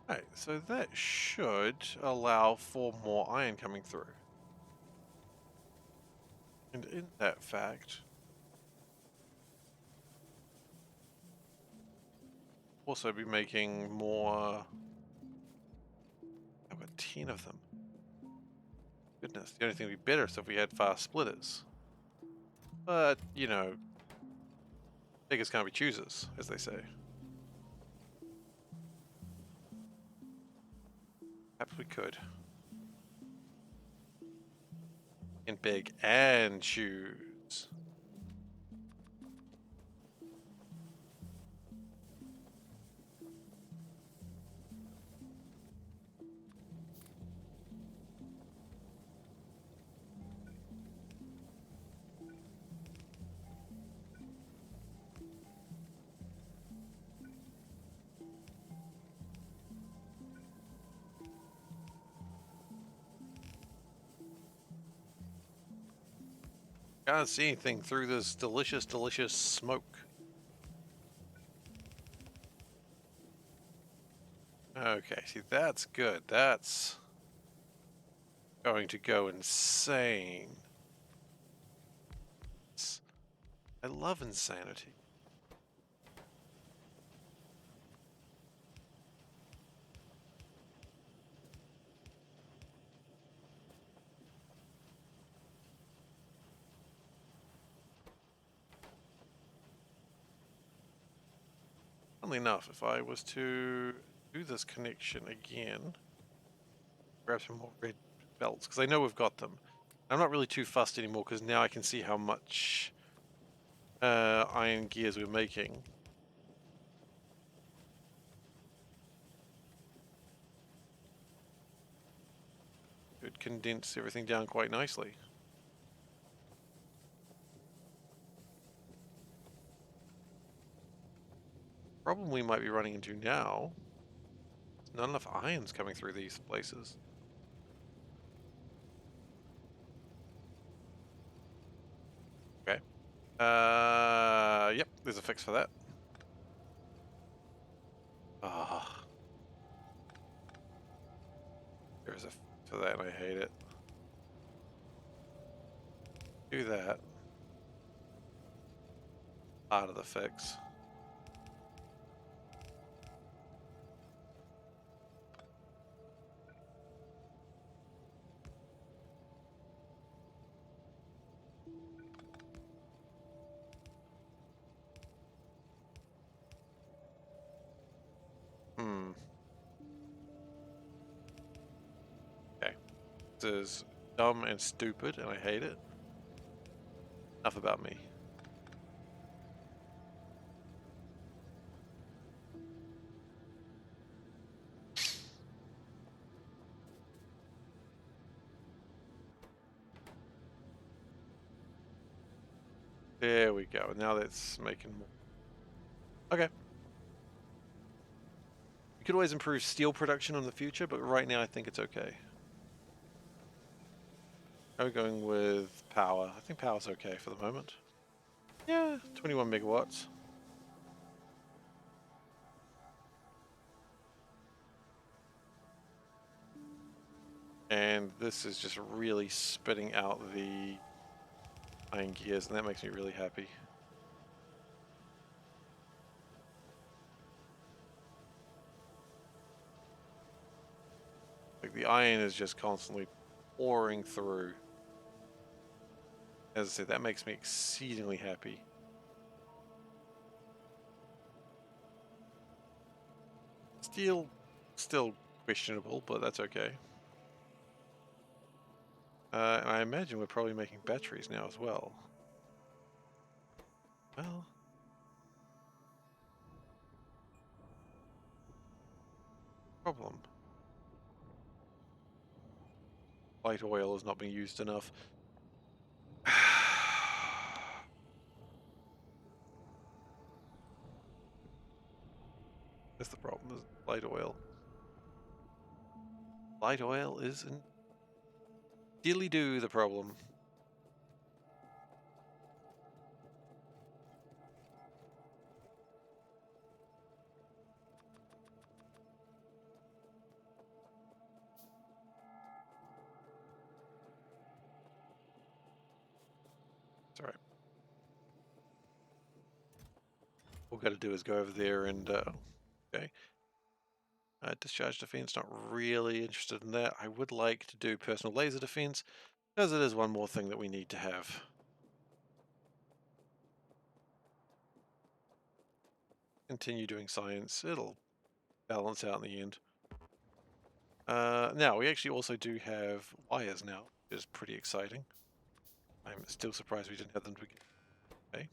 Alright, so that should allow for more iron coming through. And in that fact, also be making more. I've got 10 of them. Goodness, the only thing would be better is if we had fast splitters. But, you know, beggars can't be choosers, as they say. Perhaps we could. And beg and choose. Can't see anything through this delicious, delicious smoke. Okay, see, that's good. That's going to go insane. I love insanity. funnily enough, if I was to do this connection again, grab some more red belts, because I know we've got them. I'm not really too fussed anymore, because now I can see how much iron gears we're making. It would condense everything down quite nicely. Problem we might be running into now, there's not enough iron's coming through these places. Okay. Yep, there's a fix for that. Ah, there's a fix for that and I hate it. Do that. Part of the fix. Okay. This is dumb and stupid and I hate it. Enough about me. There we go. Now that's making more. Okay. You could always improve steel production in the future, but right now I think it's okay. I'm going with power. I think power's okay for the moment. Yeah, 21 megawatts. And this is just really spitting out the iron gears, and that makes me really happy. Like the iron is just constantly pouring through. As I said, that makes me exceedingly happy. Steel, still questionable, but that's okay. And I imagine we're probably making batteries now as well. Well, problem. Light oil is not being used enough. That's the problem, is light oil. Light oil is in dilly-doo the problem. It's alright. All we've got to do is go over there and, okay. Discharge defense, not really interested in that. I would like to do personal laser defense, because it is one more thing that we need to have. Continue doing science, it'll balance out in the end. Now, we actually also do have wires now, which is pretty exciting. I'm still surprised we didn't have them to begin. Okay.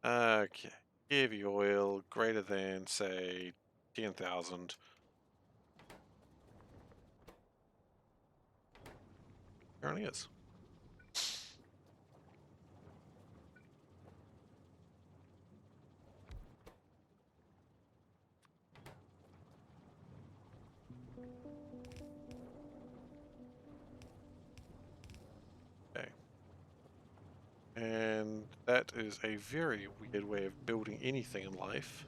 Okay. Heavy oil greater than, say, 10,000. Apparently is. Okay. And that is a very weird way of building anything in life.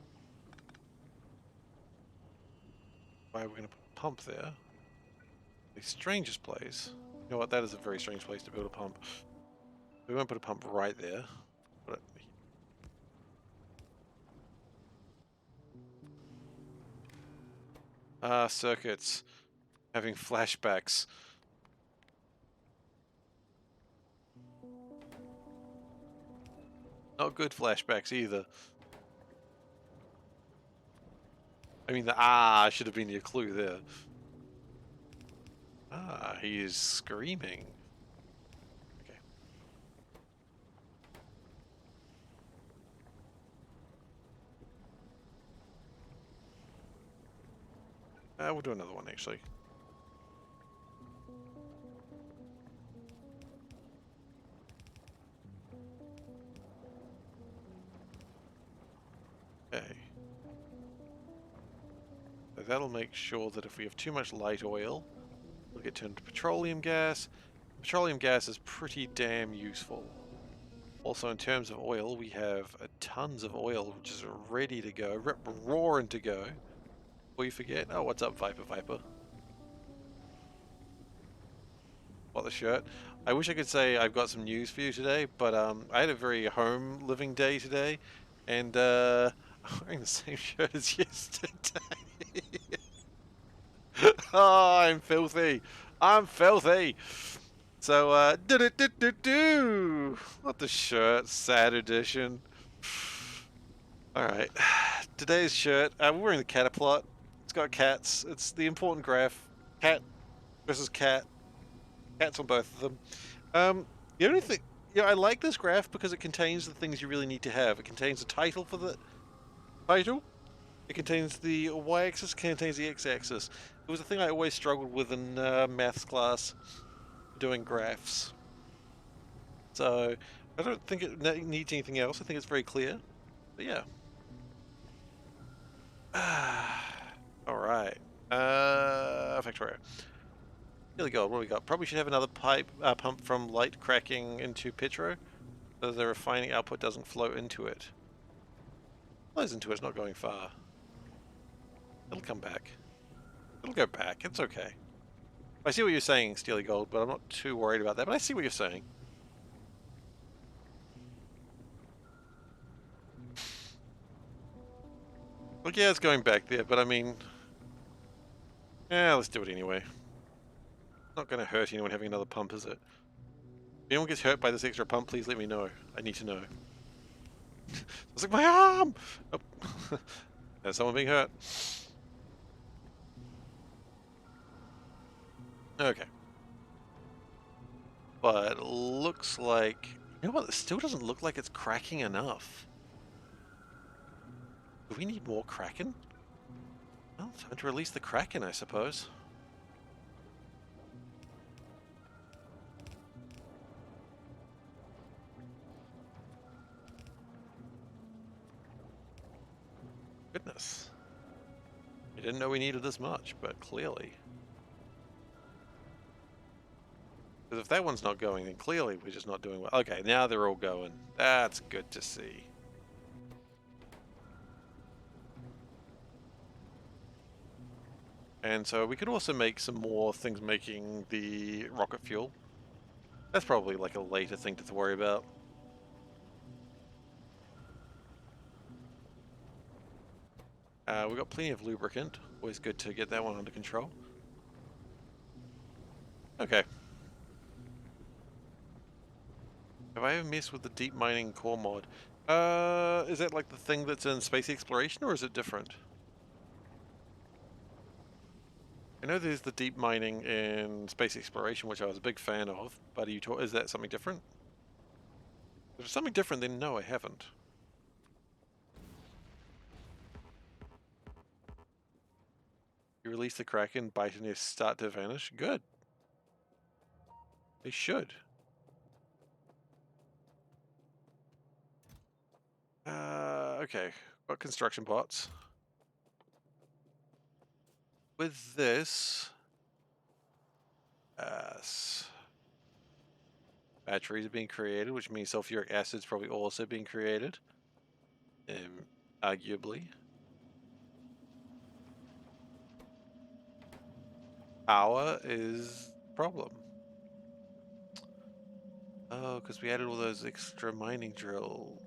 Why are we going to put a pump there? The strangest place. You know what? That is a very strange place to build a pump. We won't put a pump right there. Put it here. Circuits. Having flashbacks. Not good flashbacks either. I mean, the should have been your clue there. He is screaming. Okay. We'll do another one, actually. Okay. So that'll make sure that if we have too much light oil, we'll get turned to petroleum gas. Petroleum gas is pretty damn useful. Also, in terms of oil, we have tons of oil, which is ready to go, roaring to go. Before you forget, oh, what's up, Viper? What, the shirt? I wish I could say I've got some news for you today, but I had a very home living day today, and I'm wearing the same shirt as yesterday. Oh, I'm filthy. I'm filthy. So, do not the shirt, sad edition. Alright, today's shirt, we're wearing the Cataplot. It's got cats. It's the important graph. Cat versus cat. Cats on both of them. The only thing, I like this graph because it contains the things you really need to have. It contains the title for the title. It contains the y-axis, contains the x-axis. It was a thing I always struggled with in maths class, doing graphs. So, I don't think it needs anything else. I think it's very clear. But yeah. Alright. Factorio. Here we go. What do we got? Probably should have another pump from light cracking into petro, so the refining output doesn't flow into it. Flows into it, it's not going far. It'll come back. It'll go back. It's okay. I see what you're saying, Steely Gold, but I'm not too worried about that. But I see what you're saying. Look, yeah, it's going back there, but I mean, yeah, let's do it anyway. Not going to hurt anyone having another pump, is it? If anyone gets hurt by this extra pump, please let me know. I need to know. It's like my arm! Oh. There's someone being hurt. Okay. But it looks like... You know what? It still doesn't look like it's cracking enough. Do we need more Kraken? Well, time to release the Kraken, I suppose. Goodness. I didn't know we needed this much, but clearly. Because if that one's not going, then clearly we're just not doing well. Okay, now they're all going. That's good to see. And so we could also make some more things making the rocket fuel. That's probably like a later thing to worry about. We've got plenty of lubricant. Always good to get that one under control. Okay. Have I ever messed with the deep mining core mod? Is that like the thing that's in space exploration, or is it different? I know there's the deep mining in space exploration, which I was a big fan of, but is that something different? If it's something different, then no, I haven't. You release the Kraken, bite and they start to vanish? Good. They should. Okay. Got construction bots. With this... batteries are being created, which means sulfuric acid's probably also being created. Arguably. Power is a problem. Oh, because we added all those extra mining drill.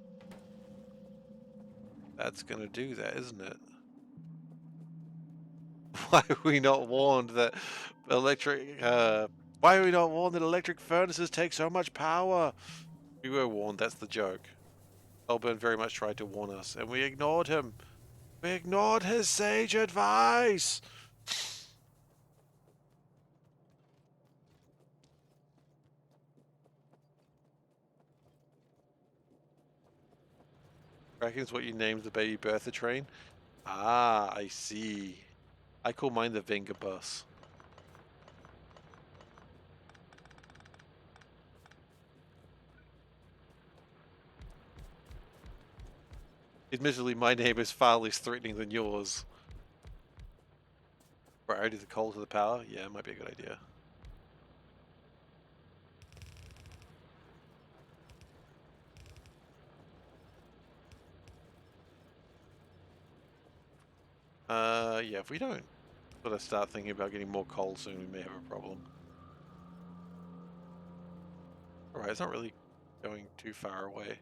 That's gonna do that, isn't it? Why are we not warned that why are we not warned that electric furnaces take so much power? We were warned, that's the joke. Elburn very much tried to warn us, and we ignored him. We ignored his sage advice! Reckon's what you named the baby Bertha train? Ah, I see. I call mine the Venga bus. Admittedly, my name is far less threatening than yours. Priority the coal to the power? Yeah, it might be a good idea. Yeah, if we don't sort of start thinking about getting more coal soon, we may have a problem. Alright, it's not really going too far away.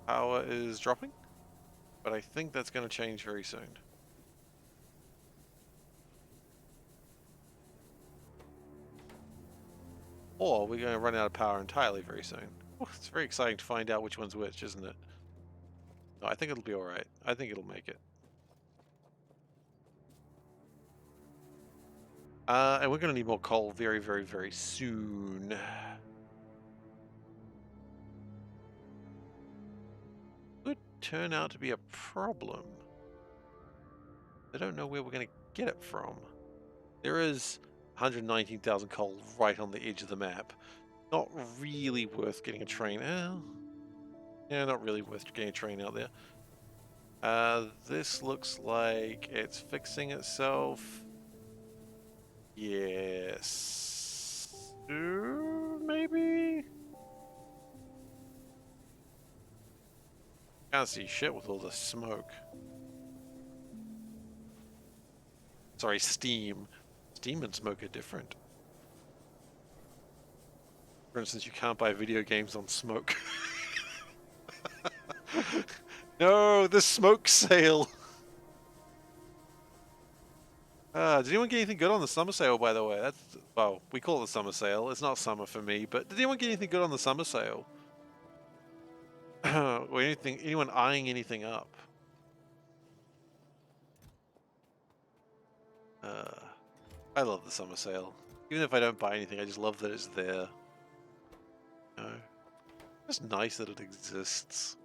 Power is dropping, but I think that's going to change very soon. Or we're going to run out of power entirely very soon. Oh, it's very exciting to find out which one's which, isn't it? No, I think it'll be alright. I think it'll make it. And we're going to need more coal very, very, very soon. Could turn out to be a problem. I don't know where we're going to get it from. There is 119,000 coal right on the edge of the map. Not really worth getting a train. Yeah, not really worth getting a train out there. This looks like it's fixing itself. Yes. Maybe? Can't see shit with all the smoke. Sorry, steam. Steam and smoke are different. For instance, you can't buy video games on smoke. No, the smoke sale! Did anyone get anything good on the summer sale, by the way? That's, well, we call it the summer sale. It's not summer for me, but did anyone get anything good on the summer sale? Or anyone eyeing anything up? I love the summer sale. Even if I don't buy anything, I just love that it's there. You know? It's nice that it exists.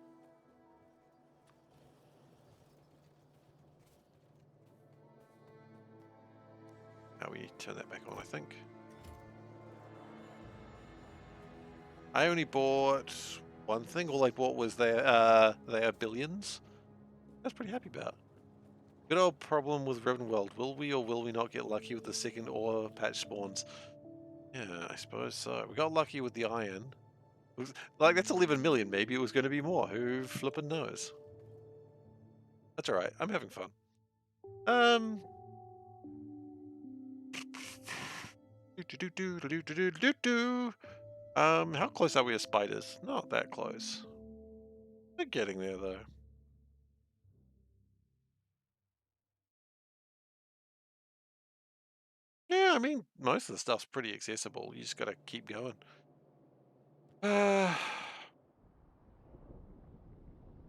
Now we turn that back on, I think. I only bought one thing. All I bought was their billions. I was pretty happy about. Good old problem with Rivenworld. Will we or will we not get lucky with the second ore patch spawns? Yeah, I suppose so. We got lucky with the iron. Like, that's 11 million. Maybe it was going to be more. Who flippin' knows? That's alright. I'm having fun. How close are we to spiders? Not that close. We're getting there, though. Yeah, I mean, most of the stuff's pretty accessible. You just gotta keep going.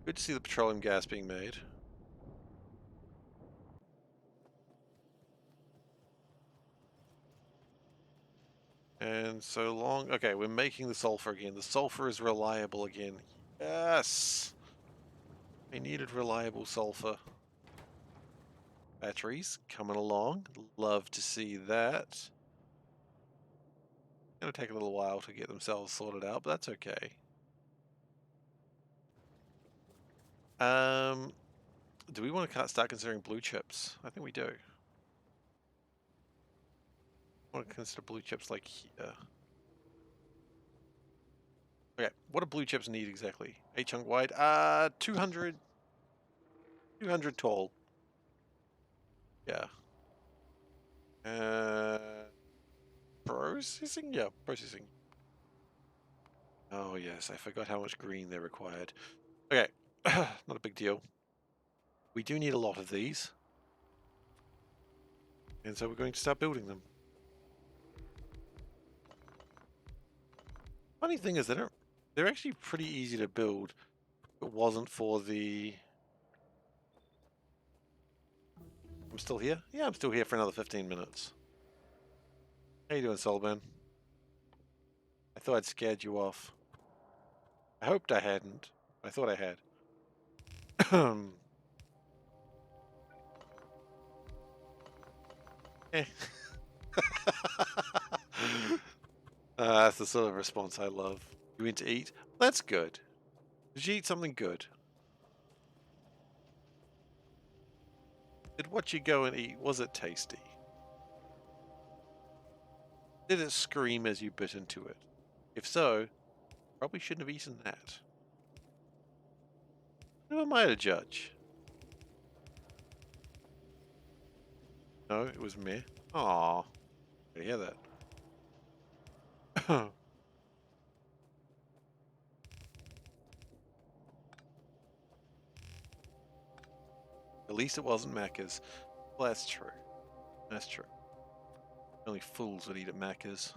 Good to see the petroleum gas being made. And so long... Okay, we're making the sulfur again. The sulfur is reliable again. Yes! I needed reliable sulfur. Batteries coming along. Love to see that. Gonna take a little while to get themselves sorted out, but that's okay. Do we want to start considering blue chips? I think we do. I want to consider blue chips like here. Okay, what do blue chips need exactly? 8 chunk wide? 200 tall. Yeah. Processing? Yeah, processing. Oh yes, I forgot how much green they required. Okay, not a big deal. We do need a lot of these. And so we're going to start building them. Funny thing is, they're actually pretty easy to build. If it wasn't for the... I'm still here? Yeah, I'm still here for another 15 minutes. How you doing, Solban? I thought I'd scared you off. I hoped I hadn't. I thought I had. Eh. That's the sort of response I love. You went to eat? That's good. Did you eat something good? Did what you go and eat, was it tasty? Did it scream as you bit into it? If so, probably shouldn't have eaten that. Who am I to judge? No, it was me. Aww. I hear that. At least it wasn't Macca's. Well, that's true. That's true. Only fools would eat at Macca's.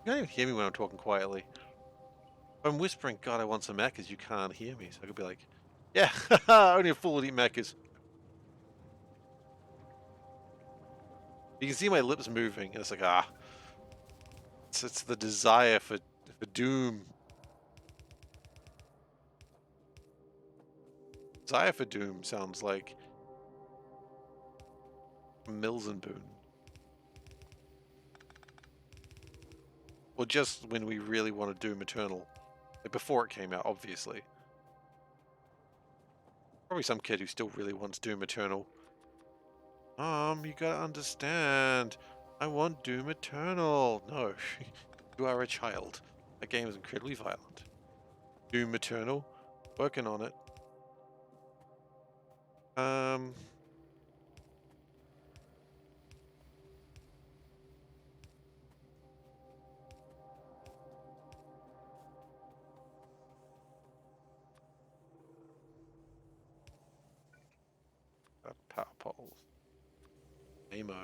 You can't even hear me when I'm talking quietly. If I'm whispering, God, I want some Macca's, you can't hear me. So I could be like, yeah, only a fool would eat Macca's. You can see my lips moving, and it's like, ah. It's the desire for doom. Desire for doom sounds like Mills and Boone. Or just when we really want to Doom Eternal. Like before it came out, obviously. Probably some kid who still really wants Doom Eternal. You gotta understand. I want Doom Eternal. No, you are a child. That game is incredibly violent. Doom Eternal, working on it. Power poles. Amo.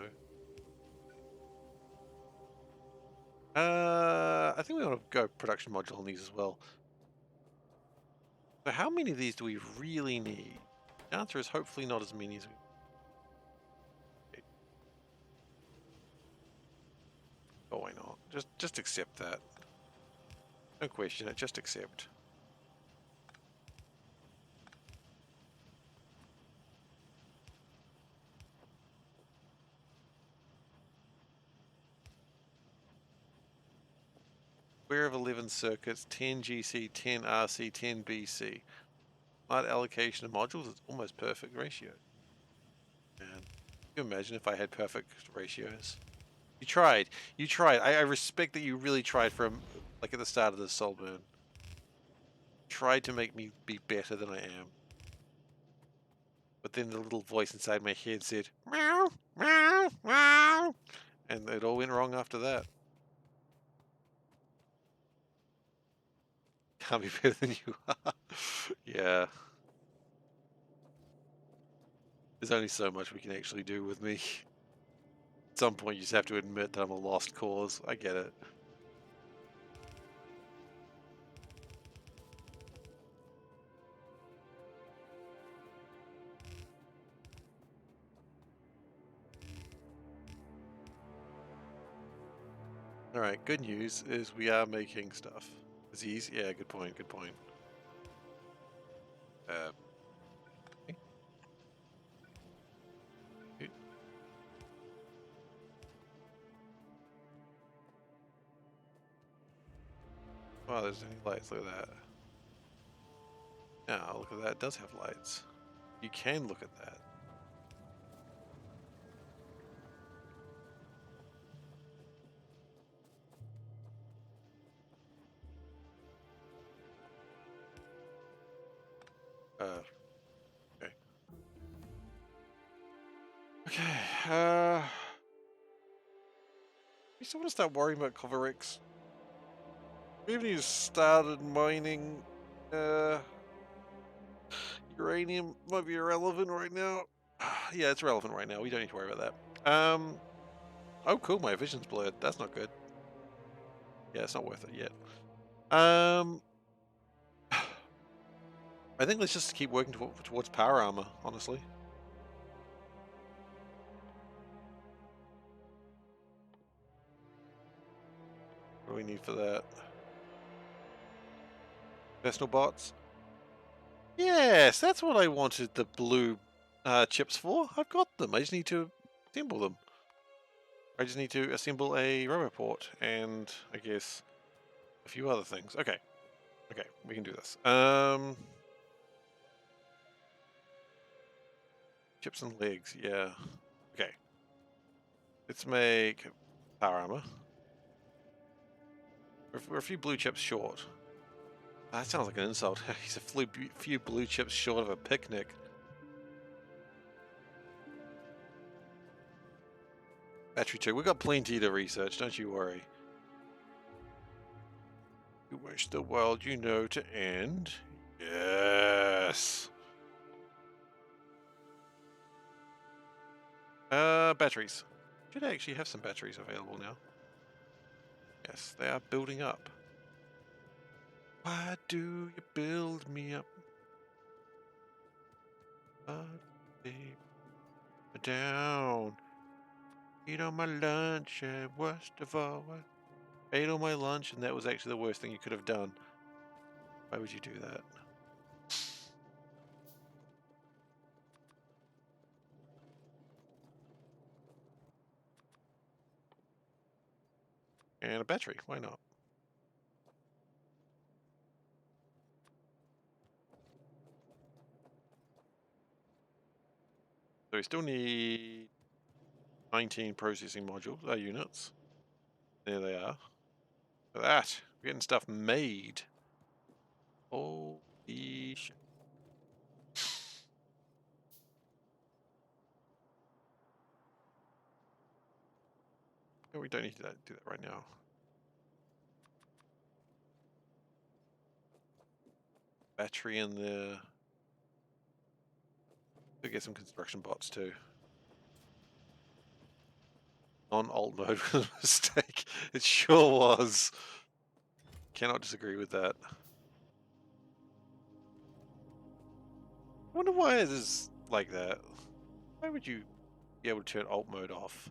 I think we want to go production module on these as well. So how many of these do we really need? The answer is hopefully not as many as we... Oh, why not? Just accept that. Don't question it, just accept. Square of 11 circuits, 10 GC, 10 RC, 10 BC. Light allocation of modules is almost perfect ratio. Man, can you imagine if I had perfect ratios? You tried. You tried. I respect that you really tried from, like, at the start of the Soul Burn. Tried to make me be better than I am. But then the little voice inside my head said, meow, meow, meow. And it all went wrong after that. Can't be better than you are. Yeah. There's only so much we can actually do with me. At some point you just have to admit that I'm a lost cause. I get it. Alright, good news is we are making stuff. Aziz, yeah, good point, good point. Okay. Wow, there's any lights, look at that. Now, look at that, it does have lights. You can look at that. Okay. Okay, we still want to start worrying about Coverix. We haven't even started mining. Uranium might be irrelevant right now. Yeah, it's relevant right now. We don't need to worry about that. Oh, cool. My vision's blurred. That's not good. Yeah, it's not worth it yet. I think let's just keep working towards power armor, honestly. What do we need for that? Personal bots? Yes, that's what I wanted the blue chips for. I've got them. I just need to assemble them. I just need to assemble a roboport and I guess a few other things. Okay. Okay, we can do this. Chips and legs, yeah. Okay. Let's make power armor. We're a few blue chips short. That sounds like an insult. He's a few blue chips short of a picnic. Battery 2. We've got plenty to research, don't you worry. You wish the world you know to end? Yes. Batteries. Should I actually have some batteries available now? Yes, they are building up. Why do you build me up? Down. Eat on my lunch, and worst of all, I ate on my lunch, and that was actually the worst thing you could have done. Why would you do that? And a battery, why not? So we still need 19 processing module units. There they are. Look at that. We're getting stuff made. Holy shit. No, we don't need to do that right now. Battery in there. Could get some construction bots too. On-alt mode was a mistake. It sure was. Cannot disagree with that. I wonder why it is like that. Why would you be able to turn alt mode off?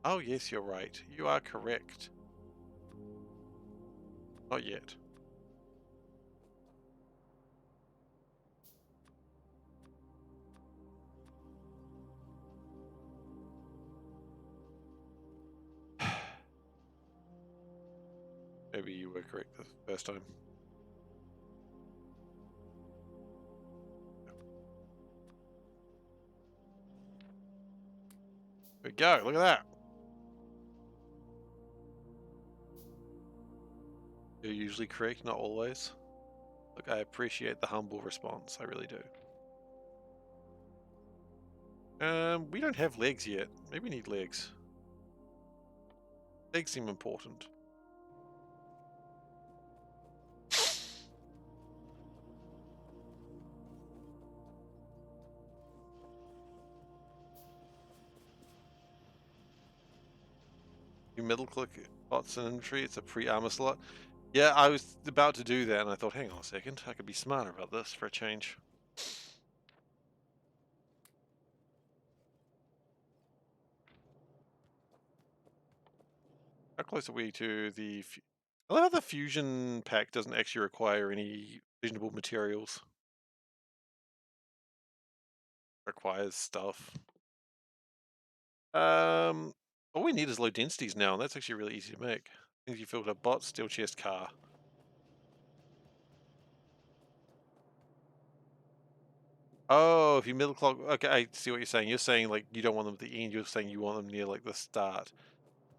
Oh yes, you're right. You are correct. Not yet. Maybe you were correct the first time. There we go, look at that. You're usually correct, not always. Look, I appreciate the humble response. I really do. We don't have legs yet. Maybe we need legs. Legs seem important. You middle click bots and inventory. It's a pre-armor slot. Yeah, I was about to do that and I thought, hang on a second. I could be smarter about this for a change. How close are we to the... I love how the fusion pack doesn't actually require any visionable materials. Requires stuff. All we need is low densities now, and that's actually really easy to make. Things you filter, bot, steel chest, car. Oh, if you middle clock, okay, I see what you're saying. You're saying like you don't want them at the end. You're saying you want them near like the start.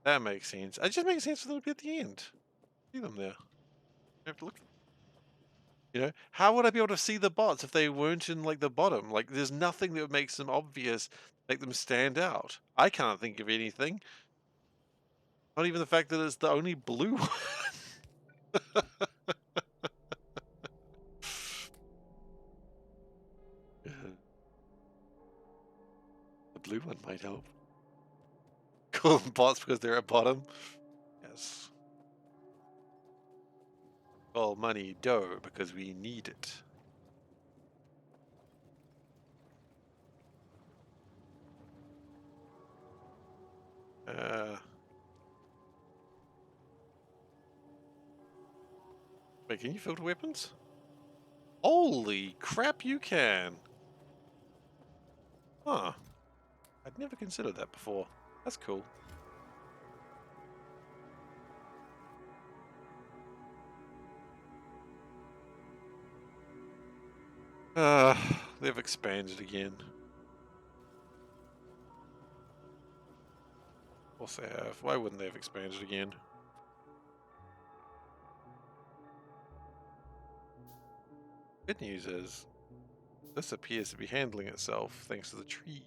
That makes sense. It just makes sense for them to be at the end. See them there. You have to look. You know, how would I be able to see the bots if they weren't in like the bottom? Like, there's nothing that makes them obvious, make them stand out. I can't think of anything. Not even the fact that it's the only blue one. blue one might help. Call them bots because they're at bottom. Yes. Call money dough because we need it. Wait, can you filter weapons? Holy crap, you can! Huh. I'd never considered that before. That's cool. They've expanded again. Of course they have. Why wouldn't they have expanded again? Good news is, this appears to be handling itself thanks to the tree.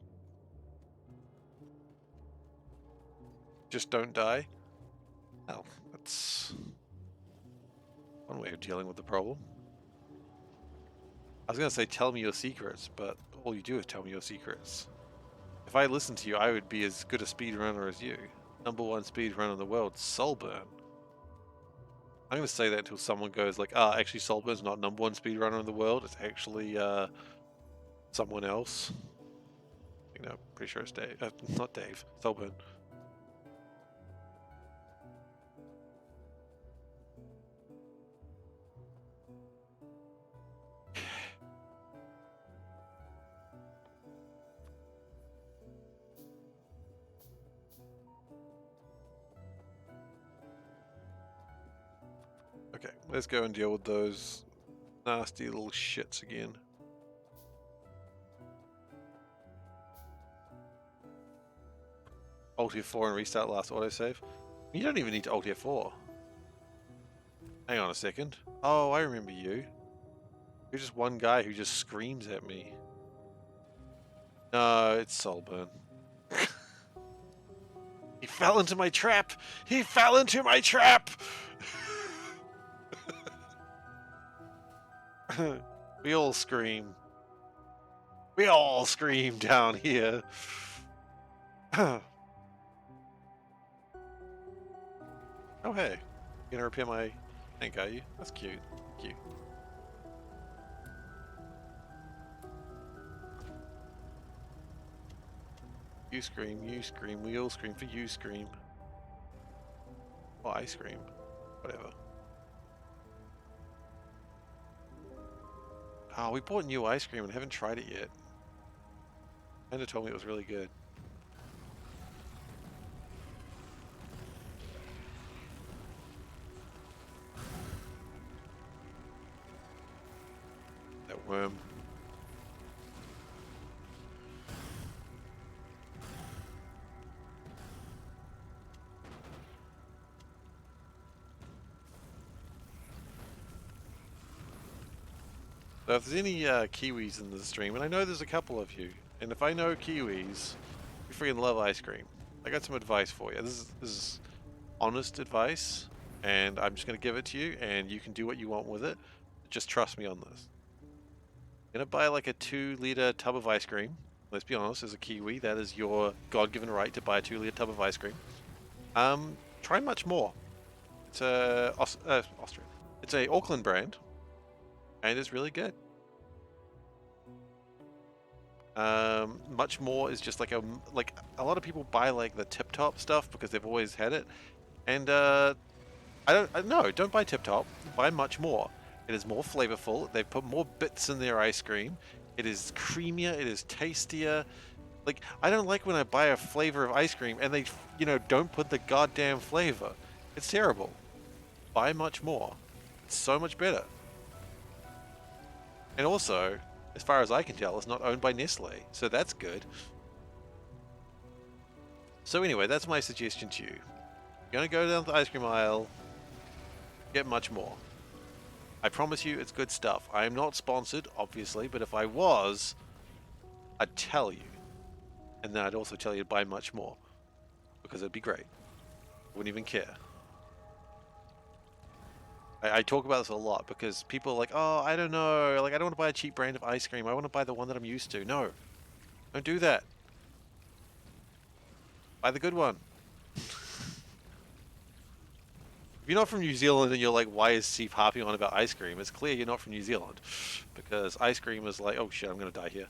Just don't die? Well, that's one way of dealing with the problem. I was gonna say tell me your secrets, but all you do is tell me your secrets. If I listened to you, I would be as good a speedrunner as you. #1 speedrunner in the world, Soulburn. I'm gonna say that until someone goes like, actually Soulburn's not #1 speedrunner in the world, it's actually someone else. You know, pretty sure it's Dave. Not Dave, Soulburn. Okay, let's go and deal with those nasty little shits again. Alt F4 and restart last autosave. You don't even need to Alt F4. Hang on a second. Oh, I remember you. You're just one guy who just screams at me. No, it's Soulburn. He fell into my trap! He fell into my trap! We all scream. We all scream down here. Oh, hey. You gonna repair my tank, are you? That's cute. Cute. You scream, we all scream for you scream. Or I scream. Whatever. Oh, we bought new ice cream and haven't tried it yet. Amanda told me it was really good. That worm. So if there's any Kiwis in the stream, and I know there's a couple of you, and if I know Kiwis, you freaking love ice cream. I got some advice for you. This is honest advice, and I'm just going to give it to you, and you can do what you want with it. Just trust me on this. You're going to buy like a 2-liter tub of ice cream. Let's be honest, as a Kiwi, that is your God-given right to buy a 2-liter tub of ice cream. Try Much More. It's a Austrian. It's a Auckland brand. And it's really good. Much More is just like a lot of people buy like the Tip Top stuff because they've always had it, and don't buy Tip Top. Buy Much More. It is more flavorful. They've put more bits in their ice cream. It is creamier. It is tastier. Like, I don't like when I buy a flavor of ice cream and they, don't put the goddamn flavor. It's terrible. Buy Much More. It's so much better. And also, as far as I can tell, it's not owned by Nestle, so that's good. So anyway, that's my suggestion to you. You're gonna go down the ice cream aisle, get Much More. I promise you it's good stuff. I am not sponsored, obviously, but if I was, I'd tell you. And then I'd also tell you to buy Much More, because it'd be great. Wouldn't even care. I talk about this a lot because people are like, oh, I don't know, like I don't want to buy a cheap brand of ice cream. I want to buy the one that I'm used to. No, don't do that. Buy the good one. If you're not from New Zealand and you're like, why is Steve harping on about ice cream? It's clear you're not from New Zealand. Because ice cream is like, oh shit, I'm gonna die here.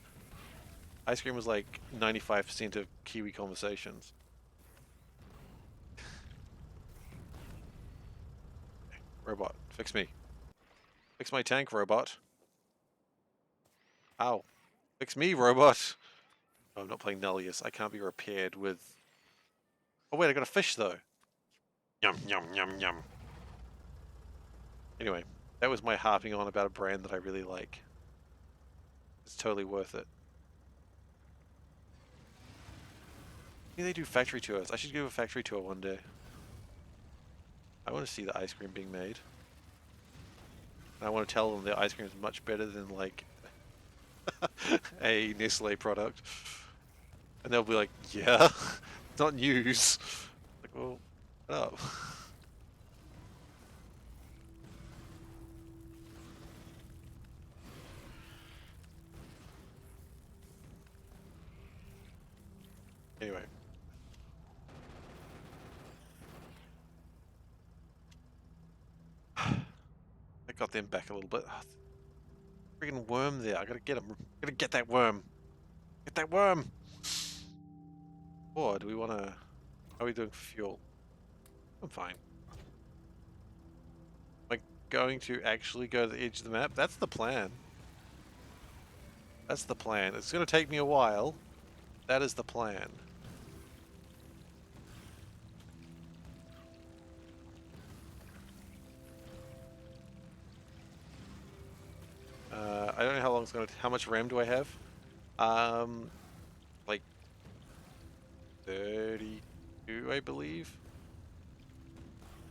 Ice cream is like 95% of Kiwi conversations. Robot, fix me. Fix my tank, robot. Ow. Fix me, robot. Oh, I'm not playing Nullius. I can't be repaired with... Oh wait, I got a fish though. Yum, yum, yum, yum. Anyway, that was my harping on about a brand that I really like. It's totally worth it. Maybe they do factory tours. I should do a factory tour one day. I want to see the ice cream being made. And I want to tell them their ice cream is much better than like a Nestle product. And they'll be like, yeah, it's not news. Like, well, shut up. Anyway. I got them back a little bit. Oh, freaking worm there. I gotta get him. Gotta get that worm. Get that worm! Or do we wanna... How are we doing for fuel? I'm fine. Am I going to actually go to the edge of the map? That's the plan. That's the plan. It's gonna take me a while. That is the plan. I don't know how long it's gonna... How much RAM do I have? Like 32, I believe.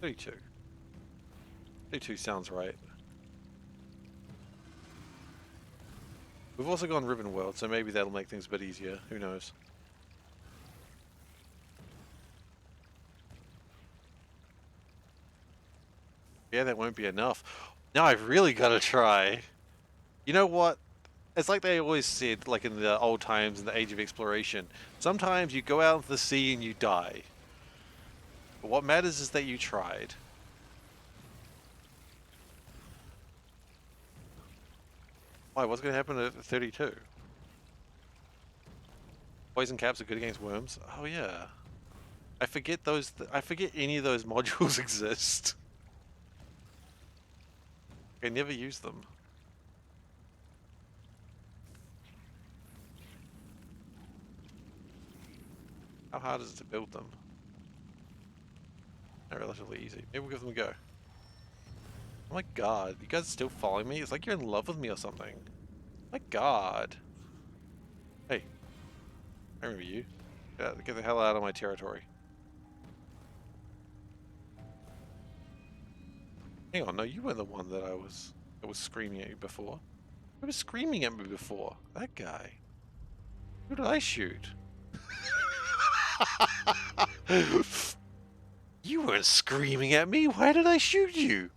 32. 32 sounds right. We've also gone Ribbon World, so maybe that'll make things a bit easier. Who knows? Yeah, that won't be enough. Now I've really got to try. You know what? It's like they always said, like in the old times, in the age of exploration. Sometimes you go out into the sea and you die. But what matters is that you tried. Why, what's going to happen at 32? Poison caps are good against worms? Oh yeah. I forget those, I forget any of those modules exist. I never use them. How hard is it to build them? They're relatively easy. Maybe we'll give them a go. Oh my god, you guys are still following me? It's like you're in love with me or something. My god. Hey, I remember you. Get the hell out of my territory. Hang on, no, you were the one that was screaming at you before. Who was screaming at me before? That guy. Who did I shoot? You weren't screaming at me. Why did I shoot you?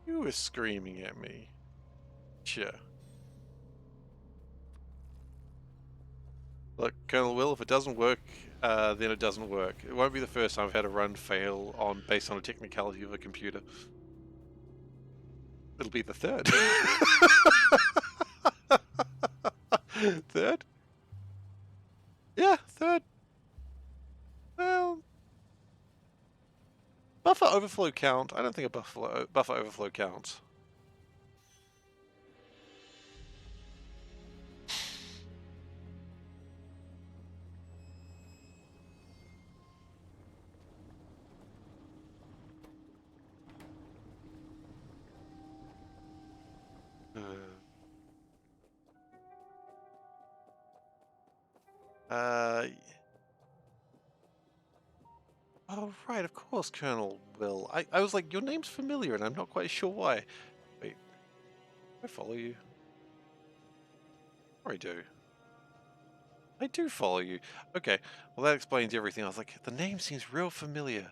You were screaming at me. Sure. Look, Colonel Will, if it doesn't work, then it doesn't work. It won't be the first time I've had a run fail on based on a technicality of a computer. It'll be the third. Third? Yeah, third. Well, buffer overflow count. I don't think a buffer overflow counts. Uh, oh, right, of course, Colonel Will. I was like, your name's familiar, and I'm not quite sure why. Wait, I follow you. I do. I do follow you. Okay, well that explains everything. I was like, the name seems real familiar.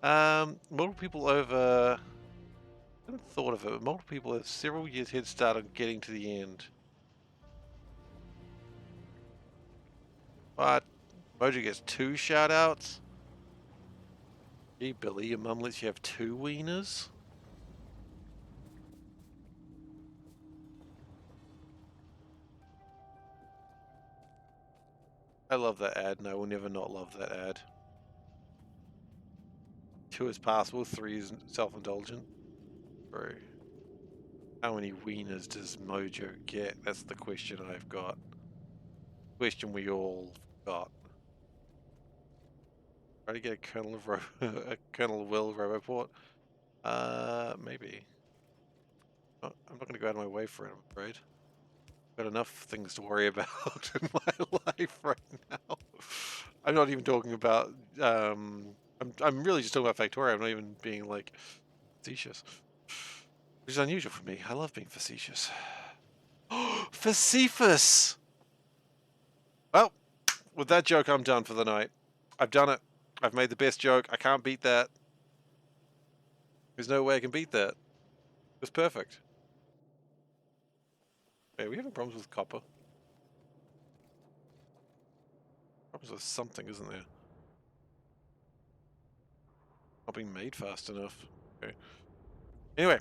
Multiple people over. I haven't thought of it. Multiple people have several years head start on getting to the end. But Mojo gets 2 shout outs. Gee, Billy, your mum lets you have 2 wieners? I love that ad, and I will never not love that ad. 2 is passable, 3 is self-indulgent. Bro. How many wieners does Mojo get? That's the question I've got. Question we all got. Try to get a Colonel of a Colonel Will Roboport? Maybe. Oh, I'm not going to go out of my way for it, I'm afraid. Got enough things to worry about in my life right now. I'm not even talking about. I'm really just talking about Factorio. I'm not even being like facetious, which is unusual for me. I love being facetious. Facetious. Well, with that joke, I'm done for the night. I've done it. I've made the best joke. I can't beat that. There's no way I can beat that. It was perfect. Hey, are we having problems with copper? Problems with something, isn't there? Not being made fast enough. Okay. Anyway,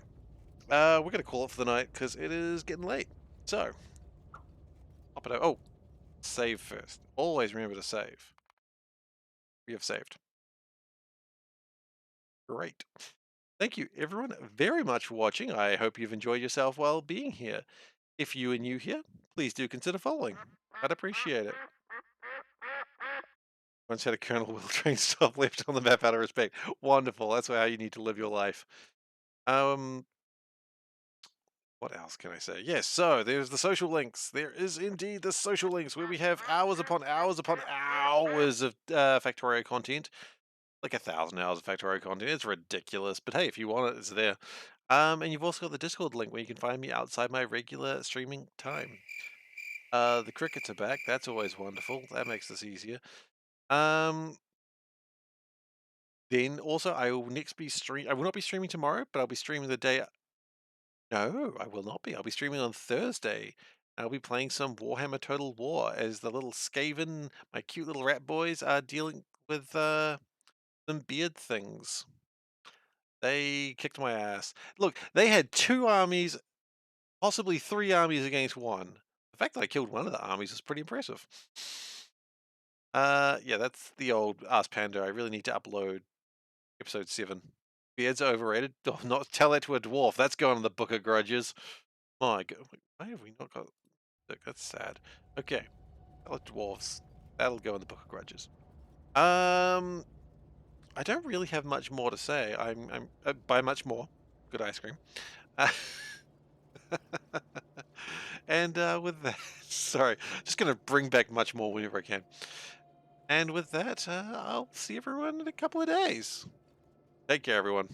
we're gonna call it for the night because it is getting late. So, pop it out. Oh, save first. Always remember to save. We have saved. Great. Thank you, everyone, very much for watching. I hope you've enjoyed yourself while being here. If you are new here, please do consider following. I'd appreciate it. Once had a Colonel Will train stop left on the map out of respect. Wonderful. That's how you need to live your life. Um, what else can I say? Yes, so there's the social links. There is indeed the social links where we have hours upon hours upon hours of Factorio content. Like 1,000 hours of Factorio content. It's ridiculous. But hey, if you want it, it's there. And you've also got the Discord link where you can find me outside my regular streaming time. The crickets are back. That's always wonderful. That makes this easier. Then also I will I will not be streaming tomorrow, but I'll be streaming the day. No, I will not be. I'll be streaming on Thursday. I'll be playing some Warhammer Total War as the little Skaven, my cute little rat boys, are dealing with some beard things. They kicked my ass. Look, they had 2 armies, possibly 3 armies against 1. The fact that I killed one of the armies is pretty impressive. Yeah, that's the old Ask Panda. I really need to upload episode 7. Beards are overrated. Oh, not tell that to a dwarf. That's going in the book of grudges. My God, why have we not got? That's sad. Okay, tell it dwarves. That'll go in the book of grudges. I don't really have much more to say. I'm by much more. Good ice cream. And with that, sorry, just gonna bring back much more whenever I can. And with that, I'll see everyone in a couple of days. Take care, everyone.